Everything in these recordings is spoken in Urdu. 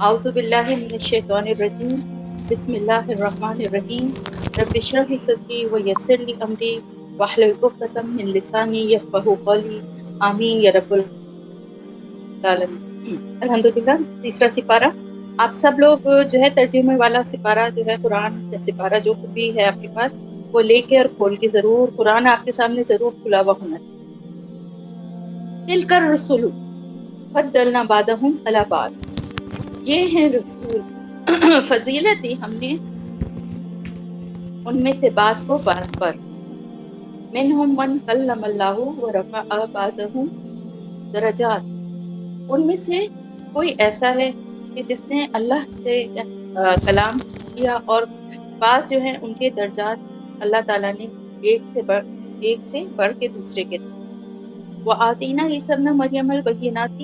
اعوذ باللہ من الشیطان الرجیم بسم اللہ الرحمن الرحیم رب اشرح لی صدری ویسر لی امری واحلل عقدۃ من لسانی یفقہوا قولی آمین یا رب العالمین۔ الحمدللہ تیسرا سپارہ۔ آپ سب لوگ جو ہے ترجمے والا سپارہ جو ہے قرآن کا سپارہ جو بھی ہے آپ کے پاس وہ لے کے اور کھول کے ضرور قرآن آپ کے سامنے ضرور کھلا ہوا ہونا چاہیے۔ تلک الرسل فضلنا بعضهم علی بعض، یہ ہیں رسول، فضیلت دی ہم نے ان میں سے بعض کو بعض پر، منہم من کلم اللہ ورفع بعضهم درجات، ان میں سے کوئی ایسا ہے کہ جس نے اللہ سے کلام کیا اور بعض جو ہیں ان کے درجات اللہ تعالیٰ نے ایک سے بڑھ کے دوسرے کے وآتینا عیسی ابن مریم البینات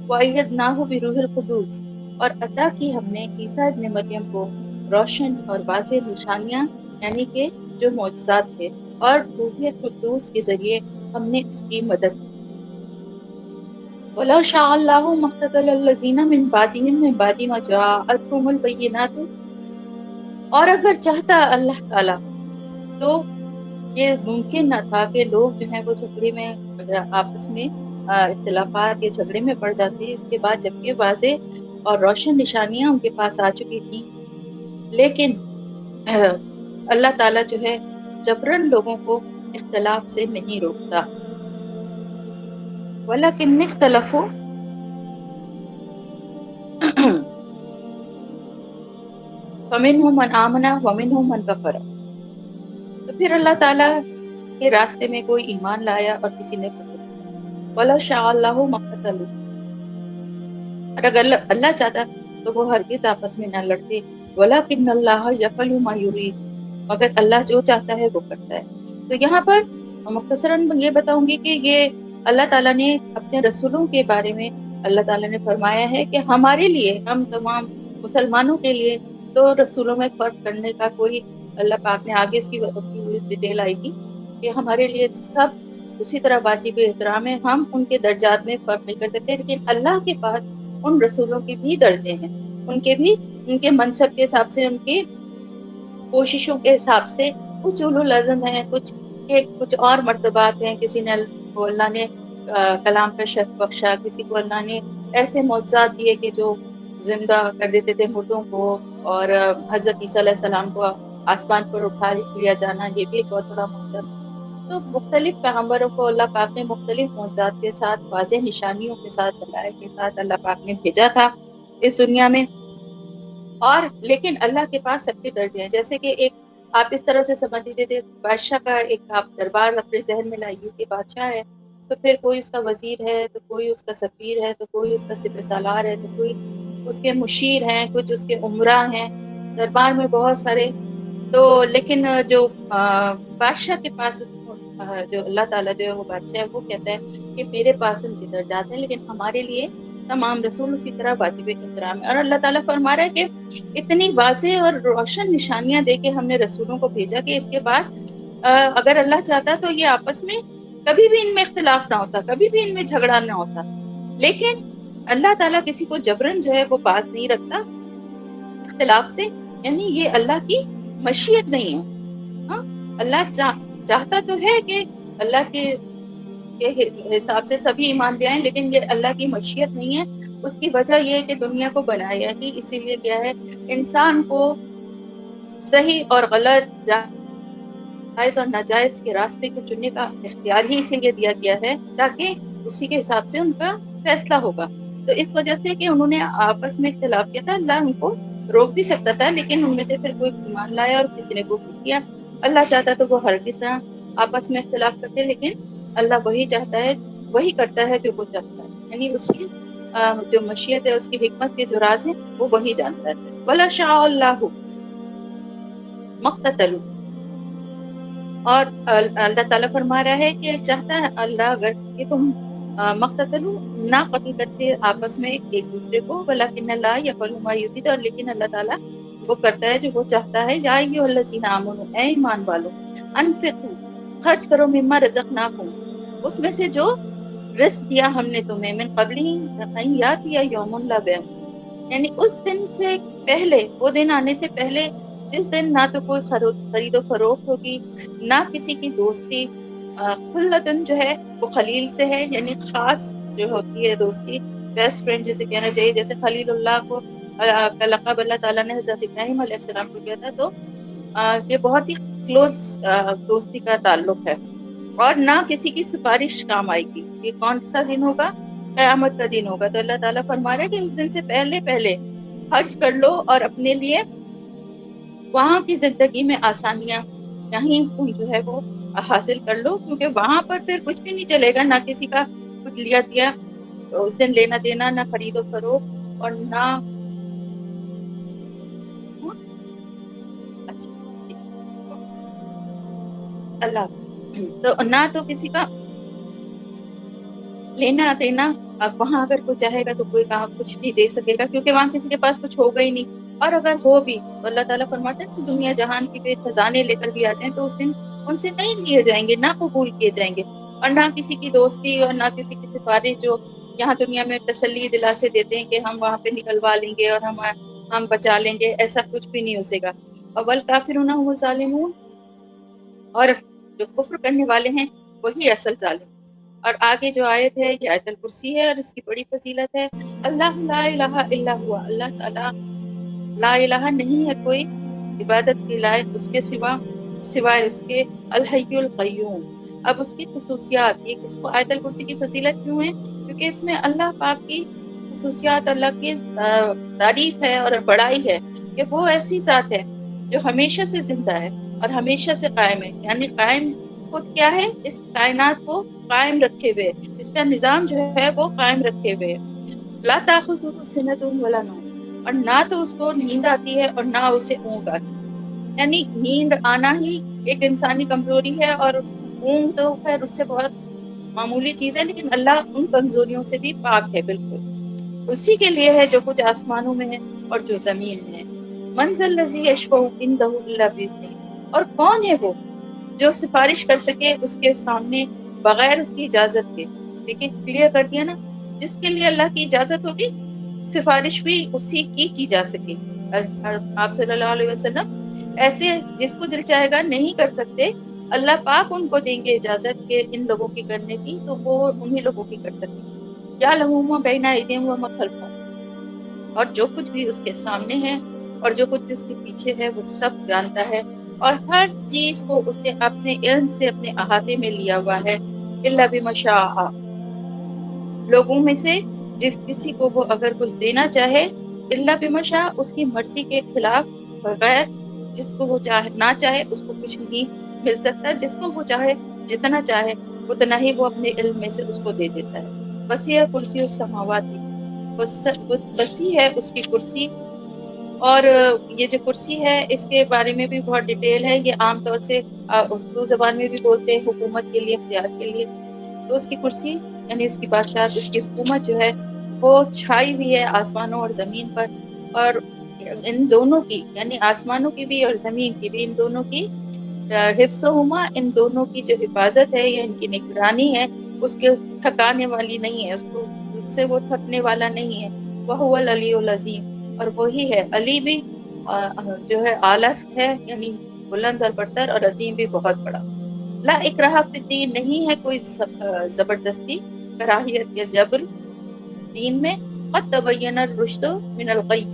وأیدناہ بروح القدس، اور عطا کی ہم نے عیسیٰ ابن مریم کو روشن اور واضح نشانیاں یعنی کہ جو معجزات تھے، اور روح قدوس کے ذریعے ہم نے اس کی مدد کی۔ وَلَوْ شَاءَ اللَّهُ مَا اقْتَتَلَ الَّذِينَ مِن بَعْدِهِم مِّن بَعْدِ مَا جَاءَتْهُمُ الْبَيِّنَاتُ، اور اگر چاہتا اللہ تعالیٰ تو یہ ممکن نہ تھا کہ لوگ جو ہیں وہ جھگڑے میں آپس میں اختلافات یا جھگڑے میں پڑ جاتے، اس کے بعد جبکہ واضح اور روشن نشانیاں ان کے پاس آ چکی تھیں، لیکن اللہ تعالیٰ جو ہے جبرن لوگوں کو اختلاف سے نہیں روکتا۔ وَلَكِنِ اخْتَلَفُوا فَمِنْهُمْ مَنْ آمَنَ وَمِنْهُمْ مَنْ كَفَرَ، تو پھر اللہ تعالیٰ کے راستے میں کوئی ایمان لایا اور کسی نے کفر کیا۔ وَلَوْ شَاءَ اللَّهُ مَا اقْتَتَلُوا، اور اگر اللہ چاہتا تو وہ ہرگز آپس میں نہ لڑتے۔ وَلَكِنَّ اللَّهَ يَفْعَلُ مَا يُرِيدُ، مگر اللہ جو چاہتا ہے وہ کرتا ہے۔ تو یہاں پر مختصراً یہ بتاؤں گی کہ یہ اللہ تعالیٰ نے اپنے رسولوں کے بارے میں اللہ تعالیٰ نے فرمایا ہے کہ ہمارے لیے، ہم تمام مسلمانوں کے لیے تو رسولوں میں فرق کرنے کا کوئی، اللہ پاک نے آگے اس کی ڈیٹیل آئے گی کہ ہمارے لیے سب اسی طرح واجب احترام ہے، ہم ان کے درجات میں فرق نہیں کر سکتے، لیکن اللہ کے پاس ان رسولوں کے بھی درجے ہیں، ان کے بھی ان کے منصب کے حساب سے، ان کی کوششوں کے حساب سے، کچھ اولو العزم ہیں، کچھ اور مرتبات ہیں، کسی نے کو اللہ نے کلام کا شرف بخشا، کسی کو اللہ نے ایسے معجزات دیے کہ جو زندہ کر دیتے تھے مردوں کو، اور حضرت عیسیٰ علیہ السلام کو آسمان پر اٹھا لیا جانا، یہ بھی ایک بہت بڑا معجزہ۔ تو مختلف پیغمبروں کو اللہ پاک نے مختلف معجزات کے ساتھ، واضح نشانیوں کے ساتھ، دلائل کے ساتھ اللہ پاک نے بھیجا تھا اس دنیا میں، اور لیکن اللہ کے پاس سب کے درجے ہیں۔ جیسے کہ ایک آپ اس طرح سے سمجھ لیجیے، بادشاہ کا ایک آپ دربار اپنے ذہن میں لائیے کہ بادشاہ ہے تو پھر کوئی اس کا وزیر ہے، تو کوئی اس کا سفیر ہے، تو کوئی اس کا سپہ سالار ہے، تو کوئی اس کے مشیر ہیں، کچھ اس کے عمرا ہیں، دربار میں بہت سارے۔ تو لیکن جو بادشاہ کے پاس جو اللہ تعالیٰ جو ہے وہ بادشاہ ہے، وہ کہتا ہے کہ میرے پاس ان کے درجات ہیں، لیکن ہمارے لیے تمام رسول اسی طرح واجب احترام ہے۔ اور اللہ تعالیٰ فرما رہا ہے کہ اتنی واضح اور روشن نشانیاں دے کے ہم نے رسولوں کو بھیجا کہ اس کے بعد اگر اللہ چاہتا تو یہ آپس میں کبھی بھی ان میں اختلاف نہ ہوتا، کبھی بھی ان میں جھگڑا نہ ہوتا، لیکن اللہ تعالیٰ کسی کو جبرن جو ہے وہ باز نہیں رکھتا اختلاف سے، یعنی یہ اللہ کی مشیت نہیں ہے۔ ہاں، اللہ چاہتا تو ہے کہ اللہ کے حساب سے سبھی ایمان لے آئیں، لیکن یہ اللہ کی مشیت نہیں ہے۔ اس کی وجہ یہ ہے کہ دنیا کو بنایا ہی اسی لیے کیا ہے، انسان کو صحیح اور غلط، جائز اور ناجائز کے راستے کو چننے کا اختیار ہی اسی لیے دیا گیا ہے تاکہ اسی کے حساب سے ان کا فیصلہ ہوگا۔ تو اس وجہ سے کہ انہوں نے آپس میں اختلاف کیا تھا، اللہ ان کو روک بھی سکتا تھا، لیکن ان میں سے پھر کوئی ایمان لایا اور کسی نے کفر کیا۔ اللہ چاہتا تو وہ ہرگز نہ آپس میں اختلاف کرتے، لیکن اللہ وہی چاہتا ہے، وہی کرتا ہے جو وہ چاہتا ہے، یعنی اس کی جو مشیت ہے، اس کی حکمت کے جو راز ہیں وہ وہی جانتا ہے۔ وَلَا شَاءَ اللَّهُ مَقْتَتَلُوا، اور اللہ تعالیٰ فرما رہا ہے کہ چاہتا ہے اللہ اگر کہ تم مقتتلو نہ قتل کرتے آپس میں ایک دوسرے کو، ولیکن اللہ یفعل ما یرید، اور لیکن اللہ تعالیٰ وہ کرتا ہے جو وہ چاہتا ہے۔ یا ایھا الذین آمنوا، اے ایمان والو، انفقوا، خرچ کرو، مما رزقناکم، اس میں سے جو رزق دیا ہم نے تمہیں، من قبل ان یاتی یوم لا بیع، یعنی اس دن سے پہلے، وہ دن آنے سے پہلے، جس دن نہ تو کوئی خرید و فروخت ہوگی، نہ کسی کی دوستی. خلتن جو ہے وہ خلیل سے ہے، یعنی خاص جو ہوتی ہے دوستی، بیسٹ فرینڈ جسے کہنا چاہیے. جیسے خلیل اللہ کو کا لقب اللہ تعالیٰ نے حضرت ابراہیم علیہ السلام کو دیا تھا، تو یہ بہت ہی کلوز دوستی کا تعلق ہے. اور نہ کسی کی سفارش کام آئے گی. یہ کون سا دن ہوگا؟ قیامت کا دن ہوگا. تو اللہ تعالیٰ فرما رہے ہیں کہ اس دن سے پہلے پہلے خرچ کر لو اور اپنے لیے وہاں کی زندگی میں آسانیاں یہیں تم جو ہے وہ حاصل کر لو، کیونکہ وہاں پر پھر کچھ بھی نہیں چلے گا، نہ کسی کا کچھ لیا دیا اس دن لینا دینا، نہ خرید و فروخت، اور نہ اچھا ٹھیک، اللہ تو نہ تو کسی کا لینا دینا. اب وہاں اگر کوئی چاہے گا تو کوئی کہاں کچھ نہیں دے سکے گا، کیونکہ وہاں کسی کے پاس کچھ ہوگا ہی نہیں. اور اگر ہو بھی تو اللہ تعالیٰ فرماتے ہیں کہ دنیا جہان کی کوئی خزانے لے کر بھی آ جائیں تو اس دن ان سے نہیں لیے جائیں گے، نہ قبول کیے جائیں گے. اور نہ کسی کی دوستی اور نہ کسی کی سفارش جو یہاں دنیا میں تسلی دلا سے دیتے ہیں کہ ہم وہاں پہ نکلوا لیں گے اور ہم بچا لیں گے، ایسا کچھ بھی نہیں ہو سکے گا. اول کافرون هم ظالمون، اور جو کفر کرنے والے ہیں وہی اصل ظالم. اور آگے جو آیت ہے یہ آیت الکرسی ہے، اور اس کی بڑی فضیلت ہے. اللہ لا الہ الا ہوا، اللہ تعالیٰ لا الہ نہیں ہے کوئی عبادت کے لائق اس کے سوائے اس کے الحی القیوم. اب اس کی خصوصیات، یہ اس کو آیت الکرسی کی فضیلت کیوں ہے؟ کیونکہ اس میں اللہ پاک کی خصوصیات، اللہ کی تعریف ہے اور بڑائی ہے کہ وہ ایسی ذات ہے جو ہمیشہ سے زندہ ہے اور ہمیشہ سے قائم ہے. یعنی قائم خود کیا ہے؟ اس کائنات کو قائم رکھے ہوئے، اس کا نظام جو ہے وہ قائم رکھے ہوئے. لا تاخذہ سنۃ ولا نوم، اور نہ تو اس کو نیند آتی ہے اور نہ اسے اونگ آتی. یعنی نیند آنا ہی ایک انسانی کمزوری ہے، اور اونگ تو خیر اس سے بہت معمولی چیز ہے، لیکن اللہ ان کمزوریوں سے بھی پاک ہے بالکل. اسی کے لیے ہے جو کچھ آسمانوں میں ہے اور جو زمین میں ہے. من ذا الذی یشفع عندہ الا باذنہ، اور کون ہے وہ جو سفارش کر سکے اس کے سامنے بغیر اس کی اجازت کے. دیکھیں کلیئر کر دیا نا، جس کے لیے اللہ کی اجازت ہوگی سفارش بھی اسی کی جا سکے. آپ صلی اللہ علیہ وسلم ایسے جس کو دل چاہے گا نہیں کر سکتے، اللہ پاک ان کو دیں گے اجازت کہ ان لوگوں کی کرنے کی، تو وہ انہی لوگوں کی کر سکیں. یا لہم بین ایدیہم وما خلفہم، اور جو کچھ بھی اس کے سامنے ہے اور جو کچھ اس کے پیچھے ہے وہ سب جانتا ہے، اور ہر چیز کو اس نے اپنے علم سے اپنے احاطے میں لیا ہوا ہے. الا بما شاء، لوگوں میں سے جس کسی کو وہ اگر کچھ دینا چاہے، الا بما شاء اس کی مرضی کے خلاف، بغیر جس کو وہ نہ چاہے اس کو کچھ نہیں مل سکتا. جس کو وہ چاہے جتنا چاہے اتنا ہی وہ اپنے علم میں سے اس کو دے دیتا ہے. وسیع کرسی السماوات، وسیع ہے اس کی کرسی. اور یہ جو کرسی ہے اس کے بارے میں بھی بہت ڈیٹیل ہے. یہ عام طور سے اردو زبان میں بھی بولتے ہیں حکومت کے لیے، اختیار کے لیے. تو اس کی کرسی یعنی اس کی بادشاہت، اس کی حکومت جو ہے وہ چھائی ہوئی ہے آسمانوں اور زمین پر. اور ان دونوں کی یعنی آسمانوں کی بھی اور زمین کی بھی، ان دونوں کی حفظہما، ان دونوں کی جو حفاظت ہے یا ان کی نگرانی ہے اس کے تھکانے والی نہیں ہے، اس سے وہ تھکنے والا نہیں ہے. وہو العلی العظیم، اور وہی ہے علی بھی جو ہے اعلیٰ ہے، یعنی بلند اور برتر، اور عظیم بھی بہت بڑا. لا اکراہ فی الدین، نہیں ہے کوئی زبردستی، کراہیت یا جبر دین میں. قد تبین الرشد من الغی،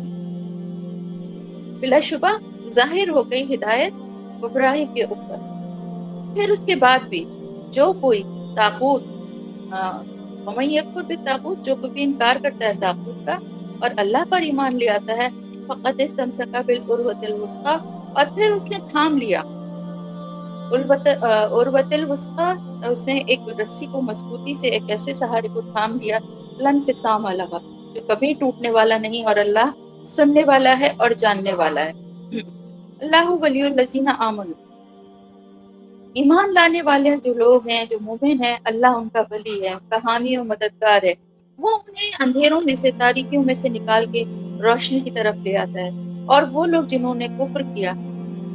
بلا شبہ ظاہر ہو گئی ہدایت گمراہی کے اوپر. پھر اس کے بعد بھی جو کوئی طاغوت، ومن یکفر بالطاغوت، جو کوئی بھی انکار کرتا ہے طاغوت کا اور اللہ پر ایمان لے آتا ہے، فقد استمسک بالعروۃ الوثقی، اور پھر اس نے تھام لیا عروۃ الوثقی، اس نے ایک رسی کو مضبوطی سے، ایک ایسے سہارے کو تھام لیا، لن انفصام لہا، جو کبھی ٹوٹنے والا نہیں، اور اللہ سننے والا ہے اور جاننے والا ہے. اللہ ولی الذین آمنوا، ایمان لانے والے جو لوگ ہیں، جو مومن ہیں، اللہ ان کا ولی ہے، ان کا حامی و مددگار ہے. وہ انہیں اندھیروں میں سے، تاریکیوں میں سے نکال کے روشنی کی طرف لے آتا ہے. اور وہ لوگ جنہوں نے کفر کیا،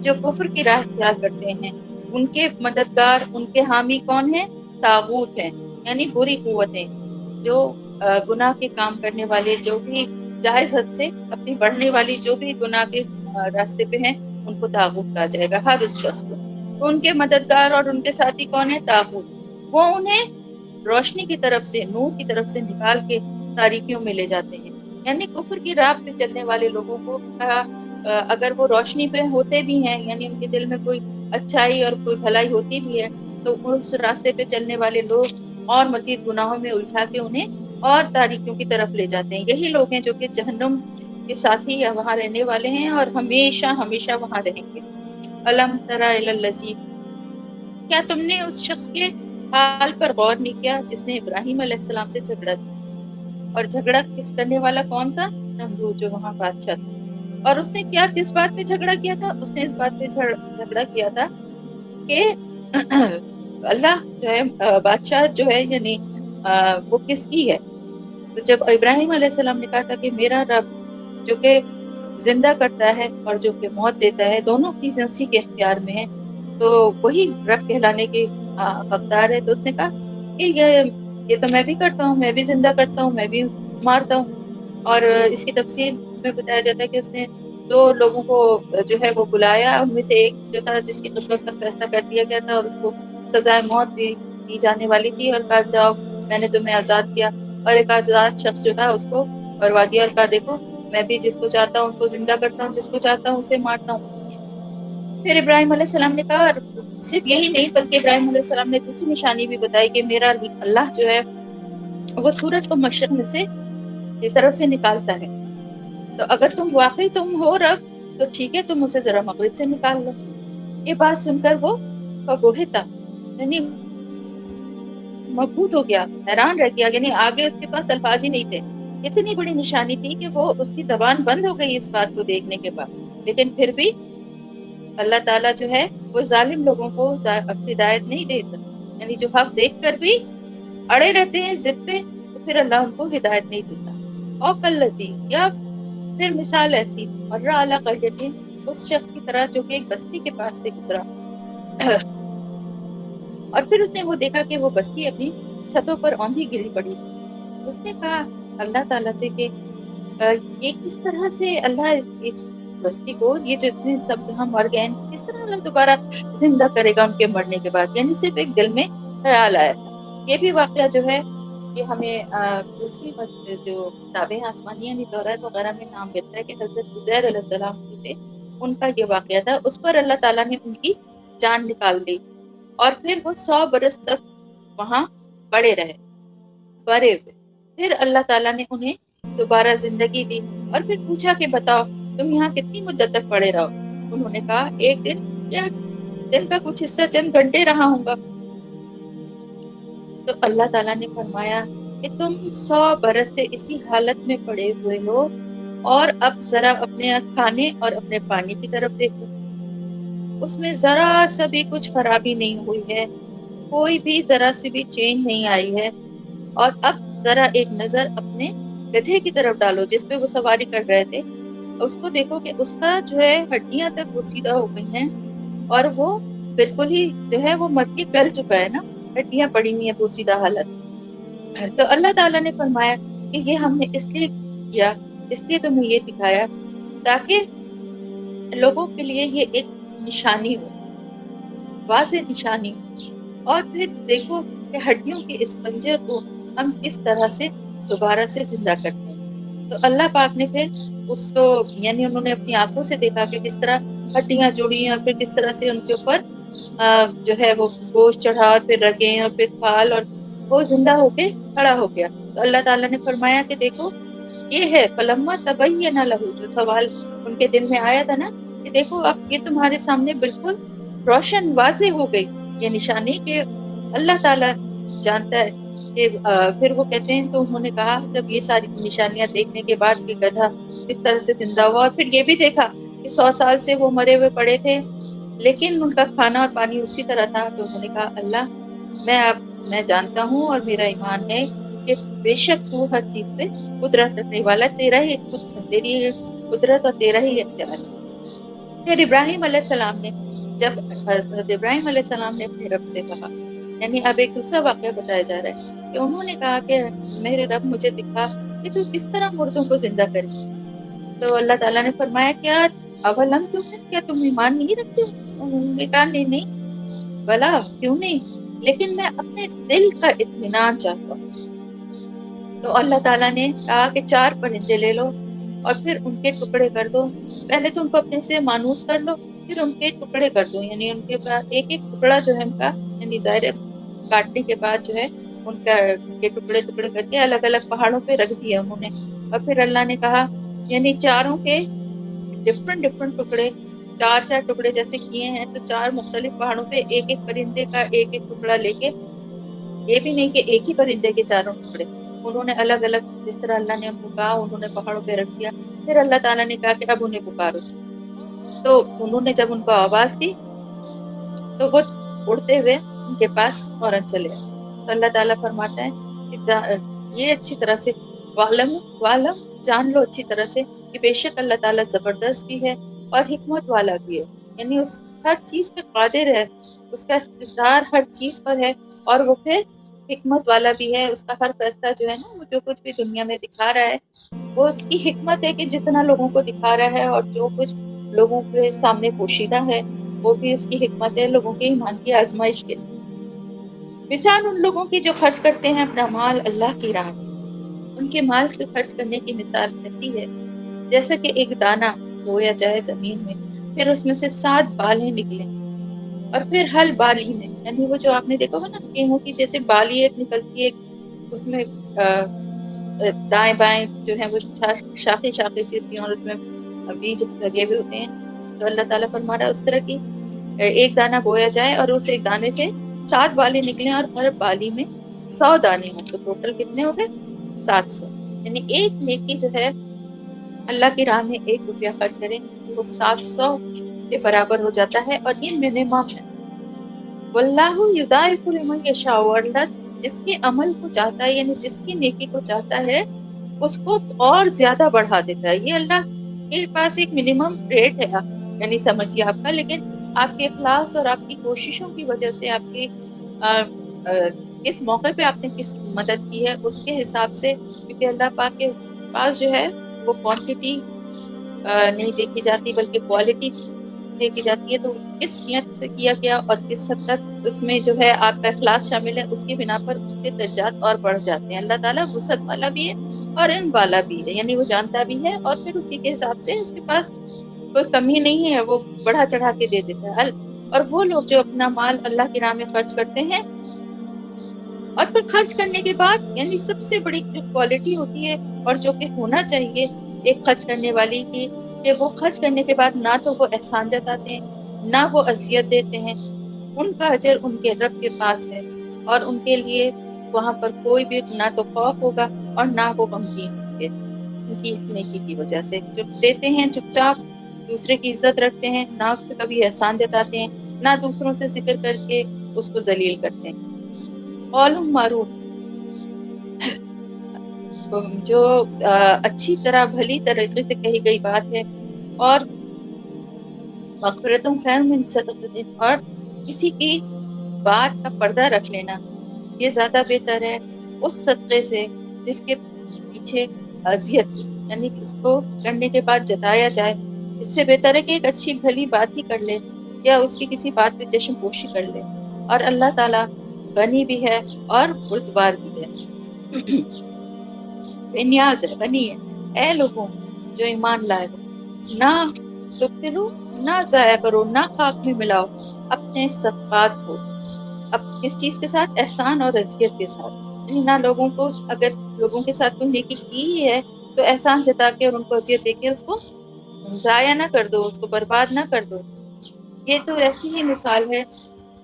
جو کفر کی راہ اختیار کرتے ہیں، ان کے مددگار، ان کے حامی کون ہیں؟ طاغوت ہیں، یعنی بری قوتیں، جو گناہ کے کام کرنے والے، جو بھی جائز حد سے اپنی بڑھنے والی جو بھی گناہ کے راستے پہ ہیں ان کو طاغوت کہا جائے گا، ہر اس شخص کو۔ تو ان کے مددگار اور ان کے ساتھی کون ہے؟ طاغوت۔ وہ انہیں روشنی کی طرف سے، نور کی طرف سے نکال کے تاریکیوں میں لے جاتے ہیں۔ یعنی کفر کی راہ پہ چلنے والے لوگوں کو اگر وہ روشنی پہ ہوتے بھی ہیں، یعنی ان کے دل میں کوئی اچھائی اور کوئی بھلائی ہوتی بھی ہے، تو اس راستے پہ چلنے والے لوگ اور مزید گناہوں میں الجھا کے انہیں اور تاریکیوں کی طرف لے جاتے ہیں۔ یہی لوگ ہیں جو کہ جہنم کے ساتھی یا وہاں رہنے والے ہیں اور ہمیشہ ہمیشہ وہاں رہیں گے۔ الم تری الی الذی، کیا تم نے اس شخص کے حال پر غور نہیں کیا جس نے ابراہیم علیہ السلام سے جھگڑا کیا؟ اور جھگڑا کس کرنے والا کون تھا؟ نمرود، جو وہاں بادشاہ تھا۔ اور اس نے کیا کس بات پہ جھگڑا کیا تھا؟ اس نے اس بات پہ جھگڑا کیا تھا کہ اللہ جو ہے بادشاہ جو ہے، یعنی وہ کس کی ہے؟ تو جب ابراہیم علیہ السلام نے کہا تھا کہ میرا رب جو کہ زندہ کرتا ہے اور جو کہ موت دیتا ہے، دونوں چیزیں اسی کے اختیار میں ہیں، تو وہی رب کہلانے کے حقدار ہے۔ تو اس نے کہا کہ یہ تو میں بھی کرتا ہوں، میں بھی زندہ کرتا ہوں، میں بھی مارتا ہوں۔ اور اس کی تفسیر میں بتایا جاتا ہے کہ اس نے دو لوگوں کو جو ہے وہ بلایا، ان میں سے ایک جو تھا جس کی قسمت کا فیصلہ کر دیا گیا تھا اور اس کو سزائے موت دی جانے والی تھی، اور کہا جاؤ میں نے تمہیں آزاد کیا۔ اور ایک آزاد شخص جو تھا اس کو مروا دیا اور کہا دیکھو میں بھی جس کو چاہتا ہوں اس کو زندہ کرتا ہوں، جس کو چاہتا ہوں اسے مارتا ہوں۔ پھر ابراہیم علیہ السلام نے کہا، اور صرف یہی نہیں بلکہ ابراہیم علیہ السلام نے دوسری نشانی بھی بتائی کہ میرا اللہ جو ہے وہ سورج کو مشرق میں سے کی طرف سے نکالتا ہے، تو اگر واقعی تم ہو رب تو ٹھیک ہے، تم اسے ذرا مغرب سے نکال لو۔ یہ بات سن کر وہ فبہتا، یعنی مبہوت ہو گیا، حیران رہ گیا، یعنی آگے اس کے پاس الفاظ ہی نہیں تھے۔ اتنی بڑی نشانی تھی کہ وہ اس کی زبان بند ہو گئی اس بات کو دیکھنے کے بعد۔ لیکن پھر بھی اللہ تعالیٰ جو ہے وہ ظالم لوگوں کو ہدایت نہیں دیتا، یعنی جو حق دیکھ کر بھی اڑے رہتے ہیں ضد پہ، تو پھر اللہ ان کو ہدایت نہیں دیتا۔ اور کالذی، یا پھر مثال ایسی، مر علی قریۃ، اس شخص کی طرح جو کہ ایک بستی کے پاس سے گزرا، اور پھر اس نے وہ دیکھا کہ وہ بستی اپنی چھتوں پر اوندھی گری پڑی تھی۔ اس نے کہا اللہ تعالیٰ سے کہ یہ کس طرح سے اللہ اس بستی کو، یہ جو اتنے سب یہاں مر گئے ہیں، کس طرح اللہ دوبارہ زندہ کرے گا ان کے مرنے کے بعد؟ یعنی صرف ایک دل میں خیال آیا تھا۔ یہ بھی واقعہ جو ہے یہ ہمیں دوسری جو کتابیں آسمانی یعنی توریت وغیرہ میں نام ملتا ہے کہ حضرت عزیر علیہ السلام جو تھے ان کا یہ واقعہ تھا۔ اس پر اللہ تعالیٰ نے ان کی جان نکال لی اور پھر وہ 100 برس تک وہاں پڑے رہے، پڑے ہوئے۔ پھر اللہ تعالیٰ نے انہیں دوبارہ زندگی دی اور پھر پوچھا کہ بتاؤ تم یہاں کتنی مدت تک پڑے رہو؟ انہوں نے کہا ایک دن یا دن کا کچھ حصہ چند گھنٹے رہا ہوں گا۔ تو اللہ تعالیٰ نے فرمایا کہ تم 100 برس سے اسی حالت میں پڑے ہوئے ہو، اور اب ذرا اپنے کھانے اور اپنے پانی کی طرف دیکھو، اس میں ذرا سا بھی کچھ خرابی نہیں ہوئی ہے، کوئی بھی ذرا سی بھی چینج نہیں آئی ہے۔ اور اب ذرا ایک نظر اپنے گدھے کی طرف ڈالو جس پہ وہ سواری کر رہے تھے، اس کو دیکھو کہ اس کا جو ہے ہڈیاں تک وہ سیدھا ہو گئی ہیں اور وہ بالکل ہی جو ہے وہ مر کے گل چکا ہے نا، ہڈیاں پڑی ہوئی ہیں بوسیدہ حالت۔ تو اللہ تعالیٰ نے فرمایا کہ یہ ہم نے اس لیے کیا، اس لیے تمہیں یہ دکھایا تاکہ لوگوں کے لیے یہ ایک نشانی ہو، واضح نشانی ہو۔ اور پھر دیکھو کہ ہڈیوں کے اس پنجر کو ہم کس طرح سے دوبارہ سے زندہ کرتے ہیں۔ تو اللہ پاک نے پھر اس کو، یعنی انہوں نے اپنی آنکھوں سے دیکھا کہ کس طرح ہڈیاں جڑی ہیں اور پھر کس طرح سے ان کے اوپر جو ہے وہ گوشت چڑھا اور پھر رگیں اور پھر کھال، اور وہ زندہ ہو کے کھڑا ہو گیا۔ تو اللہ تعالیٰ نے فرمایا کہ دیکھو یہ ہے فلما تبین لہ، جو سوال ان کے دل میں آیا تھا نا کہ دیکھو اب یہ تمہارے سامنے بالکل روشن واضح ہو گئی یہ نشانی کہ اللہ تعالیٰ جانتا ہے کہ پھر وہ کہتے ہیں، تو انہوں نے کہا جب یہ ساری نشانیاں دیکھنے کے بعد کہ گدھا اس طرح سے زندہ ہوا، اور پھر یہ بھی دیکھا کہ 100 سال سے وہ مرے ہوئے پڑے تھے لیکن ان کا کھانا اور پانی اسی طرح تھا، تو انہوں نے کہا اللہ میں جانتا ہوں اور میرا ایمان ہے کہ بے شک تو ہر چیز پہ قدرت رکھنے والا، تیری قدرت اور تیرا ہی اختیار ہے۔ پھر ابراہیم علیہ السلام نے، جب حضرت ابراہیم علیہ السلام نے اپنے رب سے کہا، یعنی اب ایک دوسرا واقعہ بتایا جا رہا ہے کہ انہوں نے کہا کہ میرے رب مجھے دکھا کہ تو کس طرح مردوں کو زندہ کرے؟ تو اللہ تعالیٰ نے فرمایا کیا اولم کیا تم ایمان نہیں رکھتے ہو؟ انہوں نے کہا نہیں نہیں، بلا کیوں نہیں، لیکن میں اپنے دل کا اطمینان چاہتا ہوں۔ تو اللہ تعالیٰ نے کہا کہ 4 پرندے لے لو اور پھر ان کے ٹکڑے کر دو، پہلے تو ان کو اپنے سے مانوس کر لو، پھر ان کے ٹکڑے کر دو، یعنی ان کے بعد ایک ایک ٹکڑا جو ہے ان کا، یعنی ظاہر ہے کاٹنے کے بعد جو ہے ان کے ٹکڑے ٹکڑے کر کے الگ الگ پہاڑوں پہ رکھ دیا انہوں نے۔ اور پھر اللہ نے کہا یعنی چاروں کے ڈفرنٹ ڈفرنٹ ٹکڑے، 4 ٹکڑے جیسے کیے ہیں، تو 4 مختلف پہاڑوں پہ ایک ایک پرندے کا ایک ایک ٹکڑا لے کے، یہ بھی نہیں کہ ایک ہی پرندے کے 4 ٹکڑے، انہوں نے الگ الگ جس طرح اللہ نے ان کو کہا انہوں نے پہاڑوں پہ رکھ دیا۔ پھر اللہ تعالیٰ نے کہا کہ اب انہیں پکارو، تو انہوں نے جب ان کو آواز دی تو وہ اڑتے ہوئے ان کے پاس فوراً چلے آئے۔ تو اللہ تعالیٰ فرماتا ہے کہ یہ اچھی طرح سے والم جان لو اچھی طرح سے کہ بے شک اللہ تعالیٰ زبردست بھی ہے اور حکمت والا بھی ہے، یعنی اس ہر چیز پہ قادر ہے، اس کا اقتدار ہر چیز پر ہے، اور وہ پھر حکمت والا بھی ہے۔ اس کا ہر فیصلہ جو ہے نا، وہ جو کچھ بھی دنیا میں دکھا رہا ہے وہ اس کی حکمت ہے کہ جتنا لوگوں کو دکھا رہا ہے اور جو کچھ لوگوں کے سامنے پوشیدہ ہے وہ بھی اس کی حکمت ہے لوگوں کے ایمان کی آزمائش کے لیے۔ مثال ان لوگوں کی جو خرچ کرتے ہیں اپنا مال اللہ کی راہ میں، ان کے مال سے خرچ کرنے کی مثال ایسی ہے جیسا کہ ایک دانہ بویا جائے زمین میں، پھر اس میں سے 7 بالیں نکلیں، اور پھر ہل بالی میں، یعنی وہ جو آپ نے دیکھا ہوگا نا گیہوں کی جیسے بالی ایک نکلتی ہے، اس میں دائیں بائیں جو ہے وہ شاخیں شاخیں سی ہوتی ہیں اور اس میں بیج لگے ہوئے ہوتے ہیں۔ تو اللہ تعالیٰ فرما رہا ہے اس طرح کی ایک دانہ بویا جائے اور اس ایک دانے سے 7 بالیں نکلیں اور ہر بالی میں 100 دانے ہوں، تو ٹوٹل کتنے ہو گئے؟ 700۔ یعنی ایک نیکی جو ہے اللہ کی راہ میں 1 روپیہ خرچ کریں تو وہ 700 کے برابر ہو جاتا ہے، اور یہ منیمم ہے۔ واللہ یضاعف لمن یشاء، اللہ جس کے عمل کو چاہتا ہے یعنی جس کی نیکی کو چاہتا ہے اس کو اور زیادہ بڑھا دیتا ہے۔ یہ اللہ کے پاس ایک منیمم ریٹ ہے، یعنی سمجھیے آپ کا، لیکن آپ کے اخلاص اور آپ کی کوششوں کی وجہ سے، آپ کی کس موقع پہ آپ نے کس مدد کی ہے اس کے حساب سے، کیونکہ اللہ پاک کے پاس جو ہے وہ کوانٹٹی نہیں دیکھی جاتی بلکہ کوالٹی دیکھی جاتی ہے، تو کس نیت سے کیا گیا اور کس حد تک اس میں جو ہے آپ کا اخلاص شامل ہے، اس کی بنا پر اس کے درجات اور بڑھ جاتے ہیں۔ اللہ تعالیٰ وسعت والا بھی ہے اور علم والا بھی ہے، یعنی وہ جانتا بھی ہے اور پھر اسی کے حساب سے اس کے پاس کوئی کمی نہیں ہے، وہ بڑھا چڑھا کے دے دیتا ہے۔ اور وہ لوگ جو اپنا مال اللہ کی راہ میں خرچ کرتے ہیں اور پھر خرچ کرنے کے بعد، یعنی سب سے بڑی جو کوالٹی ہوتی ہے اور جو کہ ہونا چاہیے ایک خرچ کرنے والی کی، کہ وہ خرچ کرنے کے بعد نہ تو وہ احسان جتاتے ہیں نہ وہ اذیت دیتے ہیں، ان کا اجر ان کے رب کے پاس ہے، اور ان کے لیے وہاں پر کوئی بھی نہ تو خوف ہوگا اور نہ وہ غمگین ہوں گے ان کی اس نیکی کی وجہ سے۔ جو دیتے ہیں چپ چاپ، دوسرے کی عزت رکھتے ہیں، نہ اس پہ کبھی احسان جتاتے ہیں، نہ دوسروں سے ذکر کر کے اس کو ذلیل کرتے ہیں۔ قول معروف، جو اچھی طرح بھلی طریقے سے کہی گئی بات ہے، اور مغفرتم خیر من صدقۃ، اور کسی کی بات کا پردہ رکھ لینا یہ زیادہ بہتر ہے اس صدقے سے جس کے پیچھے اذیت ہو، یعنی اس کو کرنے کے بعد جتایا جائے، اس سے بہتر ہے کہ ایک اچھی بھلی بات ہی کر لے یا اس کی کسی بات پہ چشم پوشی کر لے۔ اور اللہ تعالیٰ غنی بھی ہے اور بردبار بھی ہے، بے نیاز ہے، غنی ہے۔ اے لوگوں جو ایمان لائے ہو، نہ تبتلو، نہ ضائع کرو، نہ خاک میں ملاؤ اپنے صدقات کو۔ اب کس چیز کے ساتھ؟ احسان اور عزیت کے ساتھ، یعنی نہ لوگوں کو، اگر لوگوں کے ساتھ کوئی نیکی کی ہی ہے تو احسان جتا کے اور ان کو عزیت دے کے اس کو ضائع نہ کر دو، اس کو برباد نہ کر دو۔ یہ تو ایسی ہی مثال ہے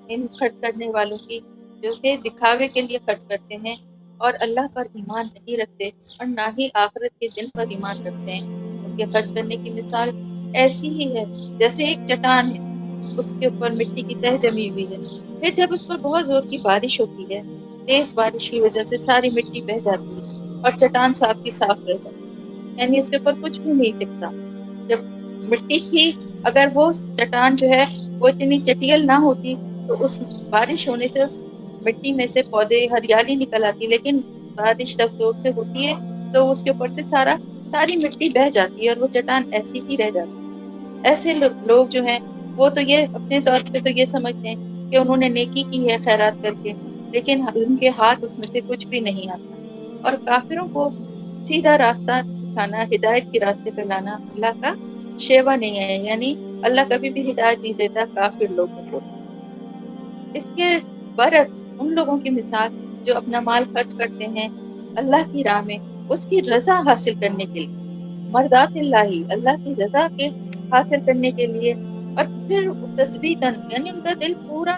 ان خرچ کرنے والوں کی جو کہ دکھاوے کے لیے خرچ کرتے ہیں اور اللہ پر ایمان نہیں رکھتے اور نہ ہی آخرت کے دن پر ایمان رکھتے ہیں۔ ان کے خرچ کرنے کی مثال ایسی ہی ہے جیسے ایک چٹان ہے، اس کے اوپر مٹی کی تہ جمی ہوئی ہے، پھر جب اس پر بہت زور کی بارش ہوتی ہے، تیز بارش کی وجہ سے ساری مٹی بہہ جاتی ہے اور چٹان صاف کی صاف رہ جاتی ہے، یعنی اس کے اوپر کچھ بھی نہیں ٹکتا۔ جب مٹی تھی، اگر وہ چٹان جو ہے وہ اتنی چٹیل نہ ہوتی تو اس بارش ہونے سے اس مٹی میں سے پودے ہریالی نکل آتی، لیکن بارش جب زور سے ہوتی ہے تو اس کے اوپر سے ساری مٹی بہہ جاتی ہے اور وہ چٹان ایسی ہی رہ جاتی ہے۔ ایسے لوگ جو ہیں وہ تو یہ اپنے طور پہ تو یہ سمجھتے ہیں کہ انہوں نے نیکی کی ہے خیرات کر کے، لیکن ان کے ہاتھ اس میں سے کچھ بھی نہیں آتا۔ اور کافروں کو سیدھا راستہ دکھانا، ہدایت کے راستے پہ لانا اللہ کا شیوا نہیں ہے، یعنی اللہ کبھی بھی ہدایت نہیں دیتا کافر لوگوں کو۔ اس کے برعکس ان لوگوں کی مثال جو اپنا مال خرچ کرتے ہیں اللہ کی راہ میں، اس کی رضا حاصل کرنے کے لیے، مرضات اللہ، اللہ کی رضا کے حاصل کرنے کے لیے، اور پھر تثبیتاً یعنی ان کا دل پورا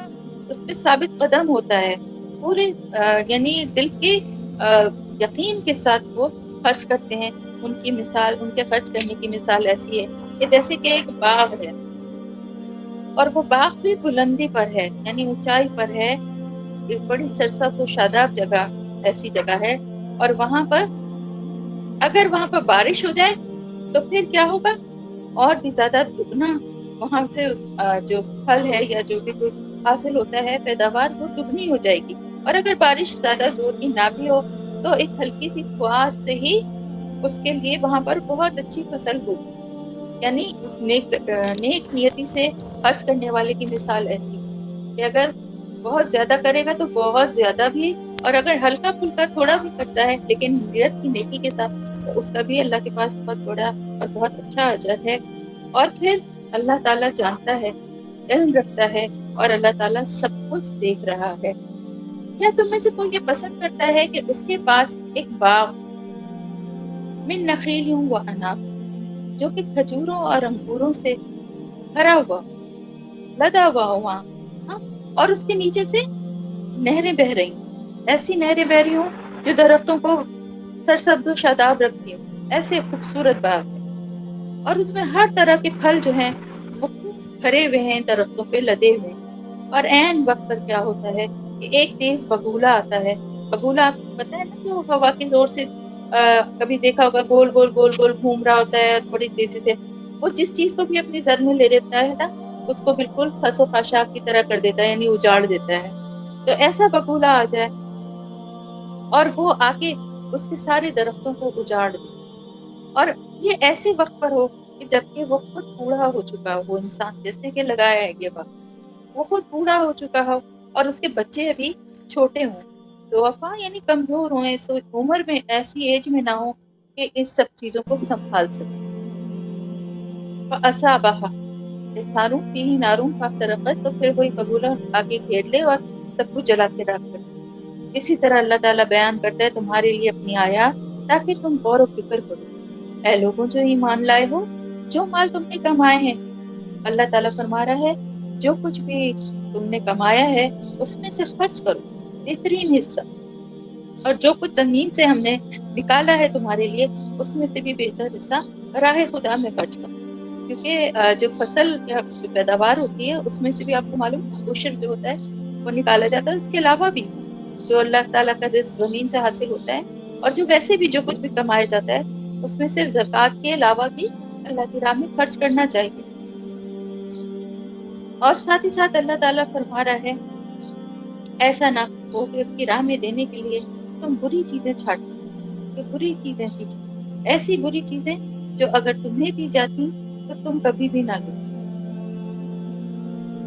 اس پہ ثابت قدم ہوتا ہے، پورے یعنی دل کے یقین کے ساتھ وہ خرچ کرتے ہیں۔ ان کی مثال، ان کے خرچ کرنے کی مثال ایسی ہے کہ جیسے کہ ایک باغ ہے، اور وہ باغ بھی بلندی پر ہے، یعنی اونچائی پر ہے، ایک بڑی سرسبز و شاداب جگہ، ایسی جگہ ہے، اور وہاں پر اگر وہاں پر بارش ہو جائے تو پھر کیا ہوگا؟ اور بھی زیادہ دگنا وہاں سے جو پھل ہے یا جو بھی کوئی حاصل ہوتا ہے پیداوار، وہ دگنی ہو جائے گی۔ اور اگر بارش زیادہ زور کی نہ بھی ہو تو ایک ہلکی سی فوار سے ہی اس کے لیے وہاں پر بہت اچھی فصل ہوگی۔ یعنی اس نیک نیتی سے خرچ کرنے والے کی مثال ایسی ہے کہ اگر بہت زیادہ کرے گا تو بہت زیادہ بھی، اور اگر ہلکا پھلکا تھوڑا بھی کرتا ہے لیکن نیت کی نیکی کے ساتھ، تو اس کا بھی اللہ کے پاس بہت بڑا اور بہت اچھا اجر ہے۔ اور پھر اللہ تعالیٰ جانتا ہے، علم رکھتا ہے، اور اللہ تعالیٰ سب کچھ دیکھ رہا ہے۔ کیا تم میں سے کوئی یہ پسند کرتا ہے کہ اس کے پاس ایک باغ من نخیل و عناب، جو کہ کھجوروں اور انگوروں سے بھرا ہوا، لدا ہوا ہو وہاں، ہاں، اور اس کے نیچے سے نہریں بہ رہی ہوں، ایسی نہریں بہ رہی ہوں جو درختوں کو سرسبز و شاداب رکھتی ہوں، ایسے خوبصورت باغ ہے، اور اس میں ہر طرح کے پھل جو ہیں وہ خوب بھرے ہوئے ہیں، درختوں پہ لدے ہوئے ہیں۔ اور عین وقت پر کیا ہوتا ہے کہ ایک تیز بگولا آتا ہے۔ بگولا آپ کو پتا ہے نا، جو ہوا کی زور سے کبھی دیکھا ہوگا گول گول گول گول گھوم رہا ہوتا ہے اور بڑی تیزی سے، وہ جس چیز کو بھی اپنی زد میں لے لیتا ہے نا، اس کو بالکل خس و خاشاک کی طرح کر دیتا ہے، یعنی اجاڑ دیتا ہے۔ تو ایسا بگولا آ جائے اور وہ آ کے اس کے سارے درختوں کو اجاڑ دے، اور یہ ایسے وقت پر ہو کہ جبکہ وہ خود بوڑھا ہو چکا ہو، وہ انسان جس نے کہ لگایا ہے یہ وقت، وہ خود بوڑھا ہو چکا ہو اور اس کے بچے ابھی چھوٹے ہوں، ضعفاء یعنی کمزور ہوں، اس عمر میں، ایسی ایج میں نہ ہو کہ اس سب چیزوں کو سنبھال سکے۔ فَأَصَابَهَا اِعْصَارٌ فِيهِ نَارٌ فَاحْتَرَقَتْ، تو پھر وہی بگولا آ کے گھیر لے اور سب کچھ جلا کے راکھ کر دے۔ اسی طرح اللہ تعالیٰ بیان کرتا ہے تمہارے لیے اپنی آیات تاکہ تم غور و فکر کرو۔ اے لوگوں جو ایمان لائے ہو، جو مال تم نے کمائے ہیں، اللہ تعالیٰ فرما رہا ہے جو کچھ بھی تم نے کمایا ہے اس میں سے خرچ کرو، بہترین حصہ، اور جو کچھ زمین سے ہم نے نکالا ہے تمہارے لیے اس میں سے بھی بہتر حصہ راہ خدا میں خرچ کرو، کیونکہ جو فصل یا جو پیداوار ہوتی ہے اس میں سے بھی آپ کو معلوم ہے عشر جو ہوتا ہے وہ نکالا جاتا ہے، اس کے علاوہ بھی جو اللہ تعالیٰ کا رزق زمین سے حاصل ہوتا ہے، اور جو ویسے بھی جو کچھ بھی کمایا جاتا ہے اس میں سے زکوٰۃ کے علاوہ بھی اللہ کی راہ میں خرچ کرنا چاہیے۔ اور ساتھ ہی ساتھ اللہ تعالیٰ فرما رہا ہے ایسا نہ ہو کہ اس کی راہ میں دینے کے لیے تم بری چیزیں چھاٹو، کہ بری چیزیں دی جائیں، ایسی بری چیزیں جو اگر تمہیں دی جاتی تو تم کبھی بھی نہ لو،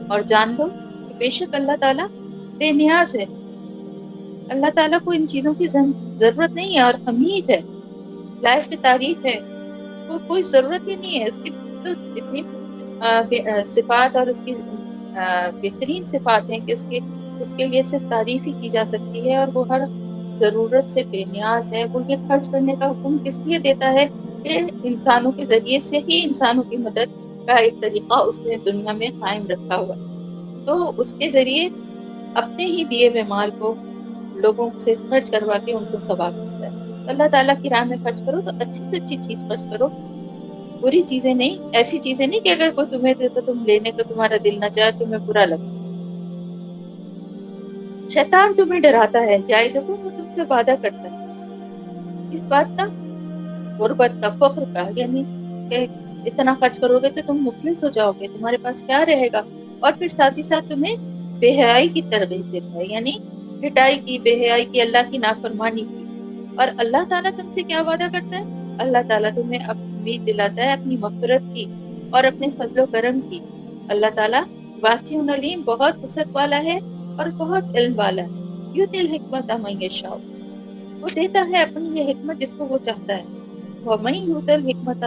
اور جان لو کہ بے شک اللہ تعالیٰ بے نیاز ہے، اللہ تعالیٰ کو ان چیزوں کی ضرورت نہیں ہے، اور حمید ہے، لائق تعریف ہے، اس کو کوئی ضرورت ہی نہیں ہے، اس کی تو اتنی صفات اور اس کی بہترین صفات ہیں کہ اس کے لیے صرف تعریف ہی کی جا سکتی ہے، اور وہ ہر ضرورت سے بے نیاز ہے۔ وہ یہ خرچ کرنے کا حکم کس لیے دیتا ہے کہ انسانوں کے ذریعے سے ہی انسانوں کی مدد کا ایک طریقہ اس نے دنیا میں قائم رکھا ہوا، تو اس کے ذریعے اپنے ہی دیے ہوئے مال کو لوگوں سے خرچ کروا کے ان کو ثواب ملتا ہے۔ تو اللہ تعالیٰ کی راہ میں خرچ کرو تو اچھی سے اچھی چیز خرچ کرو، بری چیزیں نہیں، ایسی چیزیں نہیں کہ اگر کوئی تمہیں دے تو تم لینے کا تمہارا دل نہ چاہے، تمہیں برا لگے۔ شیطان تمہیں ڈراتا ہے، جائے دیکھو وہ تم سے وعدہ کرتا ہے اس بات کا، غربت کا، فخر کا، یعنی کہ اتنا خرچ کرو گے تو تم مفلس ہو جاؤ گے، تمہارے پاس کیا رہے گا، اور پھر ساتھ ہی ساتھ تمہیں بے حیائی کی ترغیب دیتا ہے، یعنی لٹائی کی، بے حیائی کی، اللہ کی نافرمانی کی، اور اللہ تعالیٰ تم سے کیا وعدہ کرتا ہے؟ اللہ تعالیٰ تمہیں امید دلاتا ہے اپنی مغفرت کی اور اپنے فضل و کرم کی. اللہ تعالیٰ واسع علیم، بہت وسعت والا ہے اور بہت علم والا ہے. یؤتی الحکمت من یشاء، وہ دیتا ہے اپنی یہ حکمت جس کو وہ چاہتا ہے. وَمَن یؤت الحکمت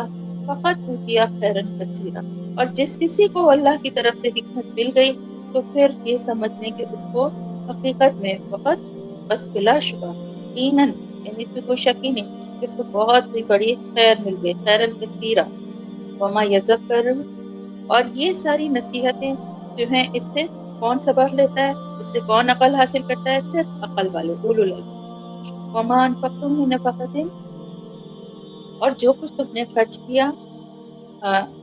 فقد اوتی خیرا کثیرا، اور جس کسی کو اللہ کی طرف سے حکمت مل گئی تو پھر یہ سمجھ لیں کہ اس کو حقیقت میں بہت، بس بلا شبہ، یقیناً، یعنی اس میں کوئی شک ہی نہیں کہ اس کو بہت ہی بڑی خیر مل گئی، خیرا کثیرا. وما یذکر، اور یہ ساری نصیحتیں جو ہیں اس سے کون سبق لیتا ہے، اس سے کون عقل حاصل کرتا ہے؟ صرف عقل والے، اولو الالباب. وما انفقتم من نفقۃ، اور جو کچھ تم نے خرچ کیا،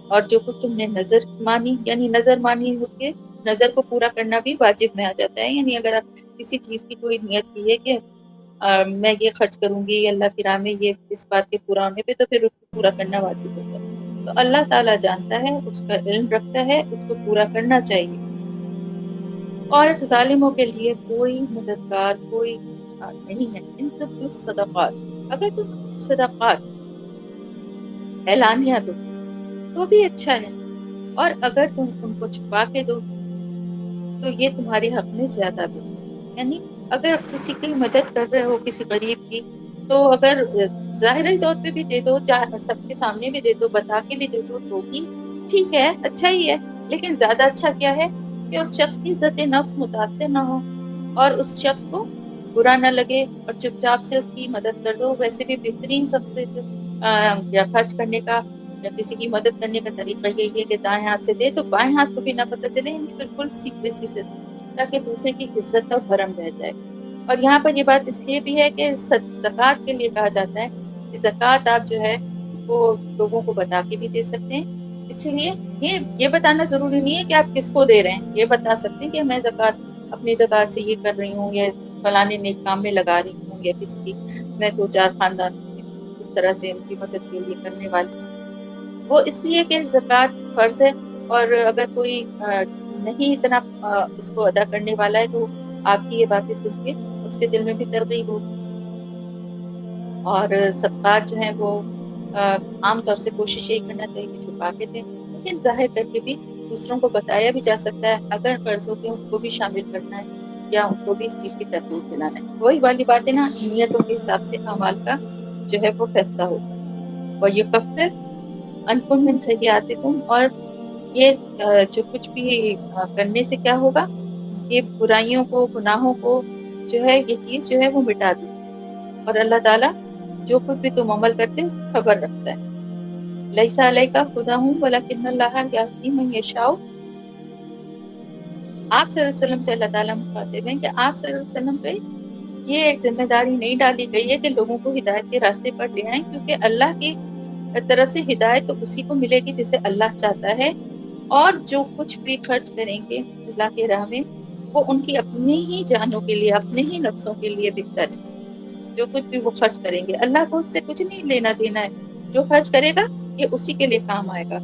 اور جو کچھ تم نے نظر مانی، یعنی نظر مانی ہو کے نظر کو پورا کرنا بھی واجب میں آ جاتا ہے. یعنی اگر آپ کسی چیز کی کوئی نیت کی ہے کہ میں یہ خرچ کروں گی اللہ کی راہ میں، یہ اس بات کے پورا ہونے پہ، تو پھر اس کو پورا کرنا واجب ہوتا ہے. تو اللہ تعالیٰ جانتا ہے، اس کا علم رکھتا ہے، اس کو پورا کرنا چاہیے. اور ظالموں کے لیے کوئی مددگار، کوئی انصار نہیں ہے. ان تبدوا الصدقات، اگر تم اپنے صدقات اعلانیہ دو تو بھی اچھا ہے، اور اگر تم ان کو چھپا کے دو تو یہ تمہارے حق میں زیادہ بہتر ہے. یعنی اگر کسی کی مدد کر رہے ہو، کسی غریب کی، تو اگر ظاہری طور پہ بھی دے دو، سب کے سامنے بھی دے دو، بتا کے بھی دے دو، تو بھی ٹھیک ہے، اچھا ہی ہے. لیکن زیادہ اچھا کیا ہے کہ اس شخص کی عزت نفس متاثر نہ ہو اور اس شخص کو برا نہ لگے، اور چپ چاپ سے اس کی مدد کر دو. ویسے بھی بہترین سب سے یا خرچ کرنے کا یا کسی کی مدد کرنے کا طریقہ یہی ہے کہ دائیں ہاتھ سے دے تو بائیں ہاتھ کو بھی نہ پتہ چلے، یعنی بالکل سیکریسی سے دے، تاکہ دوسرے کی عزت اور بھرم رہ جائے. اور یہاں پر یہ بات اس لیے بھی ہے کہ زکوٰۃ کے لیے کہا جاتا ہے کہ زکوٰۃ آپ جو ہے وہ لوگوں کو بتا کے بھی دے سکتے ہیں. اسی لیے یہ بتانا ضروری نہیں ہے کہ آپ کس کو دے رہے ہیں. یہ بتا سکتے ہیں کہ میں زکوٰۃ، اپنی زکوٰۃ سے یہ کر رہی ہوں، یا فلانے نیک کام میں لگا رہی ہوں، یا کسی کی میں 2-4 خاندانوں میں اس طرح سے ان کی مدد کے لیے کرنے والی ہوں. وہ اس لیے کہ زکوٰۃ فرض ہے، اور اگر کوئی نہیں اتنا اس کو ادا کرنے والا ہے تو آپ کی یہ باتیں سن کے اس کے دل میں بھی ترغیب ہوگی. اور صدقات جو ہیں وہ عام طور سے کوشش یہی کرنا چاہیے کہ چھپا کے دیں، لیکن ظاہر کر کے بھی دوسروں کو بتایا بھی جا سکتا ہے. اگر قرضوں کے ان کو بھی شامل کرنا ہے یا ان کو بھی اس چیز کی ترغیب دلانا ہے. وہی والی بات ہے نا، نیتوں کے حساب سے اعمال کا جو ہے وہ فیصلہ ہوتا ہے. اور یہ کفر انکم من سیئاتکم، اور یہ جو کچھ بھی کرنے سے کیا ہوگا، یہ برائیوں کو، گناہوں کو جو ہے یہ چیز جو ہے وہ مٹا دی. اور اللہ تعالیٰ جو کچھ بھی تم عمل کرتے اس کی خبر رکھتا ہے. لیس علیک ھداھم ولکن اللہ یہدی من یشاء. آپ صلی اللہ علیہ وسلم سے اللہ تعالیٰ مخاطب ہیں کہ آپ صلی اللہ علیہ وسلم پہ یہ ایک ذمہ داری نہیں ڈالی گئی ہے کہ لوگوں کو ہدایت کے راستے پر لے آئیں، کیونکہ اللہ کی طرف سے ہدایت تو اسی کو ملے گی جسے اللہ چاہتا ہے. اور جو کچھ بھی خرچ کریں گے اللہ کے راہ میں، وہ ان کی اپنی ہی جانوں کے لیے، اپنے ہی نفسوں کے لیے بہتر ہے. جو کچھ بھی وہ خرچ کریں گے، اللہ کو اس سے کچھ نہیں لینا دینا ہے. جو خرچ کرے گا یہ اسی کے لیے کام آئے گا.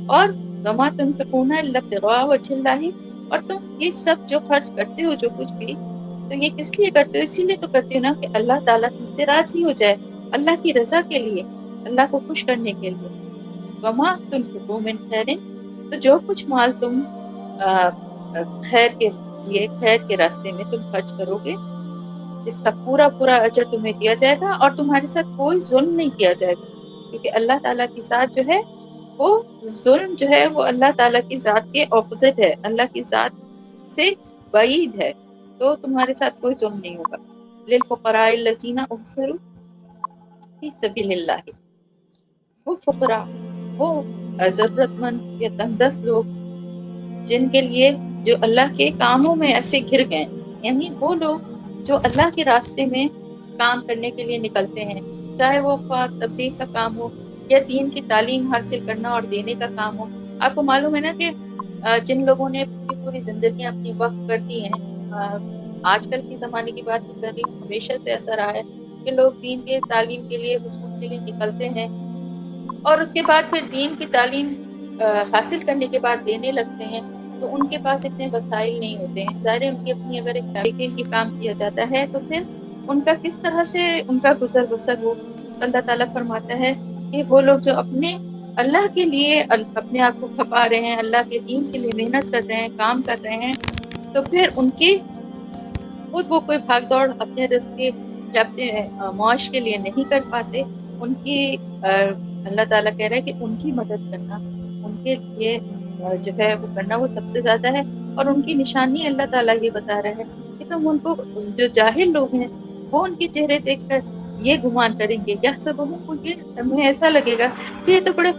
اور وما تنفقون الا ابتغاء وجه الله، اور تم یہ سب جو خرچ کرتے ہو، جو کچھ بھی، تو یہ کس لیے کرتے ہو؟ اسی لیے تو کرتے ہو نا کہ اللہ تعالیٰ تم سے راضی ہو جائے، اللہ کی رضا کے لیے، اللہ کو خوش کرنے کے لیے. وما تنفقوا من خیر، تو جو کچھ مال تم خیر کے لیے، خیر کے راستے میں تم خرچ کرو گے، اس کا پورا پورا اجر تمہیں دیا جائے گا، اور تمہارے ساتھ کوئی ظلم نہیں کیا جائے گا. کیونکہ اللہ تعالیٰ کی ذات جو ہے وہ ظلم جو ہے وہ اللہ تعالیٰ کی ذات کے اپوزٹ ہے، اللہ کی ذات سے بعید ہے. تو تمہارے ساتھ کوئی ظلم نہیں ہوگا. للفقراء الذین احصروا فی سبیل اللہ، وہ فقراء، وہ ضرورت مند یا تنگ دست لوگ جن کے لیے، جو اللہ کے کاموں میں ایسے گر گئے، یعنی وہ لوگ جو اللہ کے راستے میں کام کرنے کے لیے نکلتے ہیں، چاہے وہ تبلیغ کا کام ہو یا دین کی تعلیم حاصل کرنا اور دینے کا کام ہو. آپ کو معلوم ہے نا کہ جن لوگوں نے پوری پوری زندگی اپنی وقف کر دی ہیں، آج کل کے زمانے کی بات نہیں کر رہی ہوں، ہمیشہ سے ایسا رہا ہے کہ لوگ دین کے تعلیم کے لیے، وصول کے لیے نکلتے ہیں، اور اس کے بعد پھر دین کی تعلیم حاصل کرنے کے بعد دینے لگتے ہیں. تو ان کے پاس اتنے وسائل نہیں ہوتے ہیں. ظاہر ہے ان کی اپنی اگر ایک کی کام کیا جاتا ہے تو پھر ان کا کس طرح سے ان کا گزر بسر ہو. اللہ تعالیٰ فرماتا ہے کہ وہ لوگ جو اپنے اللہ کے لیے اپنے آپ کو کھپا رہے ہیں، اللہ کے دین کے لیے محنت کر رہے ہیں، کام کر رہے ہیں، تو پھر ان کی خود وہ کوئی بھاگ دوڑ اپنے رزق کے یا اپنے معاش کے لیے نہیں کر پاتے. ان کی اللہ تعالیٰ کہہ رہا ہے کہ ان کی مدد کرنا، ان کے لیے جو ہے وہ کرنا وہ سب سے زیادہ ہے. اور ان کی نشانی اللہ تعالیٰ یہ بتا رہا ہے کہ تم ان کو، جو جاہل لوگ ہیں وہ ان کے چہرے دیکھ کر یہ گمان کریں گے، یا سب کو یہ تمہیں ایسا لگے گا کہ یہ تو بڑے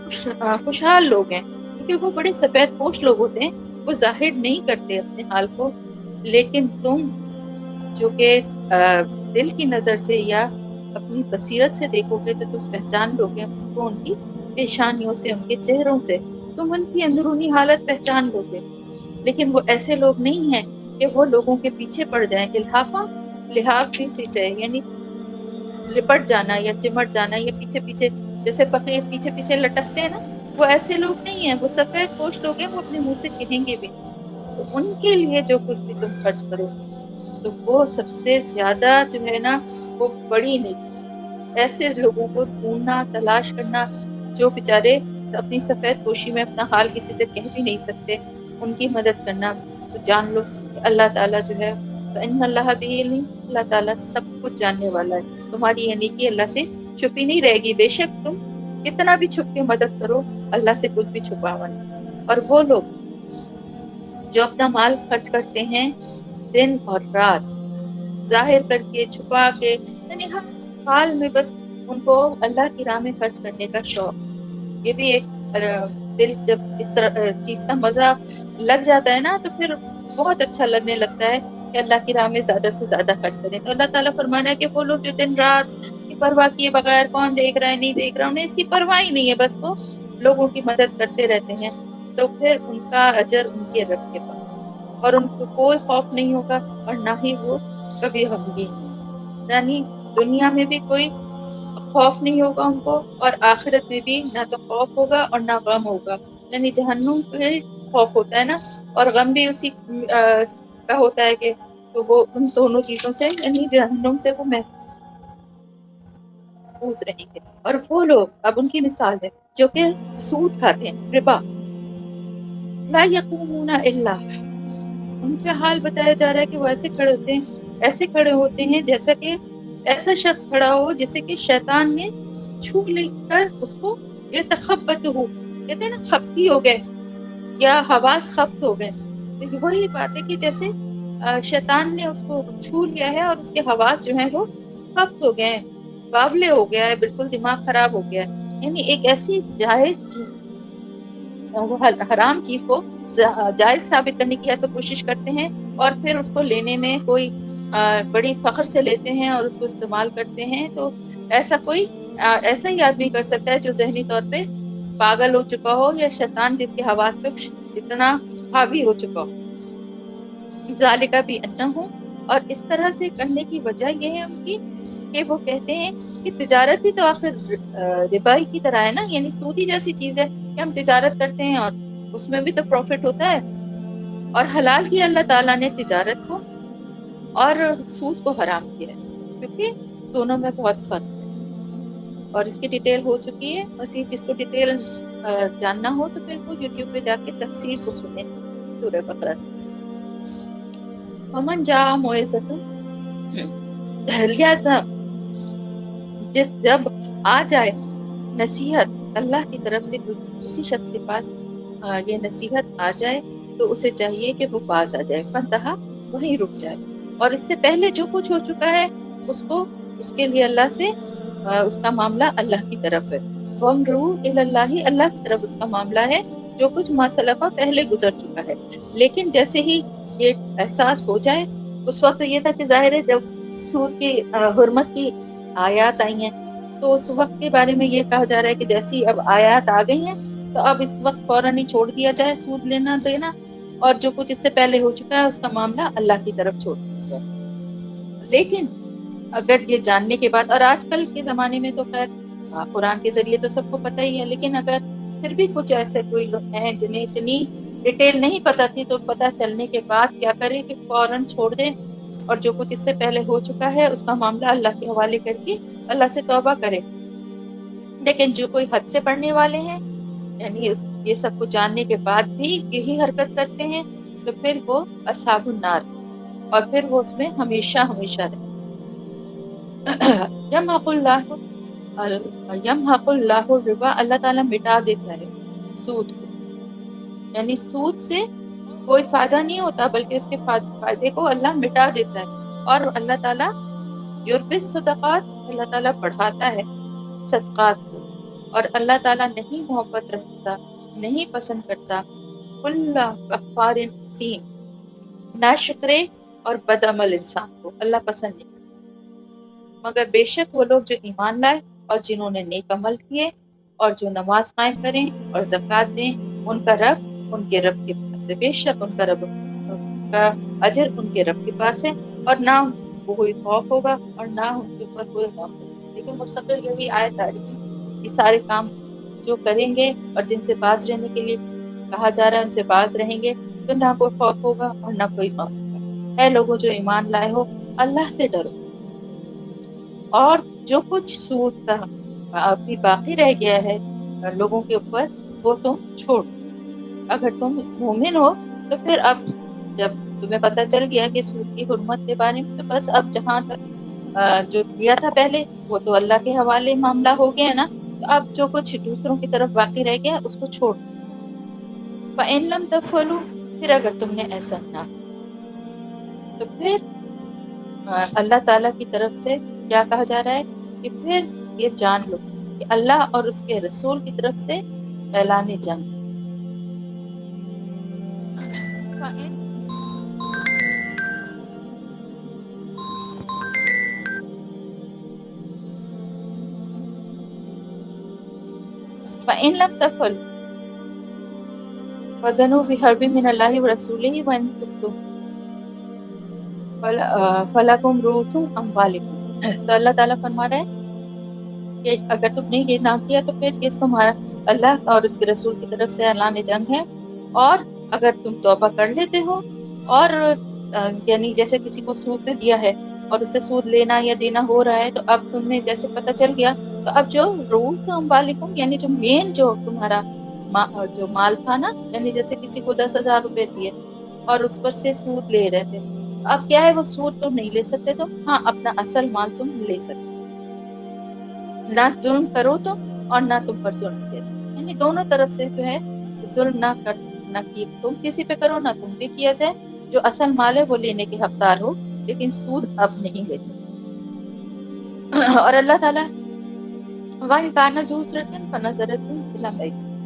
خوشحال لوگ ہیں، کیونکہ وہ بڑے سفید پوش لوگ ہوتے ہیں، وہ ظاہر نہیں کرتے اپنے حال کو. لیکن تم جو کہ دل کی نظر سے یا اپنی بصیرت سے دیکھو گے تو تم پہچان لو گے ان کو، ان کی پیشانیوں سے، ان کے چہروں سے تم ان کی اندرونی حالت پہچان لو گے. لیکن وہ ایسے لوگ نہیں ہیں کہ وہ لوگوں کے پیچھے پڑ جائیں. الحافہ لحاف کسی سے یعنی لپٹ جانا یا چمٹ جانا، یا پیچھے پیچھے جیسے فقیر پیچھے پیچھے لٹکتے ہیں نا، وہ ایسے لوگ نہیں ہیں. وہ سفید پوش لوگ ہیں، وہ اپنے منہ سے کہیں گے بھی نہیں. تو ان کے لیے جو کچھ بھی تم خرچ کرو تو وہ سب سے زیادہ جو ہے نا وہ بڑی نیکی. ایسے لوگوں کو ڈھونڈنا، تلاش کرنا جو بیچارے اپنی سفید پوشی میں اپنا حال کسی سے کہہ بھی نہیں سکتے، ان کی مدد کرنا. تو جان لو کہ اللہ تعالیٰ جو ہے فإن اللہ بہ علیم، اللہ تعالیٰ سب کچھ جاننے والا ہے. تمہاری یہ نیکی اللہ سے چھپی نہیں رہے گی، بے شک تم کتنا بھی چھپ کے مدد کرو اللہ سے کچھ بھی چھپا ہوا نہیں. اور وہ لوگ جو اپنا مال خرچ کرتے ہیں دن اور رات، ظاہر کر کے، چھپا کے، یعنی ہر حال میں بس ان کو اللہ کی راہ میں خرچ کرنے کا شوق. یہ بھی ایک دل جب اس چیز کا مزہ لگ جاتا ہے نا تو پھر بہت اچھا لگنے لگتا ہے کہ اللہ کی راہ میں زیادہ سے زیادہ خرچ کریں. تو اللہ تعالیٰ فرمانا ہے کہ وہ لوگ جو دن رات کی پرواہ کیے بغیر کون دیکھ رہا ہے نہیں دیکھ رہا، انہیں اس کی پرواہ ہی نہیں ہے، بس وہ لوگوں کی مدد کرتے رہتے ہیں، تو پھر ان کا اجر ان کے رب کے پاس، اور ان کو کوئی خوف نہیں ہوگا اور نہ ہی وہ کبھی غمگین ہوں. یعنی دنیا میں بھی کوئی خوف نہیں ہوگا ان کو، اور آخرت میں بھی نہ تو خوف ہوگا اور نہ غم ہوگا. یعنی جہنم کے خوف ہوتا ہے نا، اور غم بھی اسی کا ہوتا ہے کہ تو وہ ان دونوں چیزوں سے یعنی جہنم سے وہ محفوظ رہیں گے. اور وہ لوگ، اب ان کی مثال ہے جو کہ سود کھاتے ہیں، ربا، لا یقومون الا، ان کا حال بتایا جا رہا ہے کہ وہ ایسے کھڑے ہوتے ہیں جیسا کہ ایسا شخص کھڑا ہو جسے کہ شیطان نے چھو لے کر اس کو یتخبط ہو، کہتے ہیں نا خپتی ہو گئے یا حواس خپت ہو گئے. تو وہی بات ہے کہ جیسے شیطان نے اس کو چھو لیا ہے اور اس کے حواس جو ہیں وہ خپت ہو گئے ہیں، بابلے ہو گیا ہے، بالکل دماغ خراب ہو گیا ہے. یعنی ایک ایسی جائز چیز، وہ حرام چیز کو جائز ثابت کرنے کی تو کوشش کرتے ہیں، اور پھر اس کو لینے میں کوئی بڑی فخر سے لیتے ہیں اور اس کو استعمال کرتے ہیں. تو ایسا ہی آدمی کر سکتا ہے جو ذہنی طور پہ پاگل ہو چکا ہو، یا شیطان جس کے حواس پہ اتنا حاوی ہو چکا ہو. ذالک بھی انہ ہو، اور اس طرح سے کرنے کی وجہ یہ ہے ان کی کہ وہ کہتے ہیں کہ تجارت بھی تو آخر ربائی کی طرح ہے نا، یعنی سودی جیسی چیز ہے کہ ہم تجارت کرتے ہیں اور اس میں بھی تو پروفٹ ہوتا ہے. اور حلال کیا اللہ تعالیٰ نے تجارت کو اور سود کو حرام کیا ہے، کیونکہ دونوں میں بہت فرق ہے. اور اس کی ڈیٹیل ہو چکی ہے، مزید جس کو ڈیٹیل جاننا ہو تو پھر وہ یوٹیوب پہ جا کے تفسیر کو سنیں سورہ بقرہ. ومن جا موعظۃ، جب آ جائے نصیحت اللہ کی طرف سے کسی شخص کے پاس یہ نصیحت آ جائے تو اسے چاہیے کہ وہ باز آ جائے، فانتہا، وہیں رک جائے. اور اس سے پہلے جو کچھ ہو چکا ہے اس کے لیے اللہ سے اس کا معاملہ اللہ کی طرف ہے. وَامْرُوا إِلَى اللَّهِ، اللہ کی طرف اس کا معاملہ ہے، جو کچھ ما سلفہ پہلے گزر چکا ہے. لیکن جیسے ہی یہ احساس ہو جائے، اس وقت تو یہ تھا کہ ظاہر ہے جب سود کی حرمت کی آیات آئی ہیں تو اس وقت کے بارے میں یہ کہا جا رہا ہے کہ جیسی اب آیات آ گئی ہیں تو اب اس وقت فوراً ہی چھوڑ دیا جائے سود لینا دینا، اور جو کچھ اس سے پہلے ہو چکا ہے اس کا معاملہ اللہ کی طرف چھوڑ دیا جائے. لیکن اگر یہ جاننے کے بعد، اور آج کل کے زمانے میں تو خیر قرآن کے ذریعے تو سب کو پتہ ہی ہے، لیکن اگر پھر بھی کچھ ایسے کوئی لوگ ہیں جنہیں اتنی ڈیٹیل نہیں پتہ تھی، تو پتہ چلنے کے بعد کیا کریں کہ فوراً چھوڑ دیں اور جو کچھ اس سے پہلے ہو چکا ہے اس کا معاملہ اللہ کے حوالے کر کے اللہ سے توبہ کرے۔ لیکن جو کوئی حد سے بڑھنے والے ہیں، یعنی یہ سب کچھ جاننے کے بعد بھی یہی حرکت کرتے ہیں، تو پھر وہ اصحاب النار، اور پھر وہ اس میں ہمیشہ ہمیشہ رہے۔ یمحق اللہ یمحق اللہ الربا، اللہ تعالیٰ مٹا دیتا ہے سود کو، یعنی سود سے کوئی فائدہ نہیں ہوتا بلکہ اس کے فائدے کو اللہ مٹا دیتا ہے۔ اور اللہ تعالیٰ یربی الصدقات، اللہ تعالیٰ بڑھاتا ہے صدقات کو، اور اللہ تعالیٰ نہیں محبت رکھتا، نہیں پسند کرتا کل کفار اثیم، نا شکرے اور بد عمل انسان کو اللہ پسند نہیں، مگر بے شک وہ لوگ جو ایمان لائے اور جنہوں نے نیک عمل کیے اور جو نماز قائم کریں اور زکوٰۃ دیں، ان کا رب ان کے رب کے پاس ہے، بے شک ان کا رب کا اجر ان کے رب کے پاس ہے، اور نہ ان کو کوئی خوف ہوگا اور نہ ان کے اوپر کوئی غم ہوگا۔ لیکن مستقل یہی آیت آ رہی ہے کہ سارے کام جو کریں گے اور جن سے باز رہنے کے لیے کہا جا رہا ہے ان سے باز رہیں گے تو نہ کوئی خوف ہوگا اور نہ کوئی غم ہوگا۔ اے لوگوں جو ایمان لائے ہو، اللہ سے ڈرو، اور جو کچھ سود کا ابھی باقی رہ گیا ہے لوگوں کے اوپر وہ تم چھوڑ۔ اگر تم مومن ہو تو پھر اب جب تمہیں پتہ چل گیا کہ سود کی حرمت کے بارے میں، تو بس اب جہاں تک جو کیا تھا پہلے وہ تو اللہ کے حوالے معاملہ ہو گیا نا، تو اب جو کچھ دوسروں کی طرف باقی رہ گیا اس کو چھوڑ۔ فَإِن لَمْ تَفْعَلُوا، پھر اگر تم نے ایسا نہ، تو پھر اللہ تعالیٰ کی طرف سے کیا کہا جا رہا ہے کہ پھر یہ جان لو کہ اللہ اور اس کے رسول کی طرف سے اعلان جنگ۔ فَإِن لَمْ تَفْعَلُوا فَأْذَنُوا بِحَرْبٍ مِّنَ اللَّهِ وَرَسُولِهِ وَإِن تُبْتُمْ فَلَكُمْ رُءُوسُ أَمْوَالِكُمْ۔ تو اللہ تعالیٰ فرما رہا ہے کہ اگر تم نے یہ نہ کیا تو پھر اس تمہارا اللہ اور اس کے رسول کی طرف سے اعلان جنگ ہے، اور اگر تم توبہ کر لیتے ہو اور یعنی جیسے کسی کو سود دیا ہے اور اسے سود لینا یا دینا ہو رہا ہے، تو اب تم نے جیسے پتہ چل گیا تو اب جو رؤوس اموالکم یعنی جو مین جو تمہارا جو مال تھا نا، یعنی جیسے کسی کو 10,000 روپے دیے اور اس پر سے سود لے رہے تھے، اب کیا ہے وہ سود تم نہیں لے سکتے، تم ہاں اپنا اصل مال تم لے سکتے، نہ ظلم کرو تم اور نہ تم پر ظلم کیا جائے، یعنی دونوں طرف سے جو ہے ظلم نہ کی تم کسی پہ کرو نہ تم پہ کیا جائے، جو اصل مال ہے وہ لینے کے حقدار ہو، لیکن سود اب نہیں لے سکتے۔ اور اللہ تعالیٰ وَإِن كَانَ ذُو عُسْرَةٍ فَنَظَرَةٌ إِلَىٰ مَيْسَرَةٍ،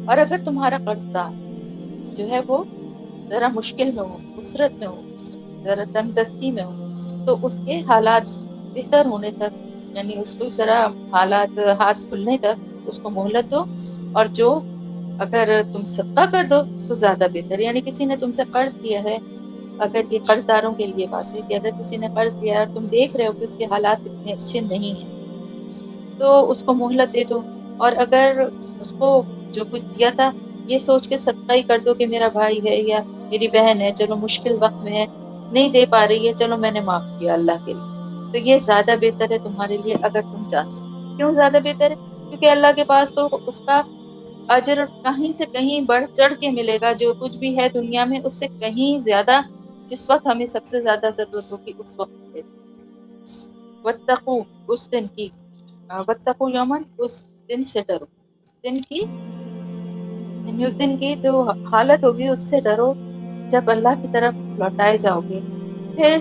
اور اگر تمہارا قرض دار جو ہے وہ ذرا مشکل میں ہو، عسرت میں ہو، ذرا تنگ دستی میں ہو، تو اس کے حالات بہتر ہونے تک، یعنی اس کو ذرا حالات ہاتھ کھلنے تک اس کو مہلت دو، اور جو اگر تم صدقہ کر دو تو زیادہ بہتر، یعنی کسی نے تم سے قرض دیا ہے، اگر یہ قرض داروں کے لیے بات ہے کہ اگر کسی نے قرض دیا ہے اور تم دیکھ رہے ہو کہ اس کے حالات اتنے اچھے نہیں ہیں تو اس کو مہلت دے دو، اور اگر اس کو جو کچھ دیا تھا یہ سوچ کے صدقہ ہی کر دو کہ میرا بھائی ہے یا میری بہن ہے، چلو مشکل وقت میں ہے نہیں دے پا رہی ہے، چلو میں نے معاف کیا اللہ کے لیے، تو یہ زیادہ بہتر ہے تمہارے لیے اگر تم چاہتے ہو۔ کیوں زیادہ بہتر ہے؟ کیونکہ اللہ کے پاس تو اس کا اجر کہیں سے کہیں بڑھ چڑھ کے ملے گا، جو کچھ بھی ہے دنیا میں اس سے کہیں زیادہ، جس وقت ہمیں سب سے زیادہ ضرورت ہوگی اس وقت ملے گا۔ واتقوا، اس دن کی، واتقوا یومن، اس دن سے ڈرو، اس دن کی یعنی اس دن کی جو حالت ہوگی اس سے ڈرو جب اللہ کی طرف لوٹائے جاؤ گے، پھر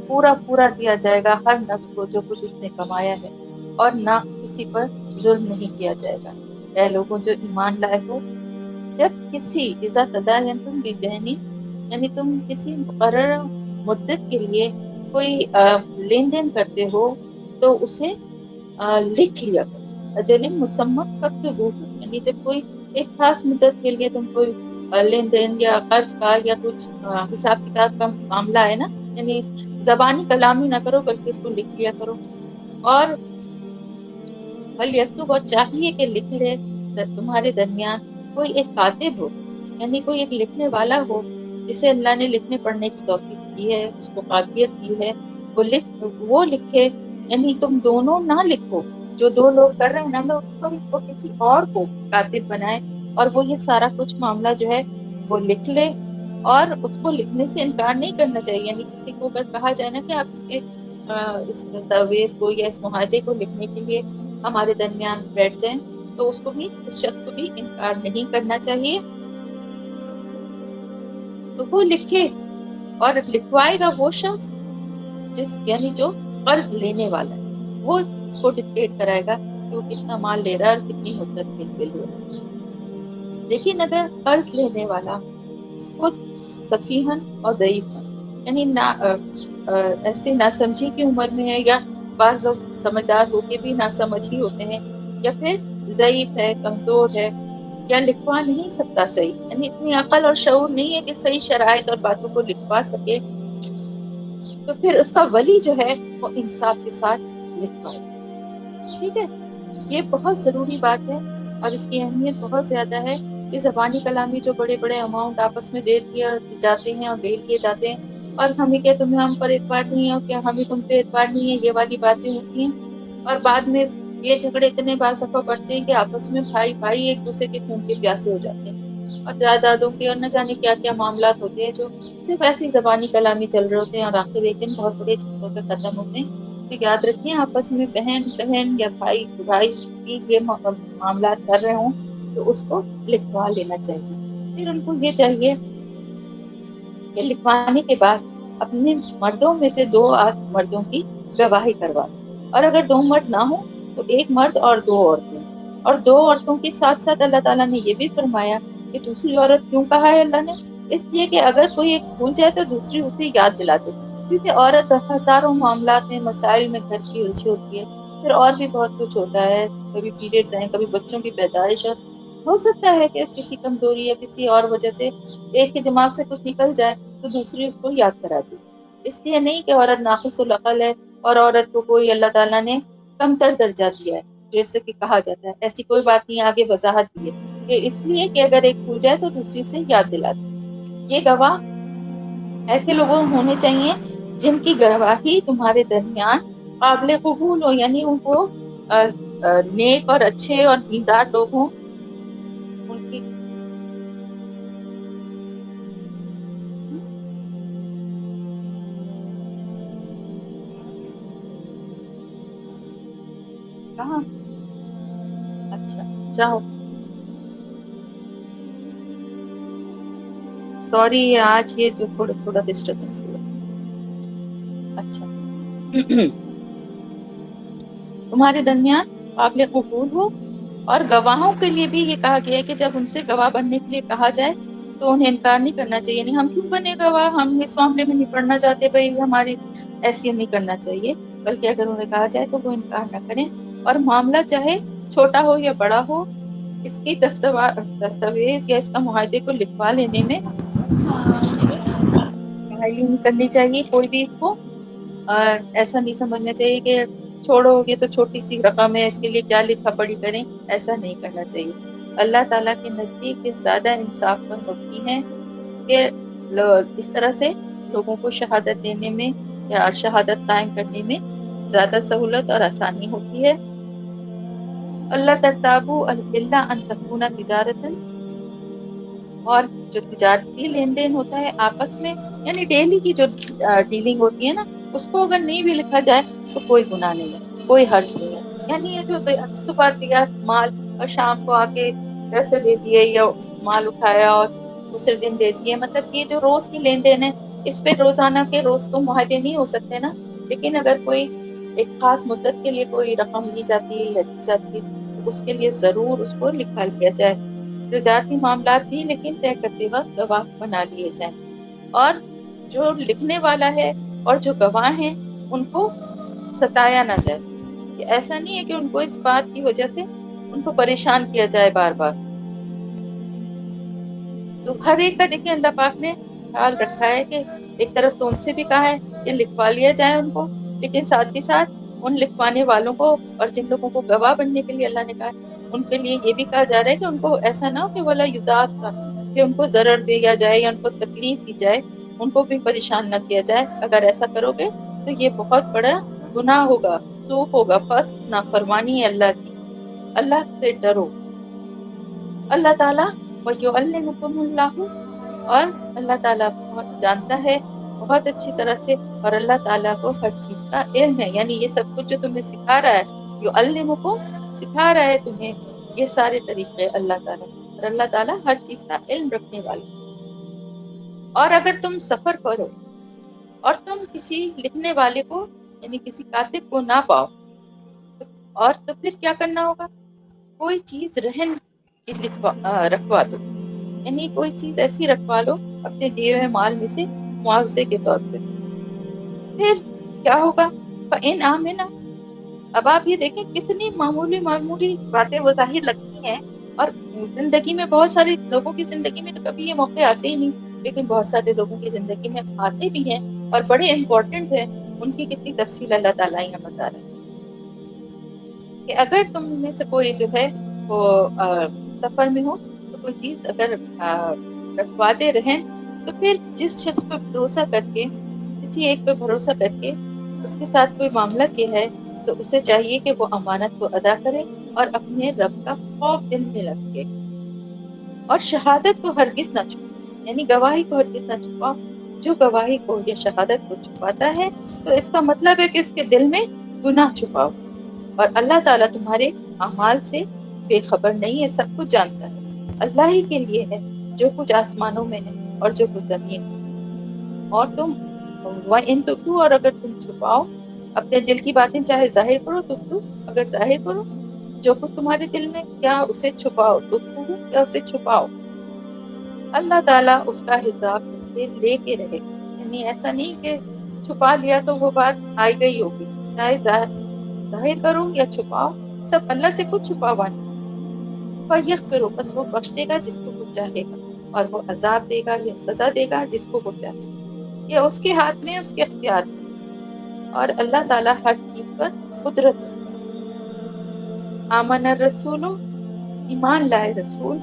پورا پورا دیا جائے گا ہر نفس کو جو کچھ اس نے کمایا ہے، اور نہ کسی پر ظلم نہیں کیا جائے گا۔ اے لوگوں جو ایمان لائے ہو، جب کسی اذا تداینتم بدین، یعنی تم کسی مقرر مدت کے لیے کوئی لین دین کرتے ہو تو اسے لکھ لیا کرو، دن مسمى فاكتبوه، یعنی جب کوئی ایک خاص مدت کے لیے تم کوئی لین دین یا قرض کا یا کچھ حساب کتاب کا معاملہ ہے نا، یعنی زبانی کلامی نہ کرو بلکہ اس کو لکھ لیا کرو، اور فلیکتب، اور چاہیے کہ لکھ لے تمہارے درمیان کوئی ایک کاتب ہو، یعنی کوئی ایک لکھنے والا ہو جسے اللہ نے لکھنے پڑھنے کی توفیق دی ہے، اس کو قابلیت دی ہے، وہ لکھے، یعنی تم دونوں نہ لکھو، جو دو لوگ کر رہے ہیں نا وہ کسی اور کو کاتب بنائے اور وہ یہ سارا کچھ معاملہ جو ہے وہ لکھ لے، اور اس کو لکھنے سے انکار نہیں کرنا چاہیے. یعنی کسی کو اگر کہا جائے نا کہ آپ اس دستاویز کو یا اس معاہدے کو لکھنے کے لیے ہمارے درمیان بیٹھ جائیں، تو اس شخص کو بھی انکار نہیں کرنا چاہیے. تو وہ لکھے اور لکھوائے گا وہ شخص یعنی جو قرض لینے والا ہے، وہ اس کو ڈکٹیٹ کرائے گا کہ وہ کتنا مال لے رہا ہے اور کتنی مدت کے لیے لے رہا ہے. لیکن اگر قرض لینے والا خود سفیہن اور ضعیف ہے، یعنی ایسے ناسمجھی کی عمر میں ہے، یا بعض لوگ سمجھدار ہو کے بھی ناسمجھ ہی ہوتے ہیں، یا پھر ضعیف ہے، کمزور ہے، یا لکھوا نہیں سکتا صحیح، یعنی اتنی عقل اور شعور نہیں ہے کہ صحیح شرائط اور باتوں کو لکھوا سکے، تو پھر اس کا ولی جو ہے وہ انصاف کے ساتھ لکھوائے. ٹھیک ہے، یہ بہت ضروری بات ہے اور اس کی اہمیت بہت زیادہ ہے. یہ زبانی کلامی جو بڑے بڑے اماؤنٹ آپس میں دے دیے جاتے ہیں اور لے لیے جاتے ہیں، اور ہمیں کیا تمہیں ہم پر اعتبار نہیں ہے، کیا ہمیں تم پہ اعتبار نہیں ہے، یہ والی باتیں ہوتی ہیں. اور بعد میں یہ جھگڑے اتنے بعض دفعہ بڑھتے ہیں کہ آپس میں بھائی ایک دوسرے کے خون کے پیاسے ہو جاتے ہیں، اور جائیدادوں کے اور نہ جانے کیا کیا معاملات ہوتے ہیں جو صرف ایسی زبانی کلامی چل رہے ہوتے ہیں اور آخر ایک دن بہت بڑے جھگڑوں پہ ختم ہوتے ہیں. تو یاد رکھیں، آپس میں بہن یا بھائی کی یہ معاملات کر رہے ہوں تو اس کو لکھوا لینا چاہیے. پھر ان کو یہ چاہیے کہ لکھوانے کے بعد اپنے مردوں میں سے 2 مردوں کی گواہی کروا، اور اگر 2 مرد نہ ہوں تو 1 مرد اور 2 عورتیں. اور 2 عورتوں کے ساتھ ساتھ اللہ تعالیٰ نے یہ بھی فرمایا کہ دوسری عورت کیوں کہا ہے اللہ نے، اس لیے کہ اگر کوئی ایک بھول جائے تو دوسری اسے یاد دلا دے. کیونکہ عورت ہزاروں معاملات میں، مسائل میں گھر کی الجھی ہوتی ہے، پھر اور بھی بہت کچھ ہوتا ہے، کبھی پیریڈز ہیں، کبھی بچوں کی پیدائش، اور ہو سکتا ہے کہ کسی کمزوری یا کسی اور وجہ سے ایک کے دماغ سے کچھ نکل جائے تو دوسری اس کو یاد کرا دی. اس لیے نہیں کہ عورت ناقص العقل ہے اور عورت کو کوئی اللہ تعالیٰ نے کمتر درجہ دیا ہے جیسے کہ کہا جاتا ہے، ایسی کوئی بات نہیں. آگے وضاحت دی ہے کہ اس لیے کہ اگر ایک بھول جائے تو دوسری اسے یاد دلا دے. یہ گواہ ایسے لوگوں ہونے چاہیے جن کی گواہی تمہارے درمیان قابل قبول ہو، یعنی ان کو نیک اور اچھے اور دیندار لوگ ہوں. ان کی کہاں؟ اچھا، چاہو سوری، آج یہ جو تھوڑا ڈسٹربنس ہوا. اچھا تمہارے درمیان قابل قبول ہو. اور گواہوں کے لیے بھی یہ کہا گیا ہے کہ جب ان سے گواہ بننے کے لیے کہا جائے تو انہیں انکار نہیں کرنا چاہیے. نہیں ہم کیوں بنے گواہ، ہم اس معاملے میں نہیں پڑھنا چاہتے، بھائی ہماری ایسی نہیں کرنا چاہیے، بلکہ اگر انہیں کہا جائے تو وہ انکار نہ کریں. اور معاملہ چاہے چھوٹا ہو یا بڑا ہو، اس کی دستاویز یا اس کا معاہدے کو لکھوا لینے میں کاہلی نہیں کرنی چاہیے. کوئی بھی اس کو ایسا نہیں سمجھنا چاہیے کہ چھوڑو یہ تو چھوٹی سی رقم ہے، اس کے لیے کیا لکھا پڑھی کریں، ایسا نہیں کرنا چاہیے. اللہ تعالیٰ کے نزدیک یہ زیادہ انصاف پر مبنی ہے کہ اس طرح سے لوگوں کو شہادت دینے میں یا شہادت قائم کرنے میں زیادہ سہولت اور آسانی ہوتی ہے. اللہ ترتابو الا ان تکون تجارتاً، اور جو تجارتی لین دین ہوتا ہے آپس میں، یعنی ڈیلی کی جو ڈیلنگ ہوتی ہے نا، اس کو اگر نہیں بھی لکھا جائے تو کوئی گناہ نہیں ہے، کوئی حرج نہیں ہے. یعنی یہ جو صبح دیا مال اور شام کو آ کے پیسے دے دیے یا مال اٹھایا اور دوسرے دن دے دیے، مطلب یہ جو روز کی لین دین ہے، اس پہ روزانہ کے روز تو معاہدے نہیں ہو سکتے نا. لیکن اگر کوئی ایک خاص مدت کے لیے کوئی رقم لی جاتی ہے یا دی جاتی ہے تو اس کے لیے ضرور اس کو لکھا لیا جائے. تجارتی معاملات بھی لیکن طے کرتے وقت گواہ بنا لیے جائیں، اور جو لکھنے والا ہے اور جو گواہ ہیں ان کو ستایا نہ جائے. کہ ایسا نہیں ہے کہ ان کو اس بات کی وجہ سے ان کو پریشان کیا جائے بار بار. تو ہر ایک کا دیکھیں اللہ پاک نے خیال رکھا ہے کہ ایک طرف تو ان سے بھی کہا ہے کہ لکھوا لیا جائے ان کو، لیکن ساتھ ہی ساتھ ان لکھوانے والوں کو اور جن لوگوں کو گواہ بننے کے لیے اللہ نے کہا ہے ان کے لیے یہ بھی کہا جا رہا ہے کہ ان کو ایسا نہ ہو کہ ولا یضاف کا، کہ ان کو ضرر دیا جائے یا ان کو تکلیف دی جائے ان کو بھی پریشان نہ کیا جائے. اگر ایسا کرو گے تو یہ بہت بڑا گناہ ہوگا، سوء ہوگا، فسق، نافرمانی ہے اللہ کی. اللہ سے ڈرو. اللہ تعالیٰ وَيُعَلِّمُكُمُ اللَّهُ، اور اللہ تعالیٰ بہت جانتا ہے بہت اچھی طرح سے، اور اللہ تعالیٰ کو ہر چیز کا علم ہے. یعنی یہ سب کچھ جو تمہیں سکھا رہا ہے، يُعَلِّمُكُم سکھا رہا ہے تمہیں یہ سارے طریقے اللہ تعالیٰ، اور اللہ تعالیٰ ہر چیز کا علم رکھنے والا. اور اگر تم سفر کرو اور تم کسی لکھنے والے کو یعنی کسی کاتب کو نہ پاؤ، اور تو پھر کیا کرنا ہوگا؟ کوئی چیز رہن رکھوا دو. یعنی کوئی چیز ایسی رکھوا لو اپنے دیے ہوئے مال میں سے معاوضے کے طور پہ. پھر کیا ہوگا؟ فَإِنْ آمِنَ. اب آپ یہ دیکھیں کتنی معمولی معمولی باتیں وہ ظاہر لگتی ہیں، اور زندگی میں بہت سارے لوگوں کی زندگی میں تو کبھی یہ موقع آتے ہی نہیں، لیکن بہت سارے لوگوں کی زندگی میں آتے بھی ہیں اور بڑے امپورٹنٹ ہیں. ان کی کتنی تفصیل اللہ تعالیٰ یہاں بتا رہے ہیں کہ اگر تم میں سے کوئی جو ہے وہ سفر میں ہو تو کوئی چیز اگر رکھوا دے رہیں، تو پھر جس شخص پہ بھروسہ کر کے، کسی ایک پہ بھروسہ کر کے اس کے ساتھ کوئی معاملہ کیا ہے، تو اسے چاہیے کہ وہ امانت کو ادا کرے اور اپنے رب کا خوف دل میں رکھے، اور شہادت کو ہرگز نہ چھپائے. یعنی گواہی کو ہرگز نہ چھپاؤ. جو گواہی کو یا شہادت کو چھپاتا ہے تو اس کا مطلب ہے کہ اس کے دل میں گناہ چھپاؤ، اور اللہ تعالیٰ تمہارے اعمال سے بے خبر نہیں ہے، سب کچھ جانتا ہے. اللہ ہی کے لیے ہے جو کچھ آسمانوں میں ہے اور جو کچھ زمین میں. اور تم وَإِن تُبْدُوا، اور اگر تم چھپاؤ اپنے دل کی باتیں، چاہے ظاہر کرو تبدو، اگر ظاہر کرو جو کچھ تمہارے دل میں، کیا اسے چھپاؤ، تبدو کیا اسے چھپاؤ، اللہ تعالیٰ اس کا حساب تم سے لے کے رہے گا. یعنی ایسا نہیں کہ چھپا لیا تو وہ بات آئی گئی ہوگی، چاہے ظاہر کرو یا چھپاؤ، سب اللہ سے کچھ چھپاوا نہیں. فَيَغْفِرُ، بس وہ بخش دے گا جس کو وہ چاہے گا، اور وہ عذاب دے گا یا سزا دے گا جس کو وہ چاہے گا. یہ اس کے ہاتھ میں، اس کے اختیار میں، اور اللہ تعالیٰ ہر چیز پر قدرت رکھتا ہے. آمن الرسول، ایمان لائے رسول،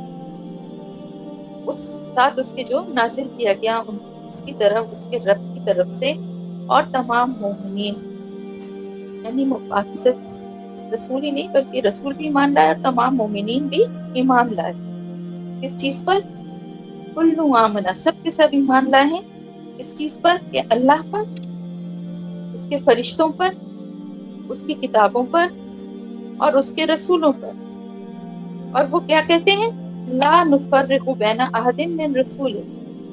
اس ساتھ اس کے جو نازل کیا گیا اس کی طرف، اس کے رب کی طرف سے، اور تمام مومنین. یعنی صرف رسول ہی نہیں بلکہ رسول بھی ایمان لائے اور تمام مومنین بھی ایمان لائے. کس چیز پر؟ کلو آمنا، سب کے سب ایمان لائے ہیں. اس چیز پر کہ اللہ پر، اس کے فرشتوں پر، اس کی کتابوں پر، اور اس کے رسولوں پر. اور وہ کیا کہتے ہیں؟ لا نفرق بین احد من رسول،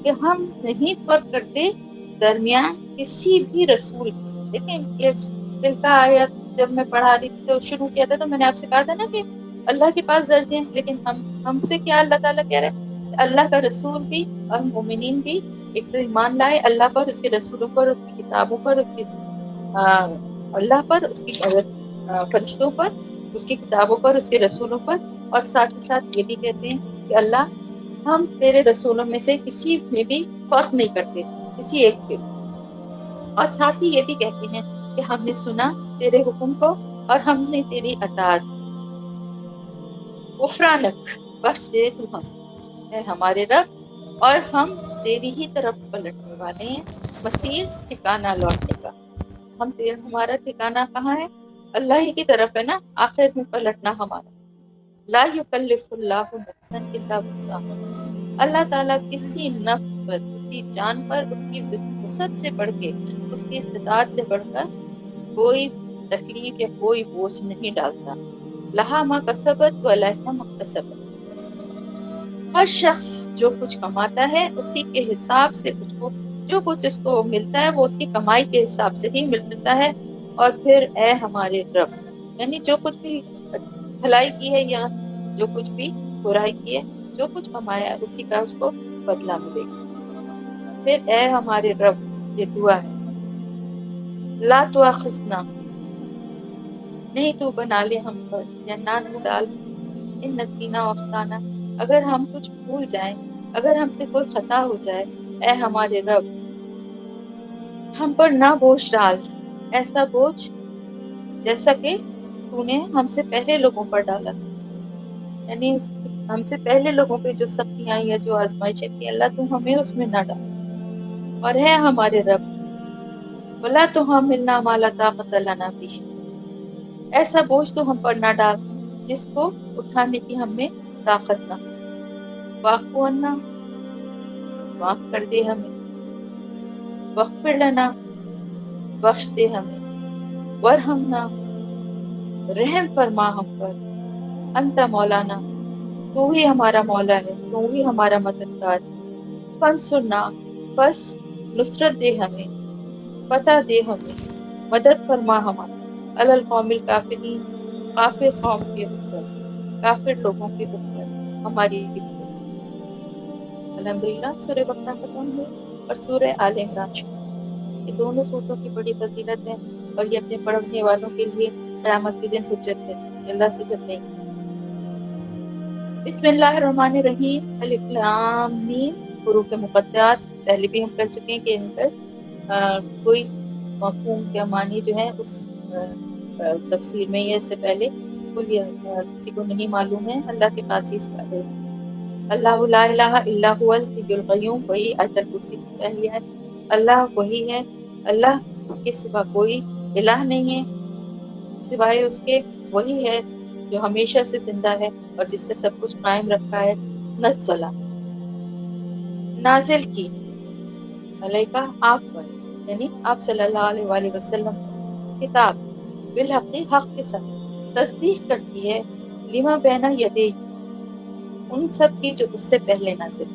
کہ ہم نہیں فرق کرتے درمیان کسی بھی رسول کے. دیکھیں یہ دل کا آیت جب میں پڑھا رہی تھی تو شروع کیا تھا تو میں نے آپ سے کہا تھا نا کہ اللہ کے پاس درجے ہیں، لیکن ہم سے کیا اللہ تعالیٰ کہہ رہے ہیں؟ اللہ کا رسول بھی اور مومنین بھی ایک تو ایمان لائے اللہ پر، اس کے رسولوں پر، اس کی کتابوں پر، اس کی اللہ پر، اس کی فرشتوں پر، اس کی کتابوں پر، اس کے رسولوں پر. اور ساتھ ہی ساتھ یہ بھی کہتے ہیں کہ اللہ، ہم تیرے رسولوں میں سے کسی میں بھی فرق نہیں کرتے، کسی ایک پہ. اور ساتھ ہی یہ بھی کہتے ہیں کہ ہم نے سنا تیرے حکم کو اور ہم نے تیری اطاعت. غفرانک، بخش دے تو ہم، اے ہمارے رب، اور ہم تیری ہی طرف پلٹنے والے ہیں. مسیر، ٹھکانہ لوٹنے کا. ہمارا ٹھکانہ کہاں ہے؟ اللہ ہی کی طرف ہے نا، آخر میں پلٹنا ہمارا. لا یکلف اللہ نفسا الا وسعها، اللہ تعالیٰ کسی نفس پر، کسی جان پر اس کی وسعت سے بڑھ کے، اس کی استطاعت سے بڑھ کر کوئی تکلیف یا کوئی بوجھ نہیں ڈالتا. لہا ما کسبت و علیہا ما اکتسبت، ہر شخص جو کچھ کماتا ہے اسی کے حساب سے اس کو، جو کچھ اس کو ملتا ہے وہ اس کی کمائی کے حساب سے ہی ملتا ہے. اور پھر اے ہمارے رب، یعنی جو کچھ بھی بھلائی کی ہے یا جو کچھ بھی برائی کی ہے، جو کچھ کمایا ہے اسی کا اس کو بدلہ ملے گا. پھر اے ہمارے رب، یہ دعا ہے، لا تؤاخذنا، نہیں تو بنا لے ہم پر، یا نہ تو ڈال، ان نسینا واخطانا، اگر ہم کچھ بھول جائیں، اگر ہم سے کوئی خطا ہو جائے. اے ہمارے رب، ہم پر نہ بوجھ ڈال، ایسا بوجھ جیسا کہ تو نے ہم سے پہلے لوگوں پر ڈالا. یعنی ہم سے پہلے لوگوں پہ جو سختیاں یا جو آزمائشیں تھیں، اللہ تو ہمیں اس میں نہ ڈال. اور ہے ہمارے رب، ولا تو ہم ملنا مالا طاقت لنا بھی، ایسا بوجھ تو ہم پر نہ ڈال جس کو اٹھانے کی ہم میں طاقت نہ ہو، واعف عنا، معاف کر دے ہمیں، واغفر لنا، بخش دے ہمیں، ورحمنا، رحم فرما ہم پر، انت مولانا، تو ہی ہمارا مولا ہے، تو ہی ہمارا مددگار ہے، فانصرنا، بس نصرت دے ہمیں، فتح دے ہمیں، مدد فرما ہماری، علی القوم الکافرین، کافر قوم کے اوپر، کافر لوگوں کے اوپر ہماری مدد۔ الحمدللہ سورہ بقرہ ختم ہوئی اور سورہ آل عمران شروع۔ یہ دونوں سورتوں کی بڑی فضیلت ہے اور یہ اپنے پڑھنے والوں کے لیے قیامت کے دن حجت ہے، اللہ سے جب نہیں۔ بسم اللہ الرحمن الرحیم، الف لام میم، حروف مقطعات پہلے بھی ہم کر چکے ہیں کہ ان کا کوئی مفہوم یا معنی جو ہے اس تفسیر میں، یہ اس سے پہلے بالکل یہ کسی کو نہیں معلوم ہے، اللہ کے پاس ہی اس کا علم۔ اللہ لا الہ الا هو الحی القیوم، وہی آیت الکرسی کی پہلی ہے، اللہ وہی ہے، اللہ کے سوا کوئی الہ نہیں ہے سوائے اس کے، وہی ہے جو ہمیشہ سے زندہ ہے اور جس سے سب کچھ قائم رکھا ہے۔ نزلہ، نازل کی، علیکہ آپ پر، یعنی آپ صلی اللہ علیہ وآلہ وسلم پر، کتاب، بالحق حق کے ساتھ، تصدیق کرتی ہے، لما بین یدیہ، ان سب کی جو اس سے پہلے نازل،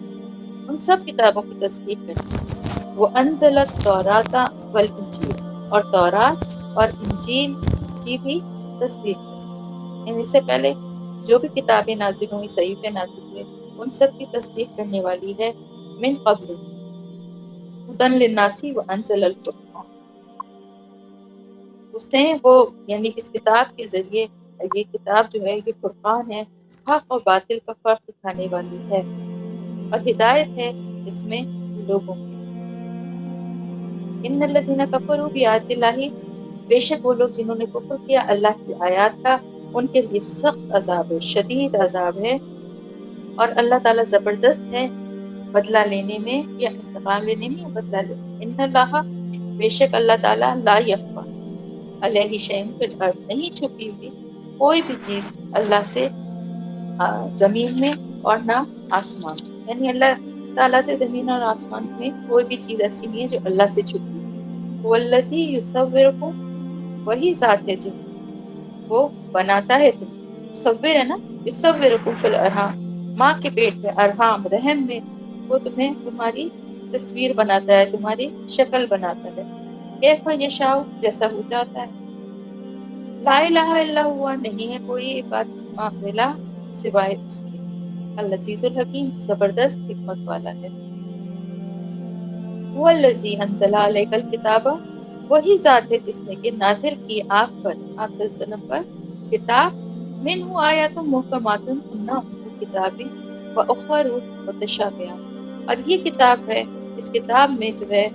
ان سب کتابوں کی تصدیق کرتی ہے۔ وہ انزل التوراۃ والانجیل، اور تورات اور انجیل کی بھی تصدیق کرتی ہے، ان سے پہلے جو بھی کتابیں نازل ہوئی، صحیفے نازل ہوئے، ان سب کی تصدیق کرنے والی ہے۔ من قبل ہدی للناس وانزل الفرقان، اس نے وہ یعنی اس کتاب کے ذریعے، یہ کتاب جو ہے یہ فرقان ہے، حق اور باطل کا فرق دکھانے والی ہے، اور ہدایت ہے اس میں لوگوں کی۔ ان الذین کفروا بآیات اللہ، بے شک وہ لوگ جنہوں نے کفر کیا اللہ کی آیات کا، ان کے لیے سخت عذاب ہے، شدید عذاب ہے، اور اللہ تعالیٰ زبردست ہے بدلہ لینے میں یا انتقام لینے میں یا بدلہ لینے میں۔ ان اللہ، بے شک اللہ تعالیٰ، لا یخفی علیہ شیء فی الارض، نہیں چھپی ہوئی کوئی بھی چیز اللہ سے زمین میں اور نہ آسمان میں، یعنی اللہ تعالیٰ سے زمین اور آسمان میں کوئی بھی چیز ایسی نہیں ہے جو اللہ سے چھپی ہے۔ والذی یصورکم، وہی ذات ہے جن وہ بناتا ہے تم، مصور ہے نا، یصورکم فی الارحام، ماں کے پیٹ میں، ارحام رحم میں، وہ تمہیں تمہاری تصویر بناتا ہے، تمہاری شکل بناتا ہے، کیف یشاء، جیسا وہ چاہتا ہے۔ لا الہ الا ہوا، نہیں ہے کوئی عبادت معقولہ سوائے اس کے، العزیز الحکیم، زبردست حکمت والا ہے۔ هو الذی انزل علیک الکتاب، وہی ذات ہے جس نے کہ نازل کی آپ پر، آپ صلی اللہ علیہ وسلم پر کتاب، منہ آیات محکمات، ہن کتاب و اخر متشابہات، اور یہ کتاب ہے، اس کتاب میں جو ہے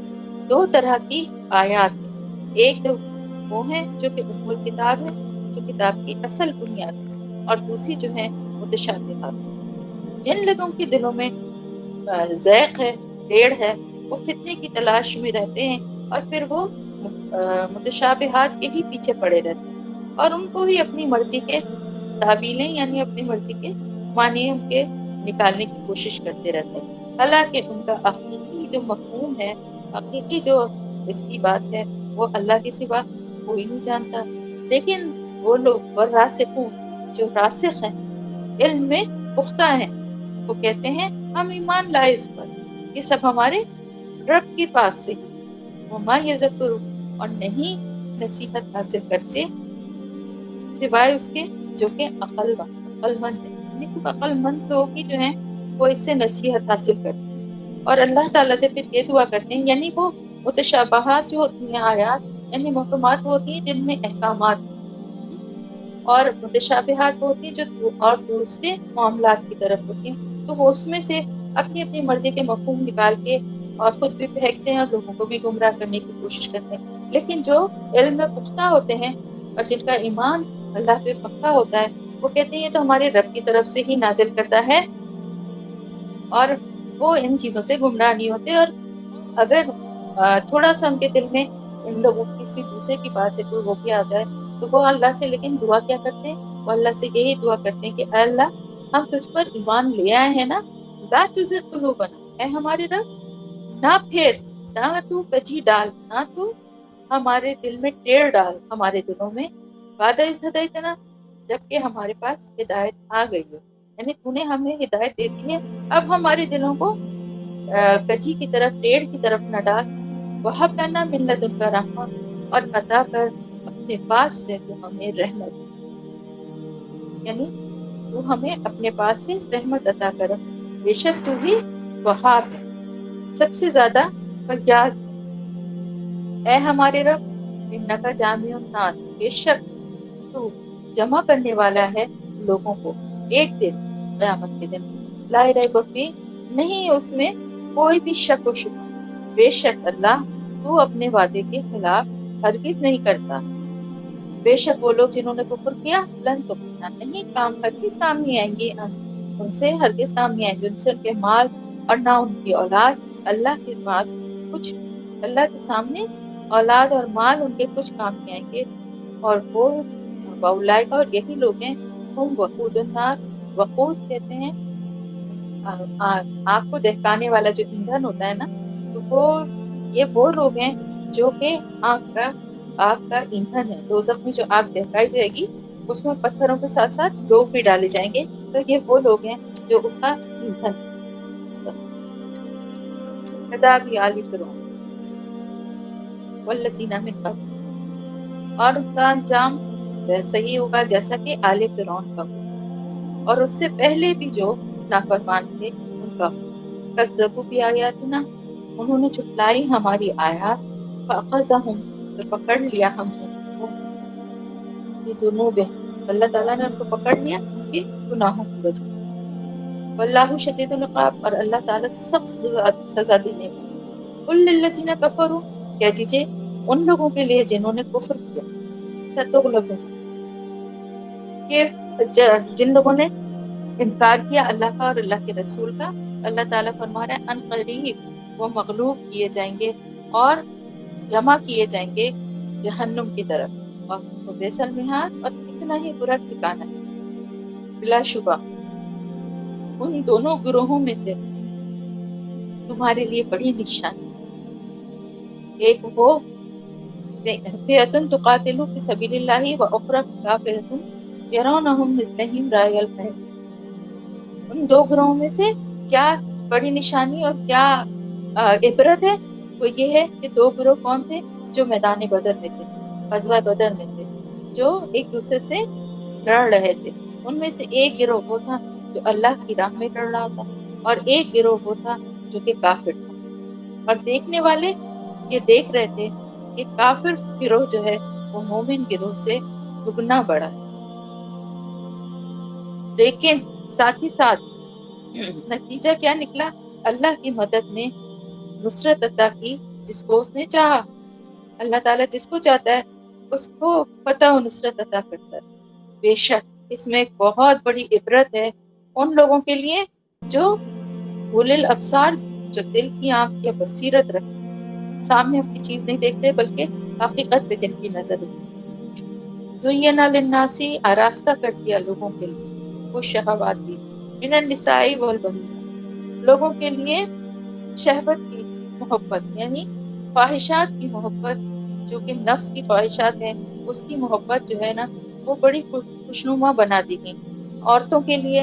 دو طرح کی آیات ہیں، ایک تو وہ ہیں جو کہ ام الکتاب ہے، جو کتاب کی اصل بنیاد ہے، اور دوسری جو ہے متشابہات۔ جن لوگوں کے دلوں میں ذیق ہے، ٹیڑھ ہے، وہ فتنے کی تلاش میں رہتے ہیں اور پھر وہ متشابہات کے ہی پیچھے پڑے رہتے ہیں، اور ان کو ہی اپنی مرضی کے تعبیلیں یعنی اپنی مرضی کے معنی ان کے نکالنے کی کوشش کرتے رہتے ہیں، حالانکہ ان کا حقیقی جو مفہوم ہے، حقیقی جو اس کی بات ہے، وہ اللہ کے سوا کوئی نہیں جانتا۔ لیکن وہ لوگ والراسخون، جو راسخ ہیں، علم میں پختہ ہیں، وہ کہتے ہیں ہم ایمان لائے اس پر، یہ سب ہمارے رب کے پاس سے ہی، وما یذکرون، اور نہیں نصیحت حاصل کرتے سوائے اس کے جو کہ عقل مند ہے، یعنی صرف عقل مند لوگ ہی جو ہیں وہ اس سے نصیحت حاصل کرتے ہیں، اور اللہ تعالیٰ سے پھر یہ دعا کرتے ہیں، یعنی وہ متشابہات جو ہوتی ہیں آیات، یعنی محکمات ہوتی ہیں جن میں احکامات، اور متشابہات ہوتی ہیں جو اور دوسرے معاملات کی طرف ہوتی ہیں، تو وہ اس میں سے اپنی اپنی مرضی کے مفہوم نکال کے اور خود بھی بہکتے ہیں اور لوگوں کو بھی گمراہ کرنے کی کوشش کرتے ہیں۔ لیکن جو علم میں پختہ ہوتے ہیں اور جن کا ایمان اللہ پہ پختہ ہوتا ہے، وہ کہتے ہیں یہ تو ہمارے رب کی طرف سے ہی نازل کرتا ہے، اور وہ ان چیزوں سے گمراہ نہیں ہوتے، اور اگر تھوڑا سا ان کے دل میں ان لوگوں کسی دوسرے کی بات سے کوئی وہ بھی آ جائے تو وہ اللہ سے لیکن دعا کیا کرتے ہیں؟ وہ اللہ سے یہی دعا کرتے ہیں کہ اے اللہ ہم تجھ پر ایمان لے آئے ہیں نا، لا تزغ قلوبنا، اے ہمارے رب نہ پھیر، نہ تو کجی ڈال، نہ تو ہمارے دل میں ٹیڑھ ڈال، ہمارے دلوں میں بعد اذ ہدیتنا، جبکہ ہمارے پاس ہدایت آ گئی ہے، یعنی تو نے ہمیں ہدایت دے دی ہے، اب ہمارے دلوں کو کجی کی طرف ٹیڑھ کی طرف نہ ڈال، وہب لنا من لدنک رحمہ، اور عطا کر اپنے پاس سے تو ہمیں رحمت، یعنی تو ہمیں اپنے پاس سے رحمت عطا کر، بے شک تو ہی وہاب ہے، سب سے زیادہ فیاض ہے، اے ہمارے رب انکا جامع الناس، بے شک تو جمع کرنے والا ہے لوگوں کو ایک دن، قیامت کے دن، لا ریب فیہ، نہیں اس میں کوئی بھی شک و شبہ، بے شک اللہ تو اپنے وعدے کے خلاف ہرگز نہیں کرتا، بے شک وہ لوگ جنہوں نے کفر کیا لن تغنی، نہیں کام ہرگز کام نہیں آئیں گے ان سے، ہرگز کام نہیں آئیں گے ان سے ان کے مال اور نہ ان کی اولاد، اللہ کے پاس کچھ، اللہ کے سامنے اولاد اور مال ان کے کچھ کام نہیں آئیں گے، اور وہ اولئک، اور یہی لوگ ہیں، ہم وقود النار، وقود کہتے ہیں آگ کو دہکانے والا جو ایندھن ہوتا ہے نا، تو یہ وہ لوگ ہیں جو کہ آگ کا ایندھن ہے، دوزخ میں جو آگ دہکائی جائے گی اس میں پتھروں کے ساتھ ساتھ لوگ بھی ڈالے جائیں گے، تو یہ وہ لوگ ہیں جو اس کا ایندھن ہے، کذاب آل فرعون والذین من قبل، اور ان کا انجام ویسا ہی ہوگا جیسا کہ آل فرعون کا ہو، اور اس سے پہلے بھی جو نافرمان تھے ان کا ہو، کذبوا بآیاتنا، انہوں نے جھٹلائی ہماری آیات، فأخذہم، تو پکڑ لیا ہم نے ان کو، بذنوبہم، اللہ تعالیٰ نے ان کو پکڑ لیا ان کے گناہوں کی وجہ سے، واللہ شدید العقاب، اور اللہ تعالیٰ سخت سزا دینے والا، قل للذین کفروا، کہہ دیجئے ان لوگوں کے لیے جنہوں نے کفر کیا، ستغلبون، کہ جن لوگوں نے انکار کیا اللہ کا اور اللہ کے رسول کا، اللہ تعالیٰ فرما رہا ہے ان قریب وہ مغلوب کیے جائیں گے اور جمع کیے جائیں گے جہنم کی طرف، اور بیس المہاد، اور کتنا ہی برا ٹھکانہ ہے، بلا شبہ ان دونوں گروہوں میں سے تمہارے لیے بڑی نشانی، ایک وہ فئۃ تقاتل فی سبیل اللہ واخری کافرۃ یرونہم مثلہم رأی العین، ان دو گروہوں میں سے کیا بڑی نشانی اور کیا عبرت ہے، وہ یہ ہے کہ دو گروہ کون تھے جو میدان بدر میں تھے، غزوہ بدر میں تھے، جو ایک دوسرے سے لڑ رہے تھے، ان میں سے ایک گروہ وہ تھا جو اللہ کی راہ میں لڑ رہا تھا، اور ایک گروہ وہ تھا جو کہ کافر تھا، اور دیکھنے والے یہ دیکھ رہے تھے کہ کافر گروہ جو ہے وہ مومن گروہ سے دگنا بڑا ہے، لیکن ساتھ ہی ساتھ نتیجہ کیا نکلا، اللہ کی مدد نے نصرت عطا کی جس کو اس نے چاہا، اللہ تعالیٰ جس کو چاہتا ہے اس کو فتح و نصرت عطا کرتا ہے، بے شک اس میں ایک بہت بڑی عبرت ہے ان لوگوں کے لیے جو اولل الابصار، جو دل کی آنکھ یا بصیرت رکھتے، سامنے اپنی چیز نہیں دیکھتے بلکہ حقیقت پہ جن کی نظر ہوتی، زینا للناسی، آراستہ کر دیا لوگوں کے لیے، وہ شہوات دی، من النساء والبنین، لوگوں کے لیے شہوت کی محبت، یعنی خواہشات کی محبت، جو کہ نفس کی خواہشات ہیں اس کی محبت جو ہے نا وہ بڑی خوشنما بنا دی گئی عورتوں کے لیے،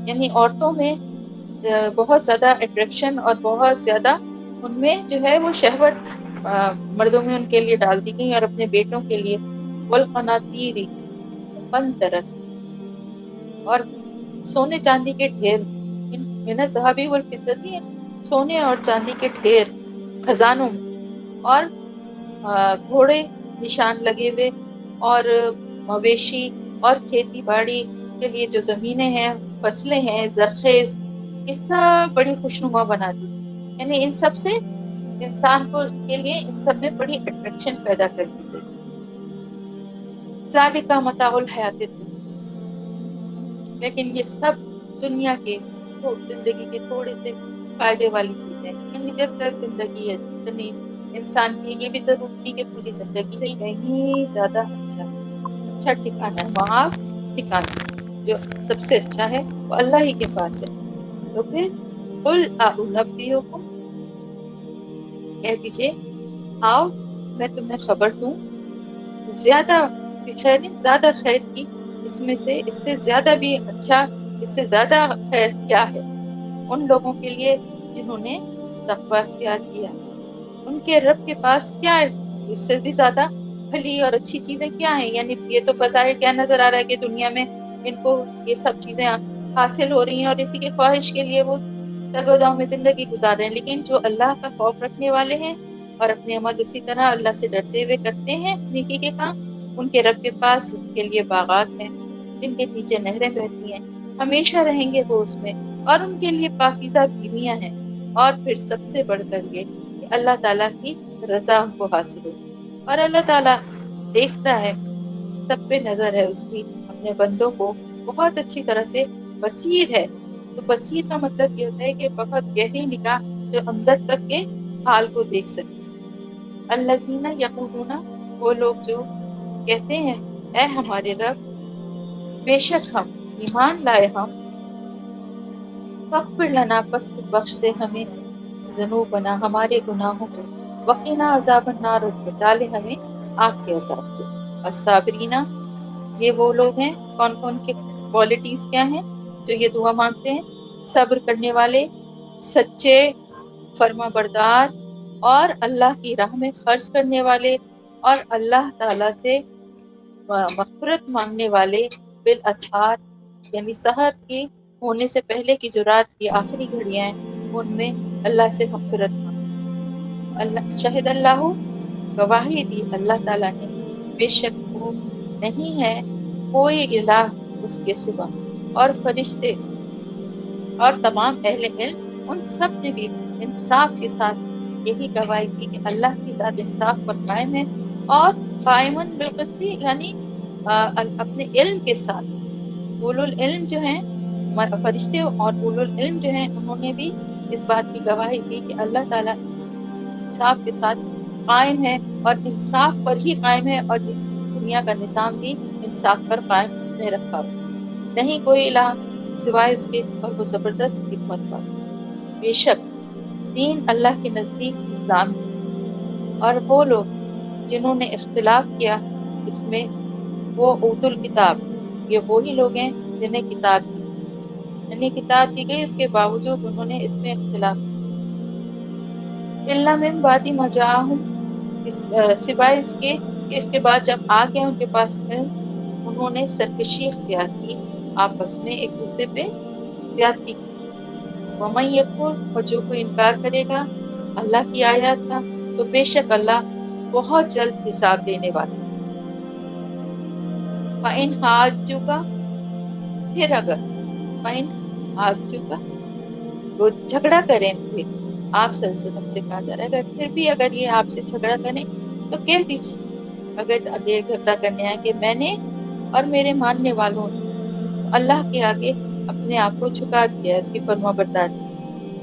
یعنی عورتوں میں بہت زیادہ اٹریکشن اور بہت زیادہ ان میں جو ہے وہ شہوت مردوں میں ان کے لیے ڈال دی گئی، اور اپنے بیٹوں کے لیے، والقناطیر مقنطرۃ، اور سونے چاندی کے ڈھیر، من الذھب والفضة، سونے اور چاندی کے ڈھیر خزانوں میں، اور گھوڑے نشان لگے ہوئے، اور مویشی اور کھیتی باڑی کے لیے جو زمینیں ہیں، فصلیں ہیں زرخیز، یہ سب بڑی خوشنما بنا دی، یعنی ان سب سے انسان کو کے لیے ان سب میں بڑی اٹریکشن پیدا کر دی گئی، ذالک متاع الحیات الدنیا، لیکن یہ سب دنیا کے زندگی کے تھوڑے سے فائدے والی چیزیں، یعنی جب تک زندگی ہے یعنی انسان کی یہ بھی ضروری نہیں کہ پوری زندگی سے کہیں زیادہ اچھا ٹھکانا ہے، معاف ٹھکانا جو سب سے اچھا ہے وہ اللہ ہی کے پاس ہے۔ تو پھر قل اعنبئکم، کہہ دیجئے آؤ میں تمہیں خبر دوں زیادہ خیر، زیادہ خیر کی، اس میں سے اس سے زیادہ بھی اچھا، اس سے زیادہ خیر کیا ہے ان لوگوں کے لیے جنہوں نے تقوی اختیار کیا، ان کے رب کے پاس کیا ہے، اس سے بھی زیادہ بھلی اور اچھی چیزیں کیا ہیں۔ یعنی یہ تو بظاہر کیا نظر آ رہا ہے کہ دنیا میں ان کو یہ سب چیزیں حاصل ہو رہی ہیں اور اسی کی خواہش کے لیے وہ تگ و دو میں زندگی گزار رہے ہیں، لیکن جو اللہ کا خوف رکھنے والے ہیں اور اپنے عمل اسی طرح اللہ سے ڈرتے ہوئے کرتے ہیں نیکی کے کام، ان کے رب کے پاس ان کے لیے باغات ہیں جن کے نیچے نہریں بہتی ہیں، ہمیشہ رہیں گے وہ اس میں، اور ان کے لیے پاکیزہ بیویاں ہیں، اور پھر سب سے بڑھ کر یہ کہ اللہ تعالیٰ کی رضا ان کو حاصل ہو، اور اللہ تعالیٰ دیکھتا ہے، سب پہ نظر ہے اس کی، اپنے بندوں کو بہت اچھی طرح سے بصیر ہے۔ تو بصیر کا مطلب یہ ہوتا ہے کہ بہت گہری نگاہ جو اندر تک کے حال کو دیکھ سکے۔ الذین یقولون، وہ لوگ جو کہتے ہیں اے ہمارے رب، بے شک ہم ایمان لائے ہم، فاغفر لنا، پس تو بخش دے ہمیں، ذنوبنا، ہمارے گناہوں کو، وقنا عذاب النار، اور بچا لے ہمیں آگ کے عذاب سے، الصابرین، یہ وہ لوگ ہیں، کون کون کے کوالٹیز کیا ہیں جو یہ دعا مانگتے ہیں؟ صبر کرنے والے، سچے، فرما بردار، اور اللہ کی راہ میں خرچ کرنے والے، اور اللہ تعالیٰ سے مغفرت مانگنے والے، بالاسحار، یعنی سحر کی ہونے سے پہلے کی جو رات کی آخری گھڑیاں ہیں ان میں اللہ سے مغفرت مانگ۔ اللہ شہد اللہ، گواہی دی اللہ تعالیٰ نے، بے شک وہ نہیں ہے کوئی الہ اس کے سوا، اور فرشتے اور تمام اہل علم ان سب نے بھی انصاف کے ساتھ یہی گواہی دی کہ اللہ کی ذات انصاف پر قائم ہے، اور قائمن بالقسط، یعنی اپنے علم کے ساتھ۔ اولو العلم جو ہیں فرشتے اور اولو العلم جو ہیں انہوں نے بھی اس بات کی گواہی دی کہ اللہ تعالیٰ انصاف کے ساتھ قائم ہے، اور انصاف پر ہی قائم ہے، اور اس دنیا کا نظام بھی انصاف پر قائم اس نے رکھا ہوا، نہیں کوئی الہ سوائے اس کے، اور وہ زبردست حکمت والا۔ بے شک دین اللہ کے نزدیک اسلام ہے، اور وہ لوگ جنہوں نے اختلاف کیا اس میں، وہ اوت الکتاب، یہ وہی لوگ ہیں جنہیں کتاب دی گئی، یعنی کتاب دی گئی اس کے باوجود انہوں نے اس میں اختلاف کیا۔ الا من بعد ما جاءہم، سوائے اس کے کہ اس کے بعد جب آ گیا ان کے پاس علم، انہوں نے سرکشی اختیار کی، آپس میں ایک دوسرے پہ زیادتی کی۔ وَمَن یکفر، اور جو کوئی انکار کرے گا اللہ کی آیات کا، تو بے شک اللہ بہت جلد حساب لینے والا۔ فَإِنْ حَاجُّوكَ، پھر اگر، فَإِنْ حَاجُّوكَ، وہ جھگڑا کریں پھر آپ صلی اللہ علیہ وسلم سے کہا جا رہا ہے، پھر بھی اگر یہ آپ سے جھگڑا کریں تو کہہ دیجیے، اگر یہ جھگڑا کرنے آئے کہ میں نے اور میرے ماننے والوں نے اللہ کے آگے اپنے آپ کو جھکا دیا ہے، اس کی فرما برداری،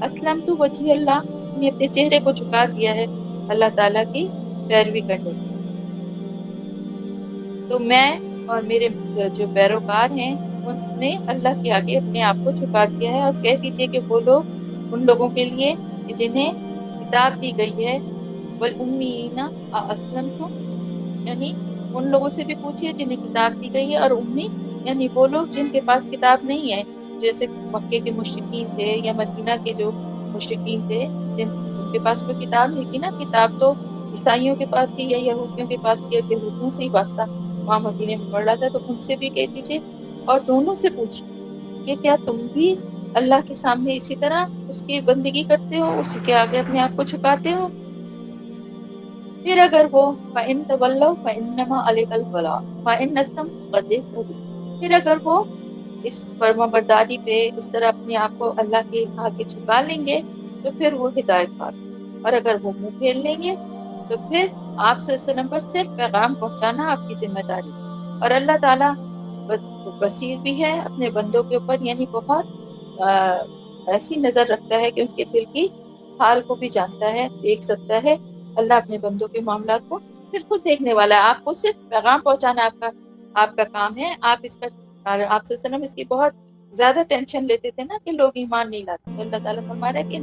اسلم تو وجہ اللہ، نے اپنے چہرے کو جھکا دیا ہے اللہ تعالیٰ کی پیروی کرنے کے، تو میں اور میرے جو پیروکار ہیں اس نے اللہ کے آگے اپنے آپ کو جھکا دیا ہے، اور کہہ دیجئے کہ وہ لوگ ان لوگوں کے لیے جنہیں کتاب دی گئی ہے، والامیین اسلمتم، یعنی ان لوگوں سے بھی پوچھئے جنہیں کتاب دی گئی ہے، اور امی یعنی وہ لوگ جن کے پاس کتاب نہیں ہے، جیسے مکے کے مشرکین تھے یا مدینہ کے جو مشرکین تھے جن کے پاس کوئی کتاب نہیں تھی نا، کتاب تو عیسائیوں کے پاس تھی یا یہودیوں کے پاس تھی، اور یہودیوں سے ہی واسطہ وہاں مدینے میں پڑھ رہا تھا، تو ان سے بھی کہہ دیجیے، اور دونوں سے پوچھیے کہ کیا تم بھی اللہ کے سامنے اسی طرح اس کی بندگی کرتے ہو، اسی کے آگے اپنے آپ کو چھپاتے ہو؟ پھر اگر وہ فَإِن تَوَلَّوْا فَإِنَّمَا عَلَيْكَ الْبَلَاغُ وَإِنْ اسْتَمْتَ فَقَدْ اهْتَدَيْتَ، پھر اگر وہ اس فرما برداری پہ اس طرح اپنے آپ کو اللہ کے آگے جھکا لیں گے تو پھر وہ ہدایت پا گئے، اور اگر وہ منہ پھیر لیں گے تو پھر آپ صلی اللہ علیہ وسلم پر صرف پیغام پہنچانا آپ کی ذمہ داری، اور اللہ تعالیٰ بصیر بھی ہے اپنے بندوں کے اوپر، یعنی بہت ایسی نظر رکھتا ہے کہ ان کے دل کی حال کو بھی جانتا ہے، دیکھ سکتا ہے۔ اللہ اپنے بندوں کے معاملات کو پھر خود دیکھنے والا ہے۔ آپ کو صرف پیغام پہنچانا آپ کا کام ہے۔ آپ اس کا آپ صلی اللہ علیہ وسلم اس کی بہت زیادہ ٹینشن لیتے تھے نا کہ لوگ ایمان نہیں لاتے، تو اللہ تعالیٰ فرما رہا ہے کہ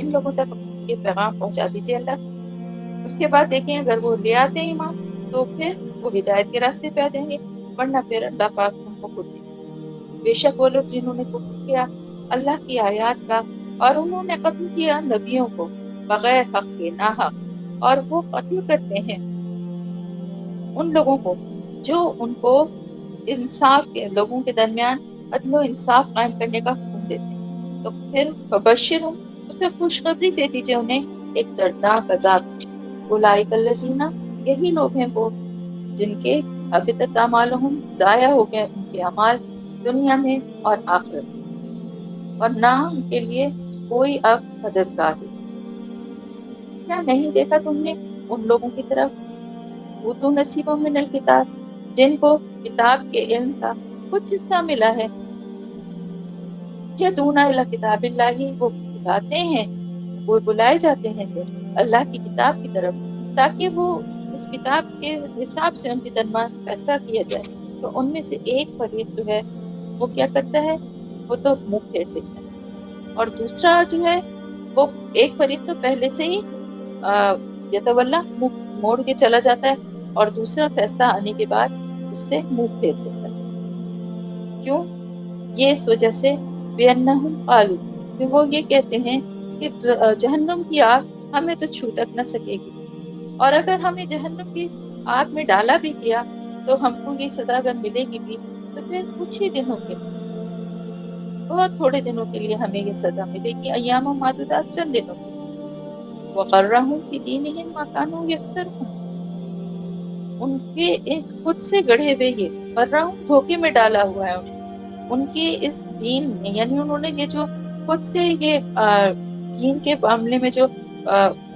ان لوگوں تک یہ پیغام پہنچا دیجیے اللہ۔ اس کے بعد دیکھیں اگر وہ لے آتے ہیں ایمان تو پھر وہ ہدایت کے راستے پہ آ جائیں گے، ورنہ پھر اللہ پاک ان کو خود دیں۔ بے شک وہ لوگ جنہوں نے کفر کیا اللہ کی آیات کا اور انہوں نے قتل کیا نبیوں کو بغیر حق کے ناحق، اور وہ قتل کرتے ہیں ان لوگوں کو جو ان کو انصاف کے لوگوں کے درمیان عدل و انصاف قائم کرنے کا حکم دیتے ہیں، تو پھر فبشرہم، تو پھر خوشخبری دے دیجیے انہیں ایک دردناک عذاب۔ اولئک الذین، یہی لوگ ہیں وہ جن کے ابھی تک اعمالہم، ضائع ہو گئے ان کے اعمال دنیا میں اور آخرت میں، اور نہ ان کے لیے کوئی اب مددگار ہے۔ کیا نہیں دیکھا تم نے ان لوگوں کی طرف اوتو نصیبوں من الکتاب، جن کو کتاب کے علم کا کچھ حصہ ملا ہے، یدعون الی کتاب اللہ، وہ بلاتے ہیں، وہ بلائے جاتے ہیں جو اللہ کی کتاب کی طرف، تاکہ وہ اس کتاب کے حساب سے ان کے درمیان فیصلہ کیا جائے۔ تو ان میں سے ایک فریق جو ہے وہ کیا کرتا ہے، وہ تو منہ پھیر دیتا ہے، اور دوسرا جو ہے وہ ایک فریق تو پہلے سے ہی یتولا منہ موڑ کے چلا جاتا ہے، اور دوسرا فیصلہ آنے کے بعد اس سے منہ پھیر دیتا ہے۔ کیوں؟ یہ اس وجہ سے بِأَنَّهُمْ قَالُوا، کہ وہ یہ کہتے ہیں کہ جہنم کی آگ ہمیں تو چھو تک نہ سکے گی، اور اگر ہمیں جہنم کی آگ میں ڈالا بھی گیا تو ہم کو یہ سزا اگر ملے گی بھی تو پھر کچھ ہی دنوں کے لیے، بہت تھوڑے دنوں کے لیے ہمیں یہ سزا ملے گی، ایام معدودات، چند دنوں کے لیے۔ وَغَرَّهُمْ فِي دِینِهِمْ مَا كَانُوا يَفْتَرُونَ، ان کے ایک خود سے گڑھے ہوئے یہ غرہم، دھوکے میں ڈالا ہوا ہے انہیں، ان کے اس دین میں، یعنی انہوں نے یہ جو خود سے یہ دین کے معاملے میں جو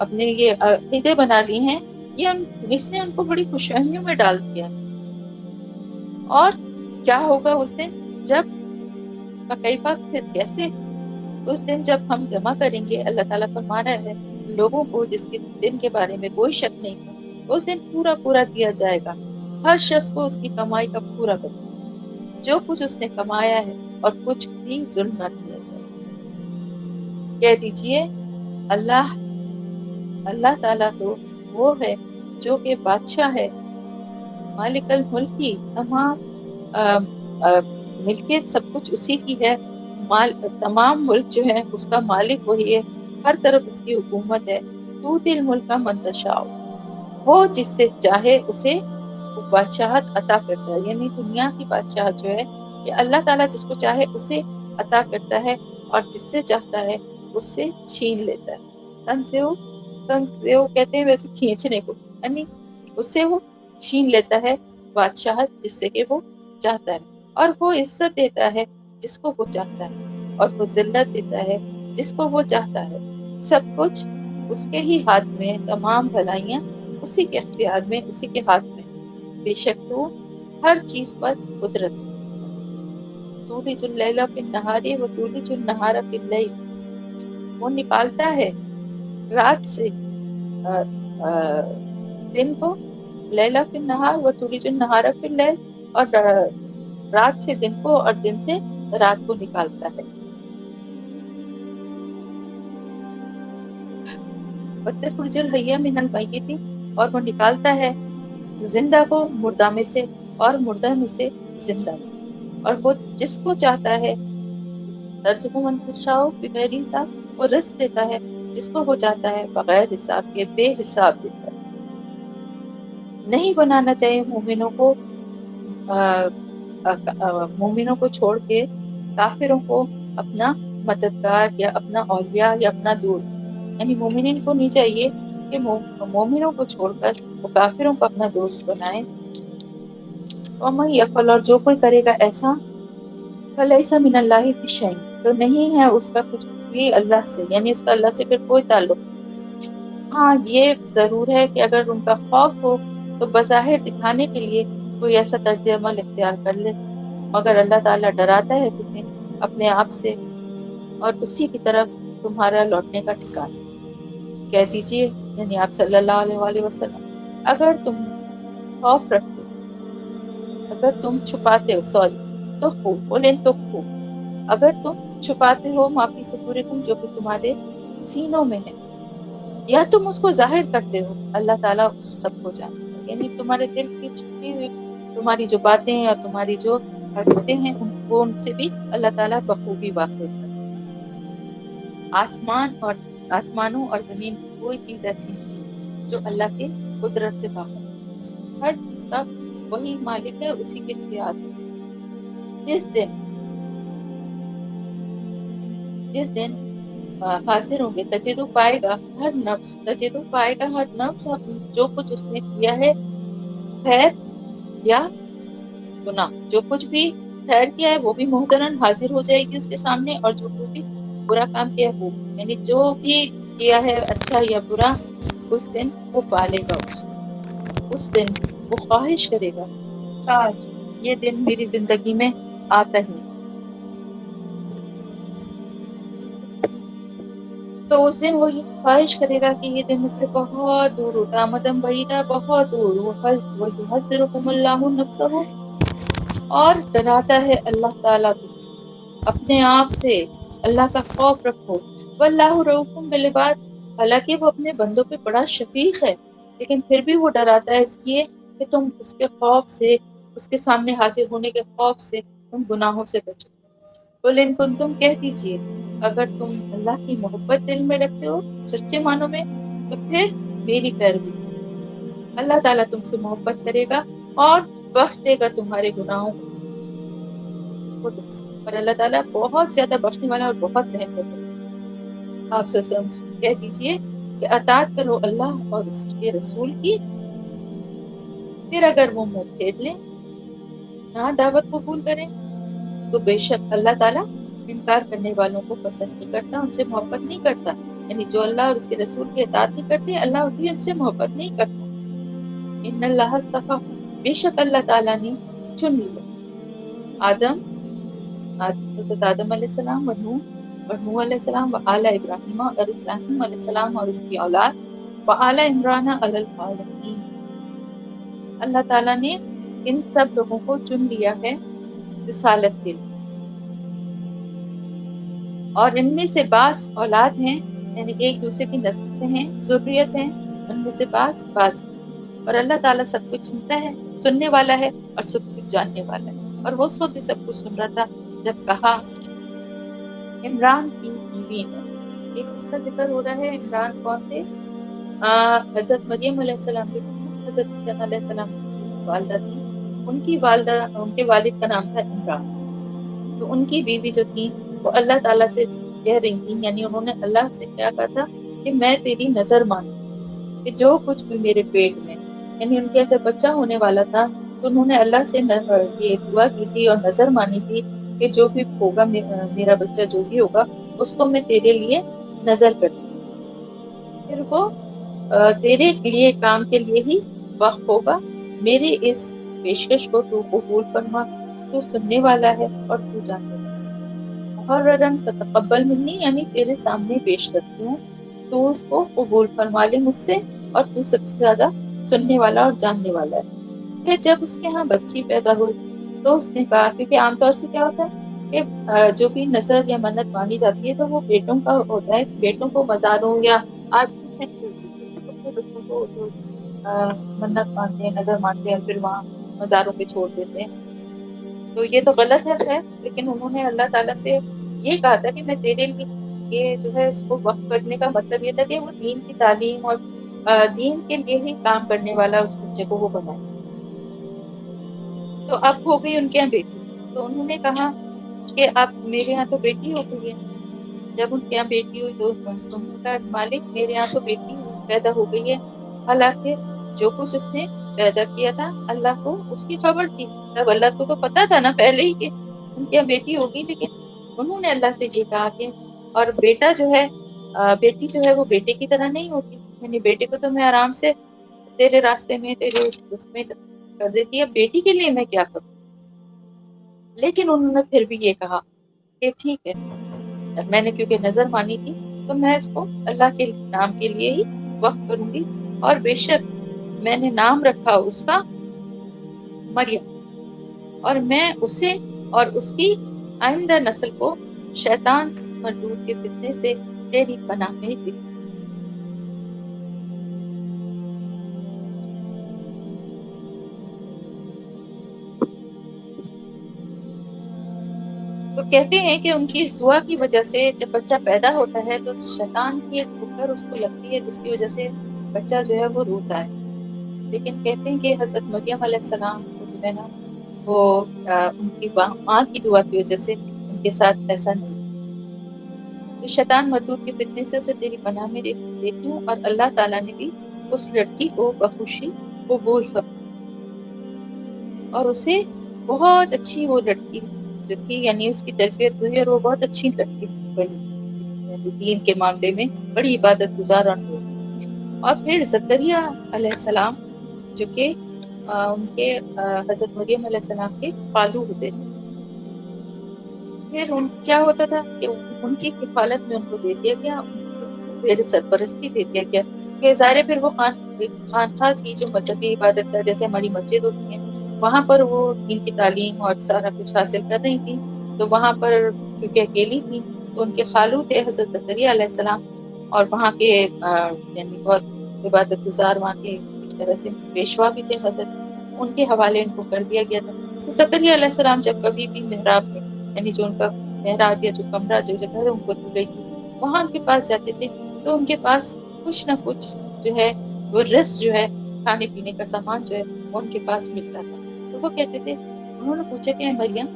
اپنے یہ عقیدے بنا لی ہیں، اس نے ان کو بڑی خوش فہمیوں میں ڈال دیا۔ اور کیا ہوگا اس دن جب فکیفا، پھر کیسے، اس دن جب ہم جمع کریں گے، اللہ تعالیٰ فرما رہا ہے لوگوں کو جس کے دن کے بارے میں کوئی شک نہیں تھا، اس دن پورا پورا دیا جائے گا ہر شخص کو اس کی کمائی کا پورا بدلہ، جو کچھ اس نے کمایا ہے، اور کچھ بھی ظلم نہ کیا جائے۔ کہہ دیجئے اللہ تعالیٰ تو وہ ہے جو کہ بادشاہ ہے، مالک الملک کی، تمام ملکیت سب کچھ اسی کی ہے، تمام ملک جو ہے اس کا مالک وہی ہے، ہر طرف اس کی حکومت ہے۔ تؤتی الملک من تشاء، وہ جس سے چاہے اسے وہ بادشاہت عطا کرتا ہے، یعنی دنیا کی بادشاہت جو ہے یہ اللہ تعالیٰ جس کو چاہے اسے عطا کرتا ہے، اور جس سے چاہتا ہے اس سے چھین لیتا ہے۔ تنزع کہتے ہیں ویسے کھینچنے کو، یعنی اس سے وہ چھین لیتا ہے بادشاہت جس سے کہ وہ چاہتا ہے، اور وہ عزت دیتا ہے جس کو وہ چاہتا ہے، اور وہ ذلت دیتا ہے جس کو وہ چاہتا ہے۔ سب کچھ اس کے ہی ہاتھ میں، تمام بھلائیاں اسی کے اختیار میں، اسی کے ہاتھ میں۔ بے شک تو ہر چیز پر قدرت ہے۔ تولج اللیل فی النہار وتولج النہار فی اللیل، وہ نکالتا ہے رات سے دن کو، لیلا فی النہار وتولج النہار فی اللیل، اور رات سے دن کو اور دن سے رات کو نکالتا ہے۔ وتخرج الحی من المیت، اور وہ نکالتا ہے زندہ کو مردہ میں سے، اور مردہ میں سے زندہ کو، اور وہ جس کو چاہتا ہے ترزق من تشاء بغیر حساب، وہ رزق دیتا ہے جس کو وہ چاہتا ہے بغیر حساب کے، بے حساب دیتا ہے۔ نہیں بنانا چاہیے مومنوں کو چھوڑ کے کافروں کو اپنا مددگار یا اپنا اولیاء یا اپنا دوست، یعنی مومنین کو نہیں چاہیے کہ مومنوں کو چھوڑ کر وہ کافروں کو اپنا دوست بنائیں۔ ومن یفعل، اور جو کوئی کرے گا ایسا، فلیس من اللہ فی شیء، تو نہیں ہے اس کا کچھ بھی اللہ سے، یعنی اس کا اللہ سے پھر کوئی تعلق نہیں۔ ہاں یہ ضرور ہے کہ اگر ان کا خوف ہو تو بظاہر دکھانے کے لیے کوئی ایسا طرز عمل اختیار کر لے، مگر اللہ تعالیٰ ڈراتا ہے تمہیں اپنے آپ سے، اور اسی کی طرف تمہارا لوٹنے کا ٹھکانہ۔ کہہ دیجئے یعنی آپ صلی اللہ علیہ وسلم اگر تم خوف رکھتے اگر تم چھپاتے ہو تخفو بولیں تخفو اگر تم چھپاتے ہو معافی صدورکم جو کہ تمہارے سینوں میں ہے یا تم اس کو ظاہر کرتے ہو اللہ تعالیٰ اس سب کو جانتا ہے یعنی تمہارے دل کی چھپی ہوئی تمہاری جو باتیں اور تمہاری جو حرکتیں ہیں ان سے بھی اللہ تعالیٰ بخوبی واقف ہے آسمانوں اور زمین کی کوئی چیز ایسی نہیں جو اللہ کے قدرت سے باہر ہے ہر چیز کا وہی مالک ہے اسی کے اختیار جس دن حاضر ہوں گے تجدو پائے گا ہر نفس جو کچھ اس نے کیا ہے خیر یا گناہ جو کچھ بھی خیر کیا ہے وہ بھی محترم حاضر ہو جائے گی اس کے سامنے اور جو کچھ بھی برا کام کیا ہے وہ یعنی جو بھی کیا ہے اچھا یا برا اس دن وہ پالے گا اس دن وہ خواہش کرے گا کاش یہ دن میری زندگی میں آتا ہی تو اس دن وہ یہ خواہش کرے گا کہ یہ دن مجھ سے بہت دور ہوتا مدم بعیدہ بہت دور وَيُحَذِّرُكُمُ اللَّهُ نَفْسَهُ اور ڈراتا ہے اللہ تعالیٰ اپنے آپ سے اللہ کا خوف رکھو واللہ رؤوف بالعباد حالانکہ وہ اپنے بندوں پہ بڑا شفیق ہے لیکن پھر بھی وہ ڈراتا ہے اس لیے کہ تم اس کے خوف سے اس کے سامنے حاضر ہونے کے خوف سے تم گناہوں سے بچو قُلْ إِن كُنتُمْ کہہ دیجئے اگر تم اللہ کی محبت دل میں رکھتے ہو سچے معنوں میں تو پھر میری پیروی اللہ تعالیٰ تم سے محبت کرے گا اور بخش دے گا تمہارے گناہوں کو تم سے اور اللہ تعالیٰ بہت زیادہ بخشنے والا اور بہت رحم کرنے والا آپ سے کہہ دیجئے کہ اطاعت کرو اللہ اور اس کے رسول کی پھر اگر وہ منہ پھیر لیں نہ دعوت قبول کریں تو بے شک اللہ تعالیٰ انکار کرنے والوں کو پسند نہیں کرتا ان سے محبت نہیں کرتا یعنی جو اللہ اور اس کے رسول کی اطاعت نہیں کرتے اللہ بھی ان سے محبت نہیں کرتا ان اللہ اصطفیٰ بے شک اللہ تعالیٰ نے چن لیا حضرت آدم علیہ السلام اور نوح علیہ السلام و آل ابراہیم اور ابراہیم علیہ السلام اور ان کی اولاد و آل عمران علی العالمین اللہ تعالیٰ نے ان سب لوگوں کو چن لیا ہے رسالت کے لیے اور ان میں سے بعض اولاد ہیں یعنی ایک دوسرے کی نسل سے ہیں ذریت ہیں ان میں سے بعض اور اللہ تعالیٰ سب کچھ سننے والا ہے اور سب کچھ جاننے والا ہے اور وہ اس وقت بھی سب کچھ سن رہا تھا جب کہا عمران کی بیوی نے ایک اس کا ذکر ہو رہا ہے عمران کون تھے حضرت مریم علیہ السلام کی حضرت عیسیٰ علیہ السلام کی والدہ تھی ان کی والدہ ان کے والد کا نام تھا عمران تو ان کی بیوی جو تھی وہ اللہ تعالیٰ سے کہہ رہی تھی یعنی انہوں نے اللہ سے کیا کہا تھا کہ میں تیری نظر مانوں کہ جو کچھ بھی میرے پیٹ میں یعنی ان کا جب بچہ ہونے والا تھا تو انہوں نے اللہ سے یہ دعا کی تھی اور نظر مانی تھی کہ جو بھی ہوگا میرا بچہ جو بھی ہوگا اس کو میں تیرے لیے نظر کرتی پھر وہ تیرے لیے کام کے لیے ہی وقف ہوگا میری اس پیشکش کو تو قبول فرما تو سننے والا ہے اور تو جاننے والا محررن فتقبل منی یعنی تیرے سامنے پیش کرتی ہوں تو اس کو قبول فرما لے مجھ سے اور تو سب سے زیادہ سننے والا اور جاننے والا ہے پھر جب اس کے ہاں بچی پیدا ہوئی تو اس نے کہا کیونکہ عام طور سے کیا ہوتا ہے کہ جو بھی نظر یا منت مانی جاتی ہے تو وہ بیٹوں کا ہوتا ہے بیٹوں کو مزاروں یا آج بچوں کو جو منت مانتے ہیں نظر مانتے ہیں پھر وہاں مزاروں پہ چھوڑ دیتے ہیں تو یہ تو غلط ہے خیر لیکن انہوں نے اللہ تعالیٰ سے یہ کہا تھا کہ میں تیرے لیے یہ جو ہے اس کو وقف کرنے کا مطلب یہ تھا کہ وہ دین کی تعلیم اور دین کے لیے ہی کام کرنے والا اس بچے کو وہ بنائے تو اب ہو گئی ان کے یہاں بیٹی تو انہوں نے کہا کہ اب میرے یہاں تو بیٹی ہو گئی ہے جب ان کے یہاں بیٹی ہوئی تو انہوں نے کہا مالک میرے یہاں تو بیٹی پیدا ہو گئی ہے حالانکہ جو کچھ اس نے پیدا کیا تھا اللہ کو اس کی خبر تھی تب اللہ کو تو پتا تھا نا پہلے ہی کہ ان کی بیٹی ہوگی لیکن انہوں نے اللہ سے یہ کہا کہ اور بیٹا جو ہے بیٹی جو ہے وہ بیٹے کی طرح نہیں ہوتی یعنی بیٹے کو تو میں آرام سے تیرے راستے میں تیرے اس میں کر دیتی ہے بیٹی کے لیے میں کیا کروں لیکن انہوں نے پھر بھی یہ کہا کہ ٹھیک ہے میں نے کیونکہ نظر مانی تھی تو میں اس کو اللہ کے نام کے لیے ہی وقف کروں گی، اور بے شک میں نے نام رکھا اس کا مریم، اور میں اسے اور اس کی آئندہ نسل کو شیطان مردود کے فتنے سے تیری پناہ میں دی۔ تو کہتے ہیں کہ ان کی اس دعا کی وجہ سے جب بچہ پیدا ہوتا ہے تو شیطان کی ایک ٹکر اس کو لگتی ہے، جس کی وجہ سے بچہ جو ہے وہ روتا ہے، لیکن کہتے ہیں کہ حضرت مریم علیہ السلام کو جو ہے نا وہ ان کی ماں کی دعا کی وجہ سے ان کے ساتھ ایسا نہیں۔ تو شیطان مردود کے فتنے سے اسے تیری پناہ میں دیتی ہوں، اور اللہ تعالیٰ نے بھی اس لڑکی کو بخوشی قبول فرمایا، اور اسے بہت اچھی وہ لڑکی جو تھی، یعنی اس کی تربیت ہوئی اور وہ بہت اچھی لڑکی بنی، یعنی دین کے معاملے میں بڑی عبادت گزار ہوئی۔ اور پھر زکریا علیہ السلام جو کہ ان کے حضرت مریم علیہ السلام کے خالو ہوتے تھے، پھر کیا ہوتا تھا کہ ان کی کفالت میں ان کو دے دیا گیا، ان کو زیر سرپرستی دے دیا گیا، کہ ظاہر پھر وہ خانقاہ تھی جو مذہبی عبادت کا جیسے ہماری مسجد ہوتی ہے، وہاں پر وہ دین کی تعلیم اور سارا کچھ حاصل کر رہی تھی، تو وہاں پر کیونکہ اکیلی تھی تو ان کے خالو تھے حضرت زکریا علیہ السلام، اور وہاں کے یعنی بہت عبادت گزار وہاں کے ایک طرح سے پیشوا بھی تھے حضرت، ان کے حوالے ان کو کر دیا گیا تھا۔ تو زکریا علیہ السلام جب کبھی بھی محراب میں، یعنی جو ان کا محراب یا جو کمرہ جو جگہ ان کو دی گئی تھی وہاں ان کے پاس جاتے تھے، تو ان کے پاس کچھ نہ کچھ جو ہے وہ رس جو ہے کھانے پینے کا سامان جو ہے وہ ان کے پاس ملتا تھا۔ تو وہ کہتے تھے، انہوں نے پوچھا کہ مریم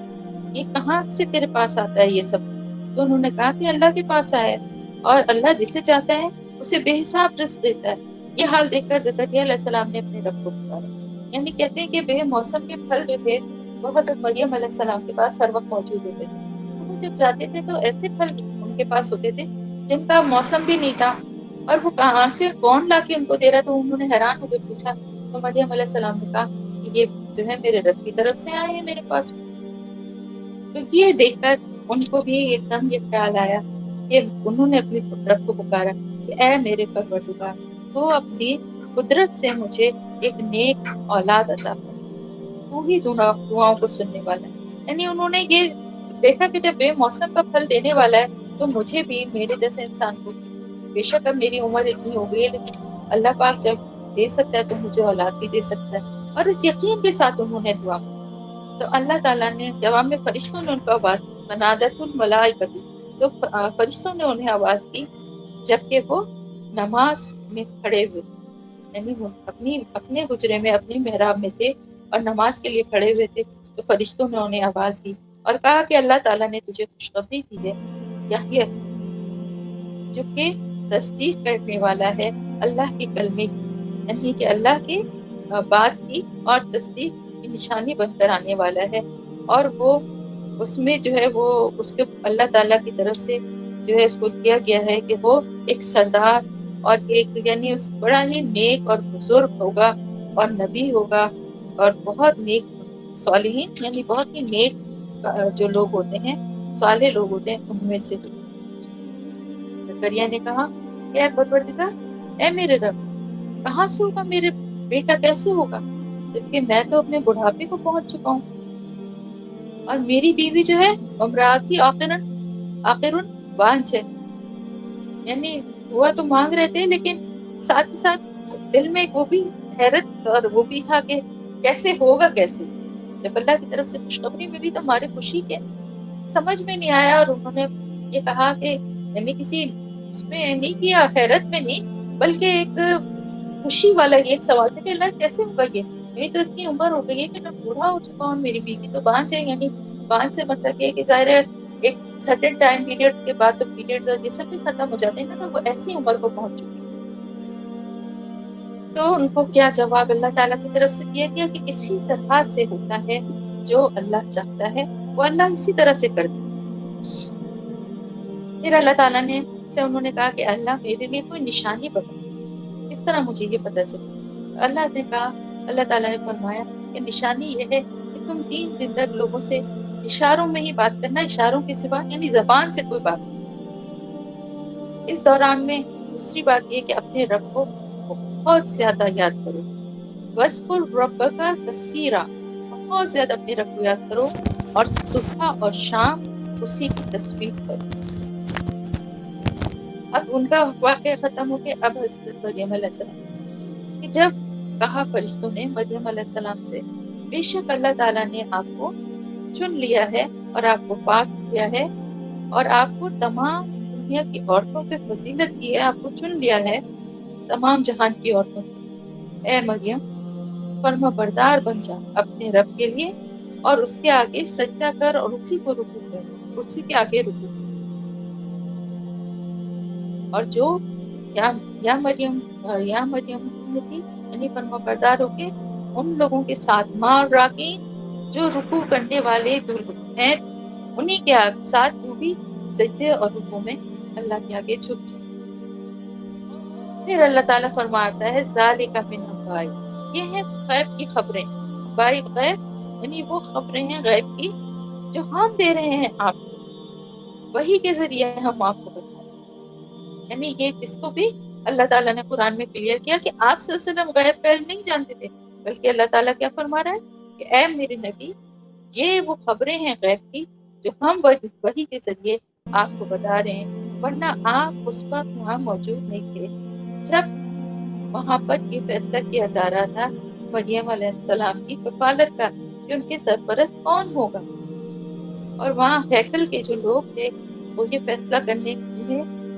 یہ کہاں سے تیرے پاس آتا ہے یہ سب؟ تو انہوں نے کہا کہ اللہ کے پاس آیا ہے، اور اللہ جسے چاہتا ہے اسے بے حساب رزق دیتا ہے۔ یہ حال دیکھ کر زکریا علیہ السلام نے اپنے رب کو پکارا، یعنی کہتے ہیں کہ بے موسم کے پھل جو تھے وہ حضرت مریم علیہ السلام کے پاس ہر وقت موجود ہوتے تھے، تو وہ جب جاتے تھے تو ایسے پھل ان کے پاس ہوتے تھے جن کا موسم بھی نہیں تھا، اور وہ کہاں سے کون لا کے ان کو دے رہا، تو انہوں نے حیران ہو کے پوچھا، تو مریم علیہ السلام نے کہا کہ یہ جو ہے میرے رب کی طرف سے آئے ہیں میرے پاس۔ تو یہ دیکھ کر ان کو بھی ایک دم یہ خیال آیا کہ انہوں نے اپنے رب کو پکارا کہ اے میرے پروردگار، تو اپنی قدرت سے مجھے ایک نیک اولاد عطا کر، تو ہی دعاؤں کو سننے والا ہے۔ یعنی انہوں نے یہ دیکھا کہ جب بے موسم کا پھل دینے والا ہے تو مجھے بھی میرے جیسے انسان کو، بے شک اب میری عمر اتنی ہو گئی ہے لیکن اللہ پاک جب دے سکتا ہے تو مجھے اولاد بھی دے سکتا ہے، اور اس یقین کے ساتھ انہوں نے دعا کی۔ تو اللہ تعالیٰ نے جواب میں فرشتوں نے ان کو آواز دی، فنادت الملائکۃ، تو فرشتوں نے انہیں آواز دی جبکہ وہ نماز میں کھڑے ہوئے، یعنی وہ اپنے حجرے میں اپنی محراب میں تھے اور نماز کے لیے کھڑے ہوئے تھے، تو فرشتوں نے انہیں آواز دی اور کہا کہ اللہ تعالیٰ نے تجھے خوشخبری دی ہے، یحییٰ جو کہ تصدیق کرنے والا ہے اللہ کے کلمے کی، یعنی کہ اللہ کے بات کی اور تصدیق کی نشانی بن کر آنے والا ہے، اور وہ اس میں جو ہے وہ اس کے اللہ تعالیٰ کی طرف سے جو ہے اس کو دیا گیا ہے کہ وہ ایک سردار اور ایک یعنی اس بڑا ہی نیک اور بزرگ ہوگا اور نبی ہوگا، اور بہت نیک صالحین یعنی بہت ہی نیک جو لوگ ہوتے ہیں، صالح لوگ ہوتے ہیں، ان میں سے۔ زکریا نے کہا کہ اے پروردگار، اے میرے رب، کہاں سے ہوگا میرے بیٹا، کیسے ہوگا، جبکہ میں تو اپنے بڑھاپے کو پہنچ چکا ہوں، اور میری بیوی جو ہے امراتی آخرن بانجھ ہے۔ یعنی دعا تو مانگ رہے تھے لیکن ساتھ ہی ساتھ دل میں وہ بھی حیرت اور وہ بھی تھا کہ کیسے ہوگا، کیسے جب اللہ کی طرف سے خوشخبری ملی تو ہمارے خوشی کے سمجھ میں نہیں آیا، اور انہوں نے یہ کہا کہ یعنی کسی اس میں نہیں کیا، حیرت میں نہیں بلکہ ایک خوشی والا یہ ایک سوال تھا کہ اللہ کیسے ہوگا یہ، میری تو اتنی عمر ہو گئی ہے کہ میں بوڑھا ہو چکا ہوں، میری بیوی تو بانجھ ہے، یعنی بانجھ سے مطلب یہ کہ ظاہر ہے ایک سرٹن ٹائم پیریڈ کے بعد تو پیریڈز اور یہ سب بھی ختم ہو جاتے ہیں نا، تو وہ ایسی عمر کو پہنچ چکی۔ تو ان کو کیا جواب اللہ تعالیٰ کی طرف سے دیا گیا کہ اسی طرح سے ہوتا ہے جو اللہ چاہتا ہے، وہ اللہ اسی طرح سے کرتا ہے۔ پھر اللہ تعالیٰ نے سے انہوں نے کہا کہ اللہ میرے لیے کوئی نشانی بتا، اس طرح مجھے یہ پتہ چلے۔ اللہ نے کہا، اللہ تعالیٰ نے فرمایا کہ نشانی یہ ہے کہ تم 3 دن تک لوگوں سے اشاروں میں ہی بات کرنا، اشاروں کے سوا، یعنی زبان سے کوئی بات اس دوران میں دوسری بات یہ کہ اپنے رب کو بہت زیادہ یاد کرو، وَاذْكُرْ رَبَّكَ کثیرا، بہت زیادہ اپنے رب کو یاد کرو، اور صبح اور شام اسی کی تسبیح کرو۔ اب ان کا واقعہ ختم ہو کے اب حضرت مریم علیہ السلام کہ جب کہا فرشتوں نے مریم علیہ السلام سے، بے شک اللہ تعالیٰ نے آپ کو چن لیا ہے اور آپ کو پاک کیا ہے اور آپ کو تمام دنیا کی عورتوں پہ فضیلت دی ہے، آپ کو چن لیا ہے تمام جہان کی عورتوں پہ، اے مریم فرما بردار بن جا اپنے رب کے لیے اور اس کے آگے سجدہ کر اور اسی کو رکوع کر، اسی کے آگے رکوع کر۔ اور جو یا یا مریم یا مریم میں تھی، یعنی فرما بردار ہو کے ان لوگوں کے ساتھ ماں اور راکین جو رکوع کرنے والے جو ہیں، انہی کے ساتھ وہ بھی سجدے اور رکوع میں اللہ کے آگے جھک جائے۔ پھر اللہ تعالیٰ فرماتا ہے ذالک من انباء، یہ ہیں غیب کی خبریں، انباء غیب یعنی وہ خبریں ہیں غیب کی جو ہم دے رہے ہیں آپ کو، وحی کے ذریعے ہم آپ کو بتا رہے ہیں۔ یعنی یہ اس کو بھی اللہ تعالیٰ نے قرآن میں کلیئر کیا کہ آپ صلی اللہ علیہ وسلم غیب پہلے نہیں جانتے تھے، بلکہ اللہ تعالیٰ کیا فرما رہا ہے کہ اے میرے نبی یہ وہ خبریں ہیں غیب کی جو ہم وحی کے ذریعے آپ کو بتا رہے ہیں، ورنہ آپ اس وقت وہاں موجود نہیں تھے جب وہاں پر یہ فیصلہ کیا جا رہا تھا مریم علیہ السلام کی کفالت کا کہ ان کے سرپرست کون ہوگا، اور وہاں ہیکل کے جو لوگ تھے وہ یہ فیصلہ کرنے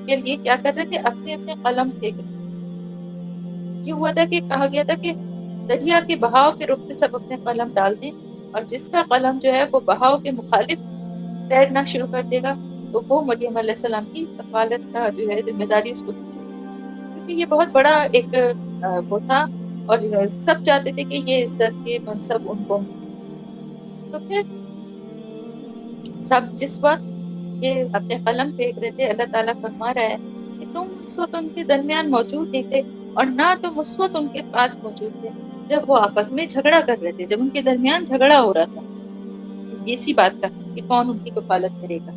کے لیے کیا کر رہے تھے، اپنے اپنے قلم پھینک رہے تھے۔ یہ ہوا تھا کہ کہا گیا تھا کہ دریا کے بہاؤ کے رخ پہ سب اپنے قلم ڈال دیں، اور جس کا قلم جو ہے وہ بہاؤ کے مخالف تیرنا شروع کر دے گا تو وہ مریم علیہ السلام کی کفالت کا جو ہے ذمہ داری اس کو دی جائے گی، کیونکہ یہ بہت بڑا ایک وہ تھا اور سب چاہتے تھے کہ یہ عزت کے منصب ان کو ملے۔ تو پھر سب جس وقت یہ اپنے قلم پھینک رہے تھے، اللہ تعالیٰ فرما رہا ہے کہ تم اس وقت ان کے درمیان موجود نہیں تھے اور نہ تم اس وقت ان کے پاس موجود تھے جب وہ آپس میں جھگڑا کر رہے تھے، جب ان کے درمیان جھگڑا ہو رہا تھا اسی بات کا کہ کون ان کی کفالت کرے گا۔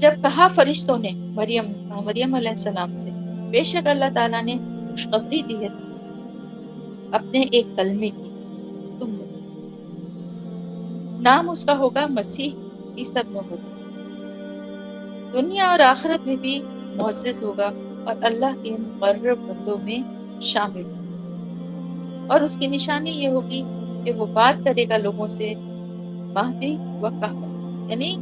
جب کہا فرشتوں نے مریم علیہ السلام سے، بے شک اللہ تعالیٰ نے خوشخبری دی ہے اپنے ایک کلمے کی تم میں سے، نام اس کا ہوگا مسیح عیسیٰ ابن مریم، دنیا اور آخرت میں بھی معزز ہوگا اور اللہ کے مقرب بندوں میں شامل ہوگا، اور اس کی نشانی یہ ہوگی کہ وہ بات کرے گا لوگوں سے مہدی و کہلا، یعنی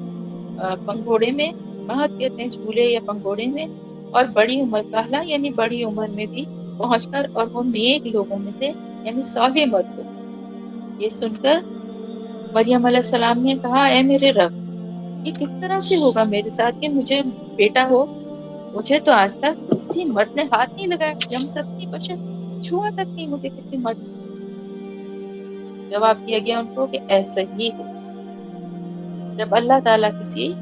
پنگھوڑے میں، مہد کہتے ہیں جھولے یا پنگھوڑے میں، اور بڑی عمر کہلا یعنی بڑی عمر میں بھی پہنچ کر، اور وہ نیک لوگوں میں سے یعنی صالح مرد ہو۔ یہ سن کر مریم علیہ السلام نے کہا اے میرے رب یہ کس طرح سے ہوگا میرے ساتھ کہ مجھے بیٹا ہو، مجھے تو آج تک کسی مرد نے ہاتھ نہیں لگایا، یمسسنی بشر، چھوا تک نہیں مجھے کسی مرد نے۔ جواب دیا گیا ان کو کہ ایسا ہی ہو، جب اللہ تعالیٰ کسی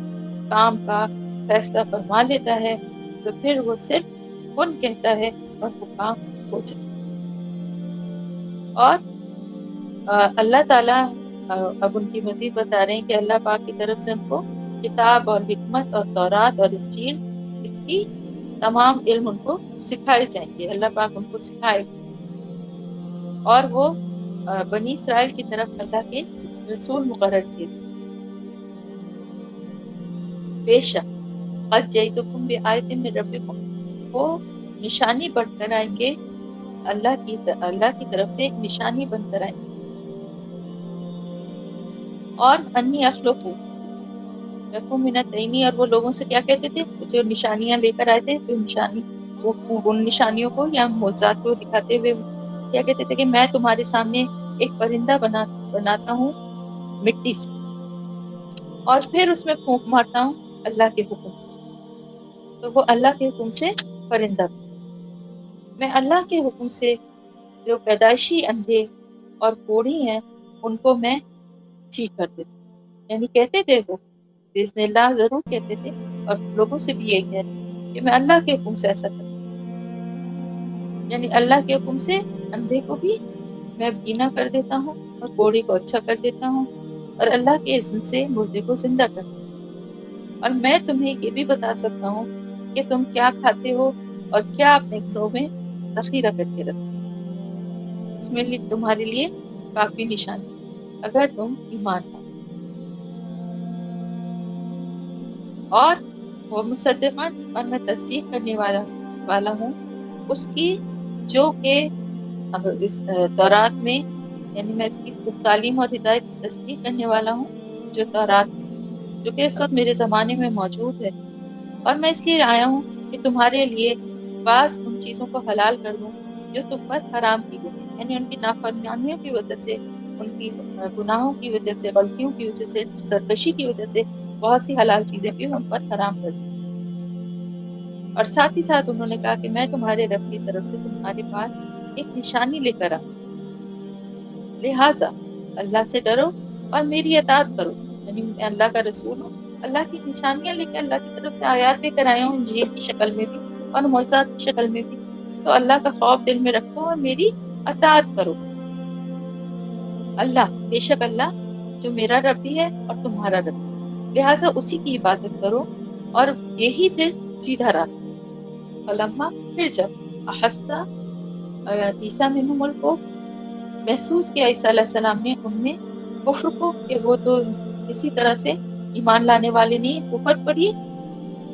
کام کا فیصلہ فرما لیتا ہے تو پھر وہ صرف کن کہتا ہے اور وہ کام ہو جاتا ہے۔ اور اللہ تعالیٰ اب ان کی مزید بتا رہے ہیں کہ اللہ پاک کی طرف سے ان کو کتاب اور حکمت اور تورات اور انجیل اس کی تمام علم ان کو سکھائے جائیں گے، اللہ پاک ان کو سکھائے گا، اور وہ بنی اسرائیل کی طرف اللہ کے رسول مقرر کیے جائیں۔ بے شک قد جئتکم بآیۃ من ربکم، وہ نشانی بن کر آئیں گے، اللہ کی طرف سے ایک نشانی بن کر آئیں گے، اور انی اخلق لکم من الطین، اور وہ لوگوں سے کیا کہتے تھے جو نشانیاں لے کر آئے تھے، جو نشانی وہ ان نشانیوں کو یا معجزات کو دکھاتے ہوئے کیا کہتے تھے کہ میں تمہارے سامنے ایک پرندہ بناتا ہوں مٹی سے اور پھر اس میں پھونک مارتا ہوں اللہ کے حکم سے، تو وہ اللہ کے حکم سے پرندہ بن جاتا۔ میں اللہ کے حکم سے جو پیدائشی اندھے اور کوڑی ہیں ان کو میں ٹھیک کر دیتا ہوں، یعنی کہتے تھے وہ بِإِذْنِ اللہ ضرور کہتے تھے، اور لوگوں سے بھی یہی کہتے ہیں کہ میں اللہ کے حکم سے ایسا کرتا ہوں، یعنی اللہ کے حکم سے اندھے کو بھی میں بینا کر دیتا ہوں اور کوڑی کو اچھا کر دیتا ہوں، اور اللہ کے اذن سے مردے کو زندہ کر دیتا ہوں۔ اور میں تمہیں یہ بھی بتا سکتا ہوں کہ تم کیا کھاتے ہو اور کیا اپنے گھروں میں ذخیرہ کر کے رکھتے ہو، اس میں تمہارے لیے کافی نشانی اگر تم ایمان لاؤ۔ اور وہ مصدقن، اور میں تصدیق کرنے والا ہوں اس کی جو کہ اس تورات میں، یعنی میں اس تعلیم اور ہدایت کی تصدیق کرنے والا ہوں جو تورات میں، جو کہ اس وقت میرے زمانے میں موجود ہے، اور میں اس لیے آیا ہوں کہ تمہارے لیے بعض ان چیزوں کو حلال کر دوں جو تم پر حرام کی گئی ہیں، یعنی ان کی نافرمانیوں کی وجہ سے، ان کی گناہوں کی وجہ سے، غلطیوں کی وجہ سے، سرکشی کی وجہ سے بہت سی حلال چیزیں بھی ان پر حرام کر دی۔ اور ساتھ ہی ساتھ انہوں نے کہا کہ میں تمہارے رب کی طرف سے تمہارے پاس ایک نشانی لے کر آؤں، لہٰذا اللہ سے ڈرو اور میری اطاعت کرو، یعنی میں اللہ کا رسول ہوں، اللہ کی نشانیاں لے کے اللہ کی طرف سے آیات لے کر آیا ہوں، انجیل کی شکل میں بھی اور معجزات کی شکل میں بھی، تو اللہ کا خوف دل میں رکھو اور میری اطاعت کرو۔ اللہ، بے شک اللہ جو میرا رب بھی ہے اور تمہارا رب بھی، لہٰذا اسی کی عبادت کرو، اور یہی پھر سیدھا راستہ ہے۔ فلما، پھر جب احسا عیسیٰ منہم الکفر، محسوس کیا عیسیٰ علیہ السلام نے ان میں کفر کو، کہ وہ تو کسی طرح سے ایمان لانے والے نہیں، کفر پر ہی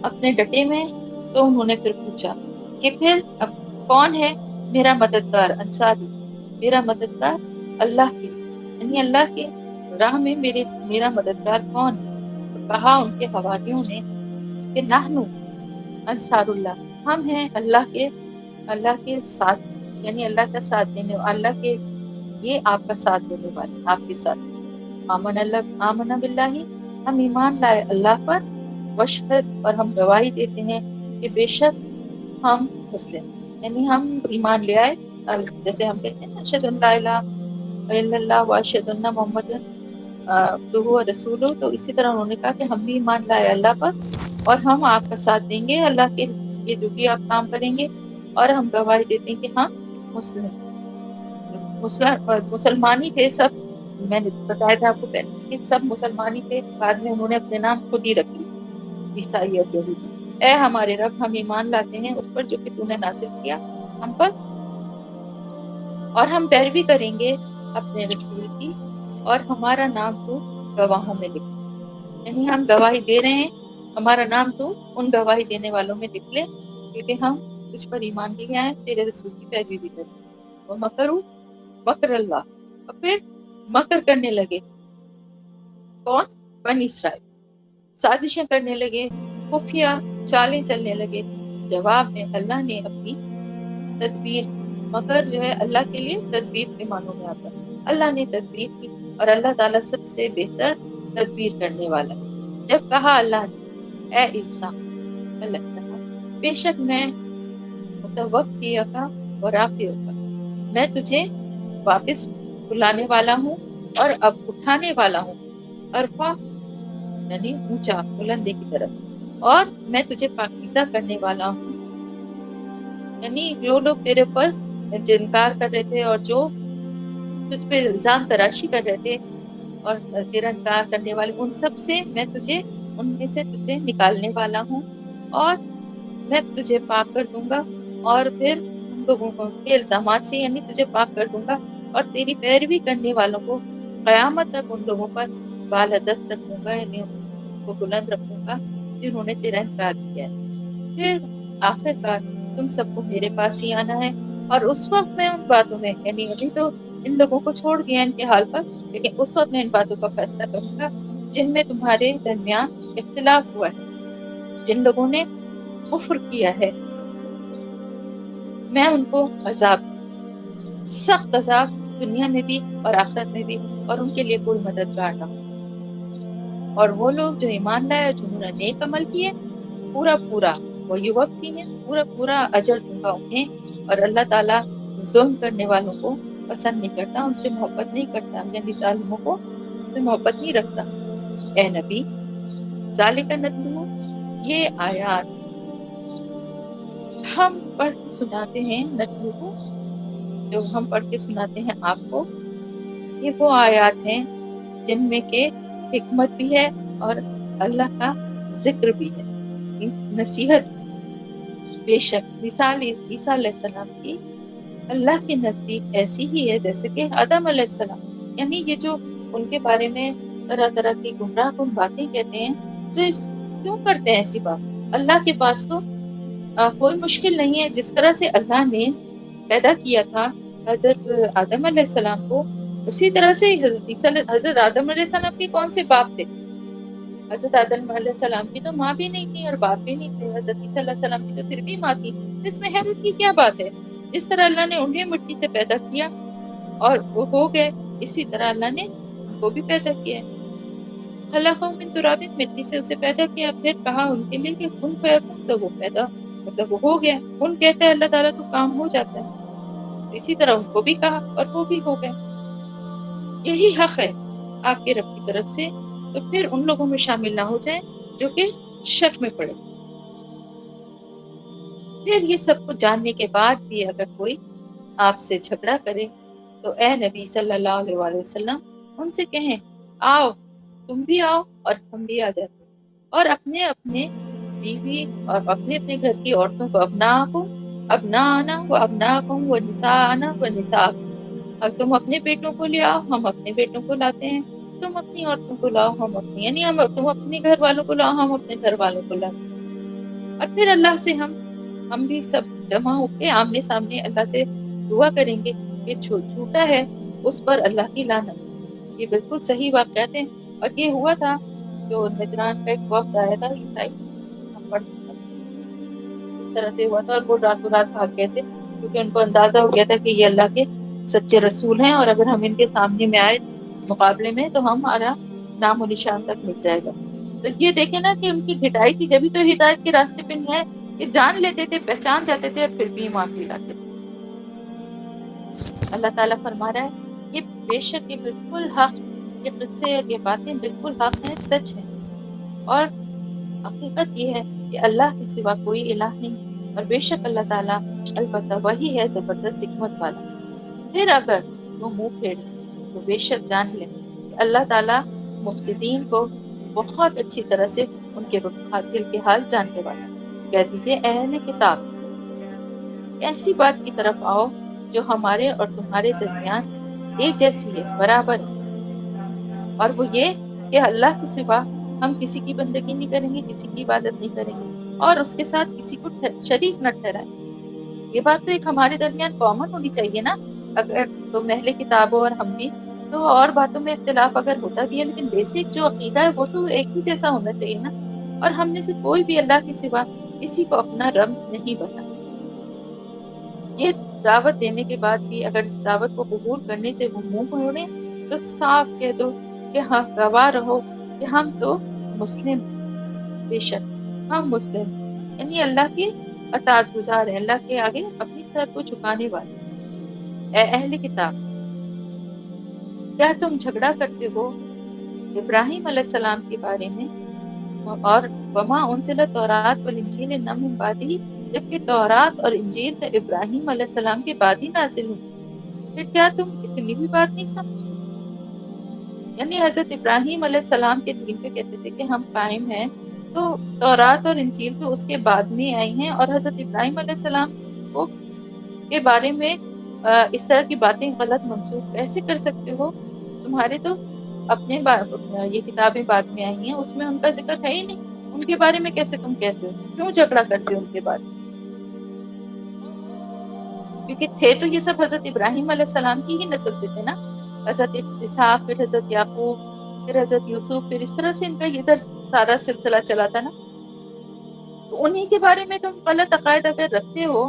اپنے ڈٹے میں، تو انہوں نے پھر پوچھا کہ پھر اب کون ہے میرا مددگار، انصاری، میرا مددگار اللہ کے، یعنی اللہ کے راہ میں میرا مددگار کون ہے؟ تو کہا ان کے حواریوں نے کہ نحنو انصار اللہ، ہم ہیں اللہ کے ساتھ، یعنی اللہ کا ساتھ دینے، اللہ کے یہ آپ کا ساتھ دینے والے، آپ کے ساتھ۔ آمن باللہ، ہم ایمان لائے اللہ پر، وشہد، اور ہم گواہی دیتے ہیں کہ بے شک ہم مسلم، یعنی ہم ایمان لے آئے، جیسے ہم کہتے ہیں اشہد ان لا الہ الا اللہ واشہد ان محمد عبدہ و رسولہ، تو اسی طرح انہوں نے کہا کہ ہم بھی ایمان لائے اللہ پر، اور ہم آپ کا ساتھ دیں گے اللہ کے یہ جو بھی آپ کام کریں گے، اور ہم گواہی دیتے ہیں کہ ہم مسلم مسلمان ہی تھے سب، میں نے بتایا تھا آپ کو پہلے کہ سب مسلمان ہی تھے، بعد میں انہوں نے اپنے نام خود ہی رکھ لیے، عیسائی اور یہودی۔ اے ہمارے رب، ہم ایمان لاتے ہیں اس پر جو کہ تو نے نازل کیا ہم پر، اور ہم پیروی کریں گے اپنے رسول کی، اور ہمارا نام تو گواہوں میں لکھ، یعنی ہم گواہی دے رہے ہیں، ہمارا نام تو ان گواہی دینے والوں میں لکھ لے، کیونکہ ہم اس پر ایمان لے آئے، تیرے رسول کی پیروی بھی کریں۔ وہ مکروا مکر اللہ، اور پھر مکر کرنے لگے، کون؟ بنی اسرائیل، سازشیں کرنے لگے، خفیہ چالیں چلنے لگے، جواب میں اللہ نے اپنی تدبیر کی۔ مگر جو ہے اللہ کے لیے تدبیر کے معنوں میں آتا ہے، اللہ نے تدبیر کی، اور اللہ تعالیٰ سب سے بہتر تدبیر کرنے والا ہے۔ جب کہا اللہ نے، اے عیسیٰ علیہ السلام، بے شک میں متوفیک و رافعک، میں تجھے واپس بلانے والا ہوں اور اب اٹھانے والا ہوں، ارفع یعنی اونچا، بلندی کی طرف، اور میں تجھے پاکیزہ کرنے والا ہوں، یعنی جو لوگ تیرے پر انکار کر رہے تھے اور جو تجھ پہ الزام تراشی کر رہے تھے اور تیرا انکار کرنے والے، ان سب سے میں تجھے، ان میں سے تجھے نکالنے والا ہوں، اور میں تجھے پاک کر دوں گا، اور پھر ان لوگوں کے الزامات سے، یعنی تجھے پاک کر دوں گا، اور تیری پیروی کرنے والوں کو قیامت تک ان لوگوں پر بالادست رکھوں گا، یعنی ان کو بلند رکھوں گا جنہوں نے تیرا انکار کیا ہے۔ پھر آخر کار تم سب کو میرے پاس ہی آنا ہے، اور اس وقت میں ان باتوں میں، یعنی ابھی تو ان لوگوں کو چھوڑ دیا ان کے حال پر، لیکن اس وقت میں ان باتوں کا فیصلہ کروں گا جن میں تمہارے درمیان اختلاف ہوا ہے، جن لوگوں نے کفر کیا ہے، میں ان کو عذاب، سخت عذاب، دنیا میں بھی اور آخرت میں بھی، اور ان کے لیے کوئی مددگار نہ ہو۔ اور وہ لوگ جو ایمان لائے اور جنہوں نے نیک عمل کیے، پورا پورا وہ یوفی ہیں، پورا پورا اجر دوں گا انہیں، اور اللہ تعالیٰ ظلم کرنے والوں کو پسند نہیں کرتا، ان سے محبت نہیں کرتا، یعنی ظالموں کو سے محبت نہیں رکھتا۔ اے نبی، ذالک نتلو، یہ آیات ہم پڑھ کے سناتے ہیں، نتلو کو جو ہم پڑھ کے سناتے ہیں آپ کو، یہ وہ آیات ہیں جن میں کہ حکمت بھی ہے اور اللہ کا ذکر بھی ہے، نصیحت بھی۔ بے شک مثال عیسیٰ علیہ السلام کی اللہ کے نزدیک ایسی ہی ہے جیسے کہ آدم علیہ السلام. یعنی یہ جو ان کے بارے میں طرح طرح کی گمراہ کن باتیں کہتے ہیں، تو کیوں کرتے ہیں ایسی بات؟ اللہ کے پاس تو کوئی مشکل نہیں ہے. جس طرح سے اللہ نے پیدا کیا تھا حضرت آدم علیہ السلام کو، اسی طرح سے حضرت آدم علیہ السلام کے کون سے باپ تھے؟ حضرت آدم علیہ السلام کی تو ماں بھی نہیں تھی اور باپ بھی نہیں تھے. حضرت عیسیٰ علیہ السلام کی تو پھر بھی ماں تھی. اس میں حیرت کی کیا بات ہے؟ جس طرح اللہ نے انہیں مٹی سے پیدا کیا اور وہ ہو گئے، اسی طرح اللہ نے ان کو بھی پیدا کیا ہے. خلقهم من تراب، مٹی سے اسے پیدا کیا، پھر کہا ان کے لیے کہ کن فیکون، تو وہ پیدا مطلب وہ ہو گیا. کن کہتا ہے اللہ تعالیٰ تو کام ہو جاتا ہے. اسی طرح ان کو بھی کہا اور وہ بھی ہو گئے. یہی حق ہے آپ کے رب کی طرف سے، تو پھر ان لوگوں میں شامل نہ ہو جائیں جو کہ شک میں پڑے. پھر یہ سب کو جاننے کے بعد بھی اگر کوئی آپ سے جھگڑا کرے تو اے نبی صلی اللہ علیہ وآلہ وسلم ان سے کہیں آؤ، تم بھی آؤ اور ہم بھی آ جاتے، اور اپنے اپنے بیوی اور اپنے اپنے گھر کی عورتوں کو ابنانا و ابناکم و نساءنا و نساءکم. اور تم اپنے بیٹوں کو لے آؤ، ہم اپنے بیٹوں کو لاتے ہیں. تم اپنی عورتوں کو لاؤ، ہم اپنی، یعنی تم اپنے گھر والوں کو لاؤ، ہم اپنے گھر والوں کو لاتے ہیں. اور پھر اللہ سے ہم بھی سب جمع ہو کے آمنے سامنے اللہ سے دعا کریں گے کہ جو جھوٹا ہے اس پر اللہ کی لعنت. یہ بالکل صحیح واقعات ہیں. اور یہ ہوا تھا جو نجران کا ایک وقت آیا تھا عیسائی، ہم پڑھ چکے ہیں. اس طرح سے ہوا تھا اور وہ راتوں رات بھاگ گئے تھے کیونکہ ان کو اندازہ ہو گیا تھا کہ یہ اللہ کے سچے رسول ہیں، اور اگر ہم ان کے سامنے میں آئے مقابلے میں تو ہمارا نام و نشان تک مٹ جائے گا. تو یہ دیکھیں نا کہ ان کی ڈھٹائی تھی، جبھی تو ہدایت کے راستے پہ نہیں ہے کہ جان لیتے تھے، پہچان جاتے تھے، اور پھر بھی معافی لاتے تھے. اللہ تعالیٰ فرما رہا ہے یہ بے شک یہ بالکل حق، یہ قصے اور یہ باتیں بالکل حق ہیں، سچ ہیں. اور حقیقت یہ ہے کہ اللہ کے سوا کوئی الہ نہیں، اور بے شک اللہ تعالیٰ البتہ وہی ہے زبردست حکمت والا. پھر اگر وہ منہ پھیر لیں تو بے شک جان لیں کہ اللہ تعالیٰ مفسدین کو بہت اچھی طرح سے ان کے دل کے حال جاننے والا. کہہ دیجیے اے اہل کتاب، ایسی بات کی طرف آؤ جو ہمارے اور تمہارے درمیان ایک جیسی ہے، برابر ہے. اور وہ یہ کہ اللہ کے سوا ہم کسی کی بندگی نہیں کریں گے، کسی کی عبادت نہیں کریں گے، اور اس کے ساتھ کسی کو شریک نہ ٹھہرائیں. یہ بات تو ایک ہمارے درمیان کامن ہونی چاہیے نا. اگر تم اہل کتاب ہو اور ہم بھی، تو اور باتوں میں اختلاف اگر ہوتا بھی ہے لیکن بیسک جو عقیدہ ہے وہ تو ایک ہی جیسا ہونا چاہیے نا. اور ہم میں سے کوئی بھی اللہ کے سوا کسی کو اپنا رب نہیں بنا. یہ دعوت دینے کے بعد بھی اگر اس دعوت کو قبول کرنے سے وہ منہ موڑے تو صاف کہہ دو کہ ہاں، گواہ رہو کہ ہم تو مسلم ہیں. بے شک ہم مسلم ہیں، یعنی اللہ کی اطاعت گزار ہیں، اللہ کے آگے اپنی سر کو جھکانے والے. اے اہل کتاب، کیا تم جھگڑا کرتے ہو ابراہیم علیہ السلام کے بارے میں اور وما انزل التوراۃ والانجیل الا من بعدہ، جبکہ تورات اور انجیل تو ابراہیم علیہ السلام کے بعد ہی نازل ہوئی. پھر کیا تم اتنی بھی بات نہیں سمجھتے؟ یعنی حضرت ابراہیم علیہ السلام کے دین پہ کہتے تھے کہ ہم قائم ہیں، تو تورات اور انجیل تو اس کے بعد میں آئی ہیں، اور حضرت ابراہیم علیہ السلام کو کے بارے میں اس طرح کی باتیں غلط منسوخ کیسے کر سکتے ہو؟ تمہارے تو اپنے یہ کتابیں بعد میں آئی ہیں، اس میں ان کا ذکر ہے ہی نہیں. ان کے بارے میں کیسے تم کہتے ہو؟ کیوں جھگڑا کرتے ہو ان کے بارے میں؟ کیونکہ تھے تو یہ سب حضرت ابراہیم علیہ السلام کی ہی نسل سے تھے نا. حضرت اسحاق، پھر حضرت یعقوب، پھر حضرت یوسف، پھر اس طرح سے ان کا ادھر سارا سلسلہ چلا تھا نا. تو انہی کے بارے میں تم غلط عقائد اگر رکھتے ہو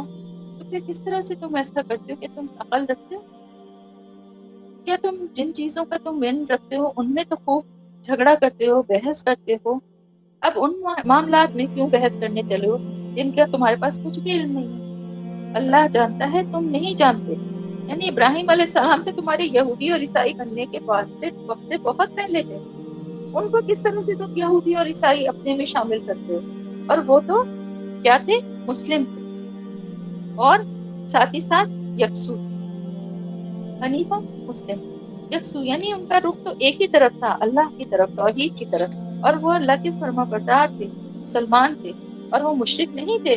تو پھر کس طرح سے تم ایسا کرتے ہو کہ تم عقل رکھتے ہو؟ کیا تم جن چیزوں کا تم علم رکھتے ہو ان میں تو خوب جھگڑا کرتے ہو، بحث کرتے ہو. اب ان معاملات میں کیوں بحث کرنے چلے ہو جن کا تمہارے پاس کچھ بھی علم نہیں ہے؟ اللہ جانتا ہے، تم نہیں جانتے. یعنی ابراہیم علیہ السلام سے تمہارے یہودی اور عیسائی بننے کے بعد سے وقت سے بہت پہلے تھے. ان کو کس طرح سے تم یہودی اور عیسائی اپنے میں شامل کرتے ہو؟ اور وہ تو کیا تھے؟ مسلم تھے، اور ساتھ ہی ساتھ یکسو تھے. حنیفہ مسلم یکسو، یعنی ان کا رخ تو ایک ہی طرف تھا، اللہ کی طرف، توحید کی طرف. اور وہ اللہ کے فرما بردار تھے، مسلمان تھے، اور وہ مشرک نہیں تھے.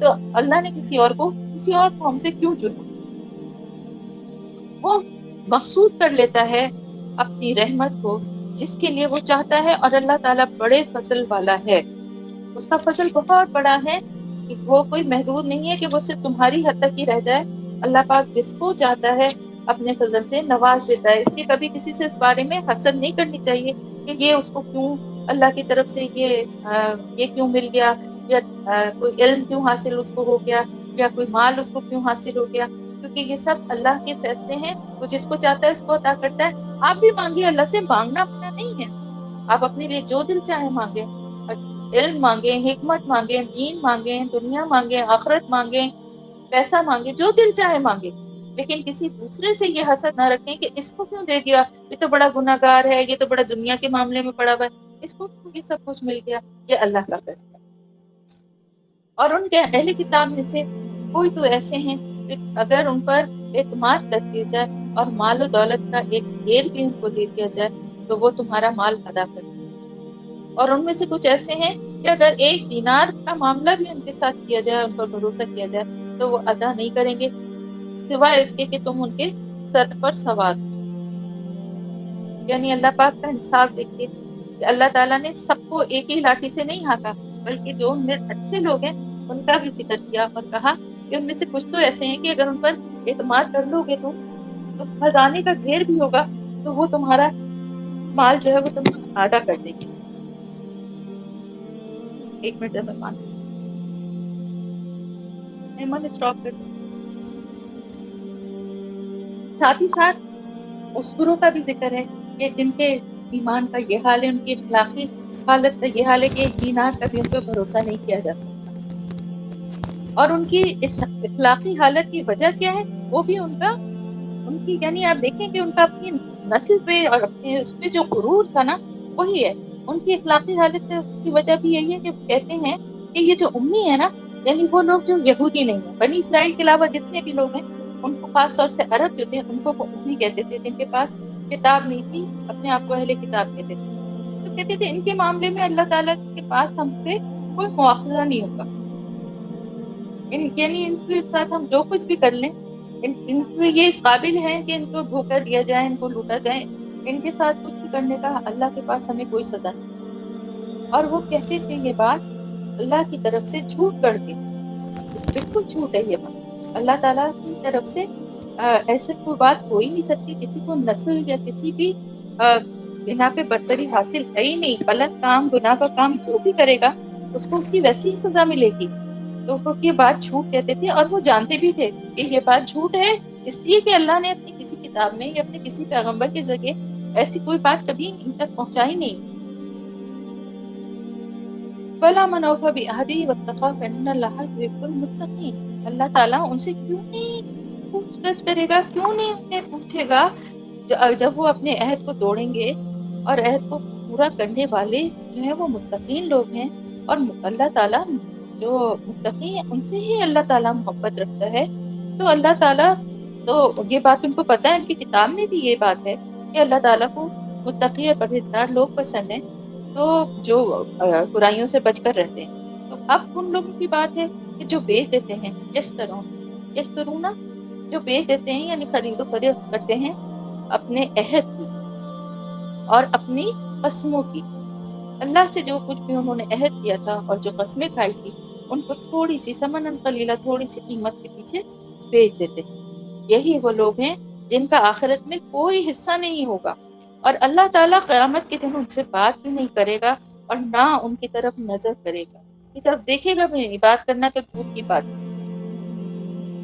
تو اللہ نے کسی اور قوم سے کیوں چنا؟ وہ مقصود کر لیتا ہے اپنی رحمت کو جس کے لیے وہ چاہتا ہے، اور اللہ تعالیٰ بڑے فضل والا ہے، اس کا فضل بہت بڑا ہے، کہ وہ کوئی محدود نہیں ہے کہ وہ صرف تمہاری حد تک ہی رہ جائے۔ اللہ پاک جس کو چاہتا ہے اپنے فضل سے نواز دیتا ہے، اس لیے کبھی کسی سے اس بارے میں حسد نہیں کرنی چاہیے کہ یہ اس کو کیوں اللہ کی طرف سے یہ کیوں مل گیا، یا کوئی علم کیوں حاصل اس کو ہو گیا، یا کوئی مال اس کو کیوں حاصل ہو گیا، کیونکہ یہ سب اللہ کے فیصلے ہیں، وہ جس کو چاہتا ہے اس کو عطا کرتا ہے۔ آپ بھی مانگیے اللہ سے، مانگنا منع نہیں ہے، آپ اپنے لیے جو دل چاہے مانگیں، علم مانگیں، حکمت مانگیں، دین مانگیں، دنیا مانگیں، آخرت مانگیں، پیسہ مانگیں، جو دل چاہے مانگیں، لیکن کسی دوسرے سے یہ حسد نہ رکھیں کہ اس کو کیوں دے دیا، یہ تو بڑا گناہ گار ہے، یہ تو بڑا دنیا کے معاملے میں پڑا ہوا ہے، اس کو کیوں یہ سب کچھ مل گیا۔ یہ اللہ کا فیصلہ ہے۔ اور ان کے اہل کتاب میں سے کوئی تو ایسے ہیں کہ اگر ان پر اعتماد کر دیا جائے اور مال و دولت کا ایک ڈھیر بھی ان کو دے دیا جائے تو وہ تمہارا مال ادا کر دیں، اور ان میں سے کچھ ایسے ہیں کہ اگر ایک دینار کا معاملہ بھی ان کے ساتھ کیا جائے، ان پر بھروسہ کیا جائے تو وہ ادا نہیں کریں گے، سوائے اس کے کہ تم ان کے سر پر سوار ہو جاؤ۔ یعنی اللہ پاک کا انصاف دیکھیے کہ اللہ تعالیٰ نے سب کو ایک ہی لاٹھی سے نہیں ہانکا، بلکہ جو ان میں اچھے لوگ ہیں ان کا بھی ذکر کیا اور کہا کہ ان میں سے کچھ تو ایسے ہیں کہ اگر ان پر اعتماد کر لو گے تو خزانے کا ڈھیر بھی ہوگا تو وہ تمہارا مال جو ہے وہ تم آدھا کر دیں گے۔ ایک منٹ جب میں پانی احمد اسٹاپ کر دوں۔ ساتھ ہی ساتھ اس گروہ کا بھی ذکر ہے کہ جن کے ایمان کا یہ حال ہے، ان کی اخلاقی حالت کا یہ حال ہے کہ ایک دینار کا بھی ان پہ بھروسہ نہیں کیا جا سکتا، اور ان کی اس اخلاقی حالت کی وجہ کیا ہے، وہ بھی ان کی یعنی آپ دیکھیں کہ ان کا اپنی نسل پہ اور اپنے اس پہ جو غرور تھا نا وہی ہے۔ ان کی اخلاقی حالت کی وجہ بھی یہی ہے کہ کہتے ہیں کہ یہ جو امی ہے نا، یعنی وہ لوگ جو یہودی نہیں ہیں، بنی اسرائیل کے علاوہ جتنے بھی لوگ ہیں ان کو خاص طور سے عرب جو تھے ان کو وہ امی کہتے تھے، جن کے پاس کتاب نہیں تھی اپنے آپ کو اہل کتاب کہتے تھے، تو کہتے تھے ان کے معاملے میں اللہ تعالیٰ کے پاس ہم سے کوئی مواخذہ نہیں ہوگا، یعنی ان کے ساتھ ہم جو کچھ بھی کر لیں، ان کو یہ اس قابل ہیں کہ ان کو دھوکہ دیا جائے، ان کو لوٹا جائے، ان کے ساتھ کچھ بھی کرنے کا اللہ کے پاس ہمیں کوئی سزا نہیں۔ اور وہ کہتے تھے یہ بات اللہ کی طرف سے جھوٹ کر کے، بالکل جھوٹ ہے یہ بات، اللہ تعالیٰ کی طرف سے ایسے کوئی بات ہو ہی نہیں سکتی، کسی کو نسل یا کسی بھی بنا پہ برتری حاصل ہے ہی نہیں، غلط کام گناہ کا کام جو بھی کرے گا اس کو اس کی ویسی ہی سزا ملے گی، تو وہ یہ بات جھوٹ کہتے تھے، اور وہ جانتے بھی تھے کہ یہ بات جھوٹ ہے، اس لیے کہ اللہ نے اپنی کسی کتاب میں یا اپنے کسی پیغمبر کے ذریعے ایسی کوئی بات کبھی ان تک پہنچائی نہیں۔ بلا من اوفى بعهده واتقى فإن الله يحب المتقين، اللہ تعالیٰ ان سے کیوں نہیں پوچھ گچھ کرے گا، کیوں نہیں انہیں پوچھے گا جب وہ اپنے عہد کو توڑیں گے، اور عہد کو پورا کرنے والے جو ہیں وہ متقین لوگ ہیں، اور اللہ تعالیٰ جو متقی ہیں ان سے ہی اللہ تعالیٰ محبت رکھتا ہے، تو اللہ تعالیٰ تو یہ بات ان کو پتہ ہے، ان کی کتاب میں بھی یہ بات ہے کہ اللہ تعالیٰ کو متقی اور پرہیزگار لوگ پسند ہیں، تو جو برائیوں سے بچ کر رہتے ہیں۔ تو اب ان لوگوں کی بات ہے کہ جو بیچ دیتے ہیں، یس ترونا، جو بیچ دیتے ہیں یعنی خرید و فروخت کرتے ہیں اپنے عہد کی اور اپنی قسموں کی، اللہ سے جو کچھ بھی انہوں نے عہد کیا تھا اور جو قسمیں کھائی تھی ان کو تھوڑی سی ثمناً قلیلہ، تھوڑی سی قیمت کے پیچھے بیچ دیتے ہیں۔ یہی وہ لوگ ہیں جن کا آخرت میں کوئی حصہ نہیں ہوگا، اور اللہ تعالیٰ قیامت کے دن ان سے بات بھی نہیں کرے گا اور نہ ان کی طرف نظر کرے گا، کی طرف دیکھے گا بھی نہیں، بات کرنا تو دور کی بات،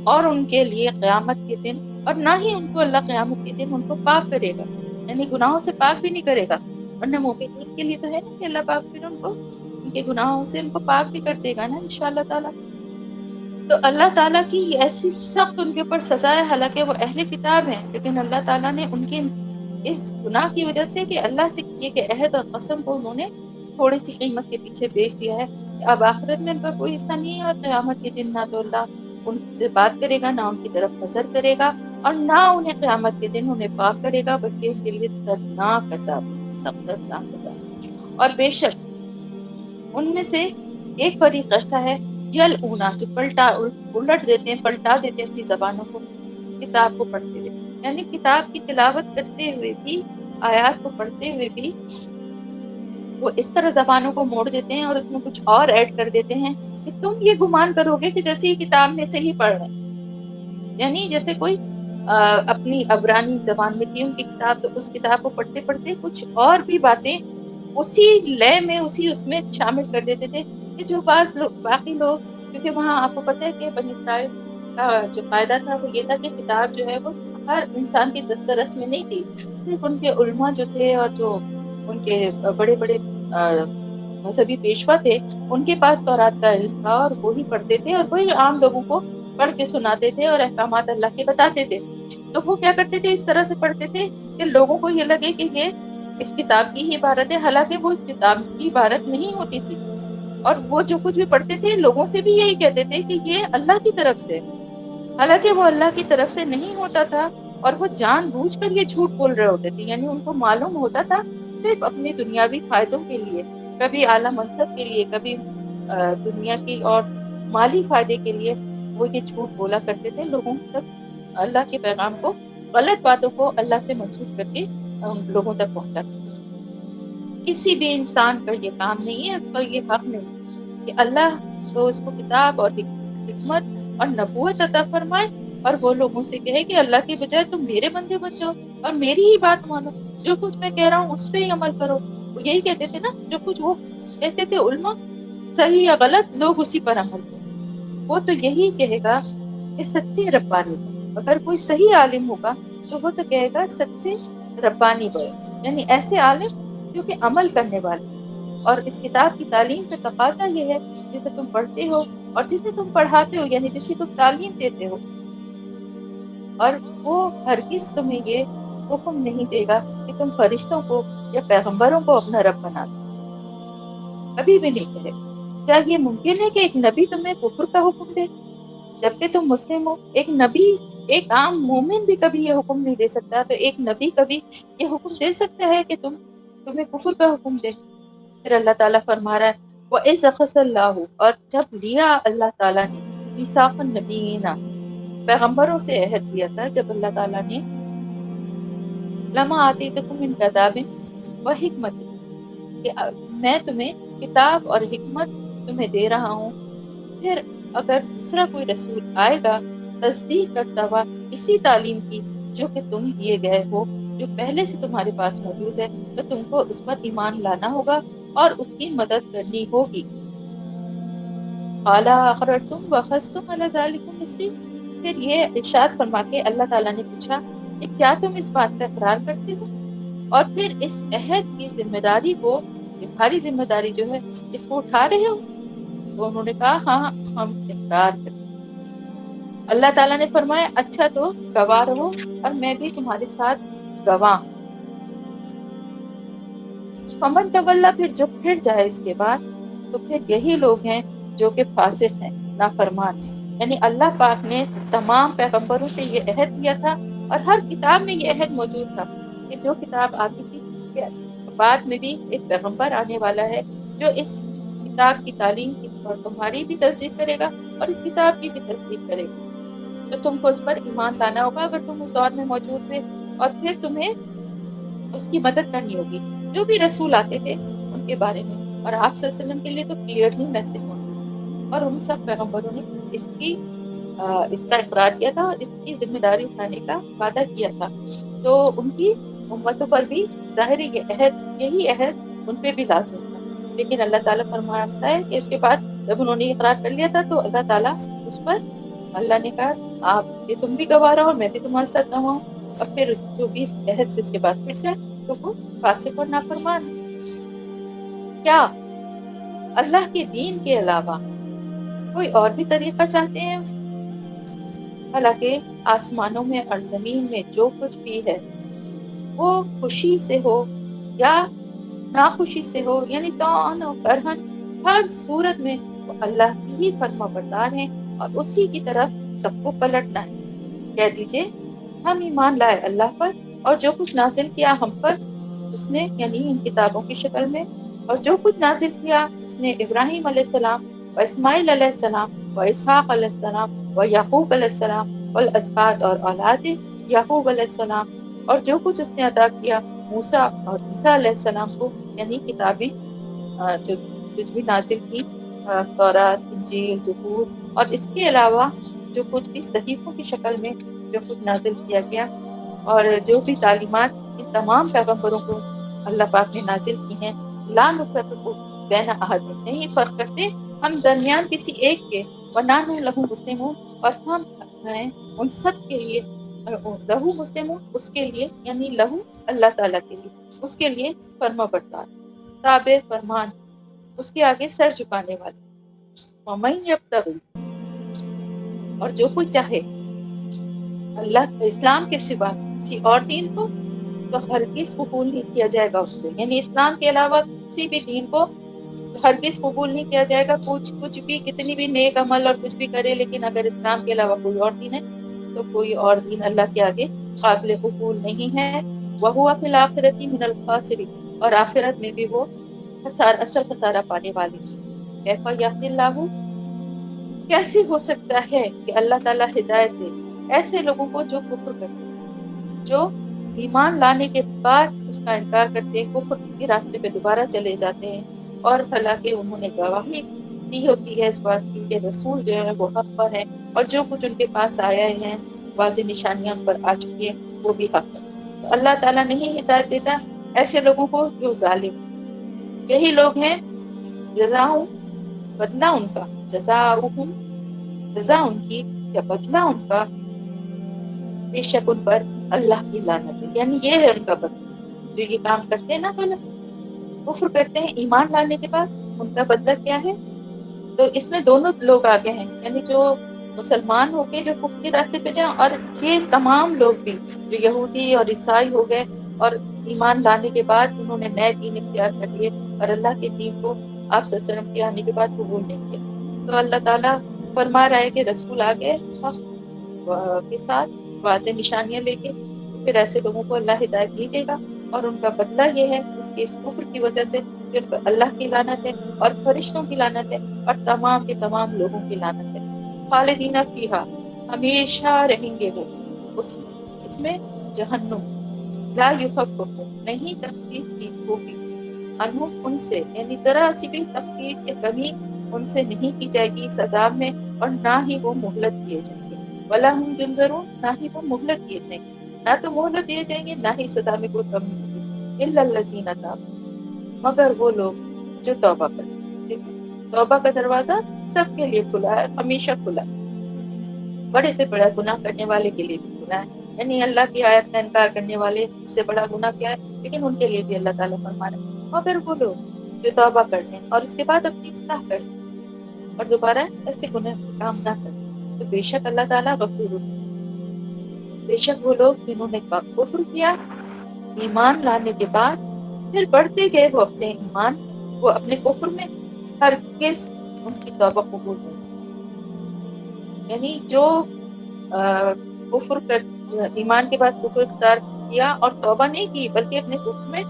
اور ان کے لیے قیامت کے دن، اور نہ ہی ان کو اللہ قیامت کے دن ان کو پاک کرے گا، یعنی گناہوں سے پاک بھی نہیں کرے گا، ورنہ مومنین کے لیے تو ہے نا کہ اللہ پاک پھر ان کو ان کے گناہوں سے ان کو پاک بھی کر دے گا نا انشاءاللہ تعالیٰ۔ تو اللہ تعالیٰ کی ایسی سخت ان کے اوپر سزا ہے، حالانکہ وہ اہل کتاب ہیں، لیکن اللہ تعالیٰ نے ان کے اس گناہ کی وجہ سے کہ اللہ سے کیے کہ عہد اور قسم کو انہوں نے تھوڑی سی قیمت کے پیچھے بیچ دیا ہے، اب آخرت میں ان کا کوئی حصہ نہیں ہے، اور قیامت کے دن نہ تو اللہ ان سے بات کرے گا، نہ ان کی طرف نظر کرے گا، اور نہ انہیں قیامت کے دن انہیں پاک کرے گا، بلکہ ان کے لیے دردناک عذاب، سخت دردناک عذاب۔ اور بے شک ان میں سے ایک فریق ایسا ہے یلعونا جو الٹ دیتے ہیں، پلٹا دیتے ہیں اپنی زبانوں کو کتاب کو پڑھتے ہوئے، یعنی کتاب کی تلاوت کرتے ہوئے بھی، آیات کو پڑھتے ہوئے بھی وہ اس طرح زبانوں کو موڑ دیتے ہیں اور اس میں کچھ اور ایڈ کر دیتے ہیں کہ تم یہ گمان کرو گے کہ جیسے یہ کتاب میں سے ہی پڑھ رہے ہیں، یعنی جیسے کوئی اپنی عبرانی زبان میں تھی ان کی کتاب، تو اس کتاب کو پڑھتے پڑھتے کچھ اور بھی باتیں اسی لے میں اس میں شامل کر دیتے تھے کہ جو باقی لوگ، کیونکہ وہاں آپ کو پتہ ہے کہ بنی اسرائیل کا جو قاعدہ تھا وہ یہ تھا کہ کتاب جو ہے وہ ہر انسان کی دسترس میں نہیں تھی، صرف ان کے علماء جو تھے اور جو ان کے بڑے بڑے مذہبی پیشوا تھے ان کے پاس تورات کا علم تھا اور وہی پڑھتے تھے اور وہی عام لوگوں کو پڑھ کے سناتے تھے اور احکامات اللہ کے بتاتے تھے۔ تو وہ کیا کرتے تھے، اس طرح سے پڑھتے تھے کہ لوگوں کو یہ لگے کہ یہ اس کتاب کی ہی عبارت ہے، حالانکہ وہ اس کتاب کی عبارت نہیں ہوتی تھی، اور وہ جو کچھ بھی پڑھتے تھے لوگوں سے بھی یہی کہتے تھے کہ یہ اللہ کی طرف سے، حالانکہ وہ اللہ کی طرف سے نہیں ہوتا تھا، اور وہ جان بوجھ کر یہ جھوٹ بول رہے ہوتے تھے، یعنی ان کو معلوم ہوتا تھا صرف اپنے دنیاوی فائدوں کے لیے، کبھی اعلیٰ منصب کے لیے، کبھی دنیا کی اور مالی فائدے کے لیے وہ یہ جھوٹ بولا کرتے تھے، لوگوں تک اللہ کے پیغام کو، غلط باتوں کو اللہ سے منسوخ کر کے لوگوں تک پہنچاتے تھے۔ کسی بھی انسان کا یہ کام نہیں ہے، اس کا یہ حق نہیں کہ اللہ تو اس کو کتاب اور حکمت اور نبوت عطا فرمائے اور وہ لوگوں سے کہے کہ اللہ کی بجائے تم میرے بندے بن جاؤ اور میری ہی بات مانو، جو کچھ میں کہہ رہا ہوں اس پہ ہی عمل کرو۔ وہ یہی کہتے تھے نا، جو کچھ وہ کہتے تھے علماء، صحیح یا غلط لوگ اسی پر عمل کریں۔ وہ تو یہی کہے گا کہ سچے ربانی بنو، اگر کوئی صحیح عالم ہوگا تو وہ تو کہے گا سچے ربانی بنو، یعنی ایسے عالم جو کہ عمل کرنے والے، اور اس کتاب کی تعلیم کا تقاضا یہ ہے جسے تم پڑھتے ہو اور جسے تم پڑھاتے ہو، یعنی جس کی تم تعلیم دیتے ہو، اور وہ ہرگز تمہیں یہ حکم نہیں دے گا کہ تم فرشتوں کو یا پیغمبروں کو اپنا رب بنا دو، کبھی بھی نہیں کہے۔ کیا یہ ممکن ہے کہ ایک نبی تمہیں کفر کا حکم دے جبکہ تم مسلم ہو؟ ایک نبی، ایک عام مومن بھی کبھی یہ حکم نہیں دے سکتا، تو ایک نبی کبھی یہ حکم دے سکتا ہے کہ تمہیں کفر کا حکم دے؟ پھر اللہ تعالیٰ فرما رہا ہے وَإِذْ أَخَذَ اللَّهُ، اور جب لیا اللہ تعالیٰ نے، مِيثَاقَ النَّبِيِّينَ، پیغمبروں سے عہد لیا تھا، جب اللہ تعالیٰ نے لَمَا آتَيْتُكُم مِّن كِتَابٍ وَحِكْمَةٍ، کہ میں تمہیں کتاب اور حکمت تمہیں دے رہا ہوں، پھر اگر دوسرا کوئی رسول آئے گا تصدیق کرتا ہوا اسی تعلیم کی جو کہ تم دیے گئے ہو، جو پہلے سے تمہارے پاس موجود ہے، تو تم کو اس پر ایمان لانا ہوگا اور اس کی مدد کرنی ہوگی۔ قَالَ أَقْرَرْتُمْ وَأَخَذْتُمْ عَلَى ذَلِكُمْ إِصْرِي، پھر یہ ارشاد فرما کے اللہ تعالیٰ نے پوچھا کہ کیا تم اس بات کا اقرار کرتے ہو اور پھر اس عہد کی ذمہ داری کو، یہ بھاری ذمہ داری جو ہے، اس کو اٹھا رہے ہو؟ تو انہوں نے کہا ہاں ہم اقرار کرتے ہیں۔ اللہ تعالیٰ نے فرمایا اچھا تو گواہ رہو اور میں بھی تمہارے ساتھ گواہ ہوں۔ فمن تولا، پھر جو پھر جائے اس کے بعد، تو پھر یہی لوگ ہیں جو کہ فاسق ہیں، نافرمان ہیں۔ یعنی اللہ پاک نے تمام پیغمبروں سے یہ عہد کیا تھا اور ہر کتاب میں یہ عہد موجود تھا کہ جو کتاب آتی تھی کہ بعد میں بھی ایک پیغمبر آنے والا ہے جو اس کتاب کی تعلیم کی اور تمہاری بھی تصدیق کرے گا اور اس کتاب کی بھی تصدیق کرے گا، تو تم کو اس پر ایمان لانا ہوگا اگر تم اس دور میں موجود تھے، اور پھر تمہیں اس کی مدد کرنی ہوگی۔ جو بھی رسول آتے تھے ان کے بارے میں، اور آپ صلی اللہ علیہ وسلم کے لیے تو کلیئرلی میسج موجود تھا، اور ان سب پیغمبروں نے اس کا اقرار کیا تھا اور اس کی ذمہ داری اٹھانے کا وعدہ کیا تھا، تو ان کی امتوں پر بھی ظاہر یہی عہد ان پہ بھی لازم تھا۔ لیکن اللہ تعالیٰ فرماتا ہے کہ اس کے بعد جب انہوں نے اقرار کر لیا تھا تو اللہ تعالیٰ اس پر، اللہ نے کہا آپ یہ تم بھی گواہ رہو اور میں بھی تمہارے ساتھ گواہ ہوں، اور پھر جو بھی اس عہد سے اس کے بعد پھر جائے تو وہ فاسق اور نافرمان ہے۔ کیا اللہ کے دین کے علاوہ کوئی اور بھی طریقہ چاہتے ہیں؟ حالانکہ آسمانوں میں اور زمین میں جو کچھ بھی ہے وہ خوشی سے ہو یا ناخوشی سے ہو، یعنی طعن و کرہن، ہر صورت میں وہ اللہ کی ہی فرما بردار ہیں اور اسی کی طرف سب کو پلٹنا ہے۔ کہہ دیجئے ہم ایمان لائے اللہ پر اور جو کچھ نازل کیا ہم پر اس نے، یعنی ان کتابوں کی شکل میں، اور جو کچھ نازل کیا اس نے ابراہیم علیہ السلام و اسماعیل علیہ السلام و اسحاق علیہ السلام و یعقوب علیہ السلام والاسباط اور اولاد یعقوب علیہ السلام، اور جو کچھ اس نے عطا کیا موسیٰ اور عیسیٰ علیہ السلام کو، یعنی کتابیں جو کچھ بھی نازل کی، تورات، انجیل، زبور، اور اس کے علاوہ جو کچھ بھی صحیفوں کی شکل میں جو کچھ نازل کیا گیا، اور جو بھی تعلیمات ان تمام پیغمبروں کو اللہ پاک نے نازل کی ہیں، لا نفرق بین احد، نہیں فرق کرتے ہم درمیان کسی ایک کے، ونحن لہ مسلمون، اور ہم ہیں ان سب کے لیے، لہو مسلمون اس کے لیے، یعنی لہو اللہ تعالیٰ کے لیے، اس کے لیے فرما بردار، تابع فرمان، اس کے آگے سر جھکانے والے، ومن یبتغی، اور جو کوئی چاہے اللہ اسلام کے سوا کسی اور دین کو، تو ہرگز قبول نہیں کیا جائے گا اس سے، یعنی اسلام کے علاوہ کسی بھی دین کو ہرگز قبول نہیں کیا جائے گا، کچھ بھی کتنی بھی نیک عمل اور کچھ بھی کرے، لیکن اگر اسلام کے علاوہ کوئی اور دین ہے تو کوئی اور دین اللہ کے آگے قابل قبول نہیں ہے۔ وَهُوَ فِي الْآخِرَةِ مِنَ الْخَاسِرِينَ، اور آخرت میں بھی وہ اصل خسارہ پانے والے ہیں۔ کیفَ یہدی اللہ، کیسے ہو سکتا ہے کہ اللہ تعالیٰ ہدایت دے ایسے لوگوں کو جو کفر کرتے ہیں، جو ایمان لانے کے بعد اس کا انکار کرتے ہیں، کفر کے راستے پہ دوبارہ چلے جاتے ہیں، اور حالانکہ انہوں نے گواہی دی ہوتی ہے اس بات کی کہ رسول جو ہے وہ حق پر ہے، اور جو کچھ ان کے پاس آیا ہے واضح نشانیاں ان پر آ چکی ہیں وہ بھی حق ہے۔ تو اللہ تعالیٰ نہیں ہدایت دیتا ایسے لوگوں کو جو ظالم، یہی لوگ ہیں جزاؤں، بدلہ ان کا، جزاؤہم، جزا ان کی یا بدلہ ان کا، بے شک ان پر اللہ کی لعنت ہے، یعنی یہ ہے ان کا بدلہ، جو یہ کام کرتے ہیں نا غلط، کفر کرتے ہیں ایمان لانے کے بعد، ان کا بدلہ کیا ہے؟ تو اس میں دونوں لوگ آگے ہیں، یعنی جو مسلمان ہو کے جو کفر کے راستے پہ جائیں، اور یہ تمام لوگ بھی جو یہودی اور عیسائی ہو گئے اور ایمان لانے کے بعد انہوں نے نئے دین اختیار کر لیے اور اللہ کے دین کو آپ صلی اللہ علیہ وسلم کے آنے کے بعد قبول نہیں کیا، تو اللہ تعالیٰ فرما رہا ہے کہ رسول آگے حق کے ساتھ واضح نشانیاں لے کے، تو پھر ایسے لوگوں کو اللہ ہدایت نہیں دے گا، اور ان کا بدلہ یہ ہے ان کے اس کفر کی وجہ سے کہ ان پر اللہ کی لعنت ہے اور فرشتوں کی لعنت ہے اور تمام کے تمام لوگوں کی لعنت ہے۔ خالدین فیہا، ہمیشہ رہیں گے وہ اس میں جہنم، لا یخفف، نہیں تخفیف کی ہوگی، عنہم ان سے، یعنی ذرا سی بھی تخفیف یا کمی ان سے نہیں کی جائے گی سزا میں، اور نہ ہی وہ مہلت دیے جائیں گے، ولا ہم ینظرون، نہ ہی وہ مہلت دیے جائیں گے، نہ تو مہلت دیے جائیں گے نہ ہی سزا میں کوئی کمی ہوگی، الا الذین تابوا، مگر وہ لوگ جو توبہ کرتے ہیں۔ دیکھیں، توبہ کا دروازہ سب کے لیے کھلا ہے، ہمیشہ کھلا ہے، بڑے سے بڑا گناہ کرنے والے کے لیے بھی گناہ ہے، یعنی اللہ کی آیت کا انکار کرنے والے اس سے بڑا گناہ کیا ہے، لیکن ان کے لیے بھی اللہ تعالیٰ فرما رہا ہے مگر وہ لوگ جو توبہ کر لیں اور اس کے بعد اپنی اصلاح کر لیں اور دوبارہ ایسے گناہ کام نہ کریں، تو بے شک اللہ تعالیٰ غفور الرحیم، بے شک وہ لوگ جنہوں نے کفر کیا ایمان لانے کے بعد پھر بڑھتے گئے وہ اپنے ایمان، وہ اپنے کفر میں، ہرگز ان کی توبہ قبول نہیں، یعنی جو کفر کر ایمان کے بعد کفر اختیار کیا اور توبہ نہیں کی بلکہ اپنے کفر میں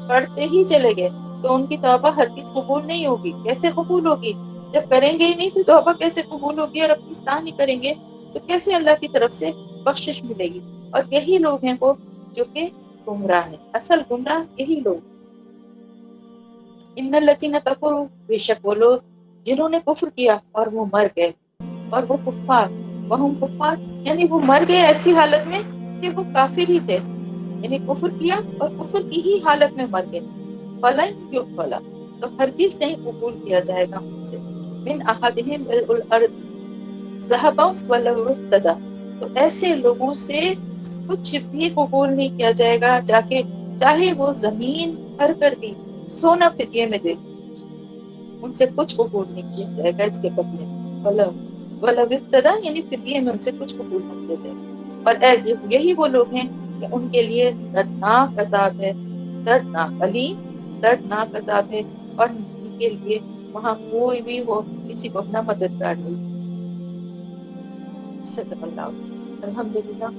بڑھتے ہی چلے گئے، تو ان کی توبہ ہرگز قبول نہیں ہوگی۔ کیسے قبول ہوگی؟ جب کریں گے ہی نہیں تو توبہ کیسے قبول ہوگی، اور اپنی اصلاح نہیں کریں گے تو کیسے اللہ کی طرف سے بخشش ملے گی؟ اور یہی لوگ ہیں وہ جو کہ گمراہ ہیں، اصل گمراہ یہی لوگ۔ ان الذین کفروا، بے شک وہ لوگ جنہوں نے کفر کیا اور وہ مر گئے، اور وہ کفار، وہم کفار، یعنی وہ مر گئے ایسی حالت میں کہ وہ کافر ہی تھے، یعنی کفر کیا اور کفر کی ہی حالت میں مر گئے، فلن یقبل، تو ہرگز نہیں قبول کیا جائے گا ان سے، من احدہم ملء الارض ذہبا ولو افتدی، تو ایسے لوگوں سے کچھ بھی قبول نہیں کیا جائے گا، جا کے چاہے وہ زمین بھر کر بھی سونا فدیے میں دے، ان سے کچھ قبول نہیں کیا جائے گا اس کے بدلے میں، ولو افتدی، یعنی فدیے میں ان سے کچھ قبول نہیں کیا جائے گا، اور یہی وہ لوگ ہیں کہ ان کے لیے دردناک عذاب ہے، دردناک علیم، دردناک عذاب ہے، اور ان کے لیے وہاں کوئی بھی وہ کسی کو اپنا مددگار نہیں۔ صدق اللہ العظیم۔ الحمدللہ۔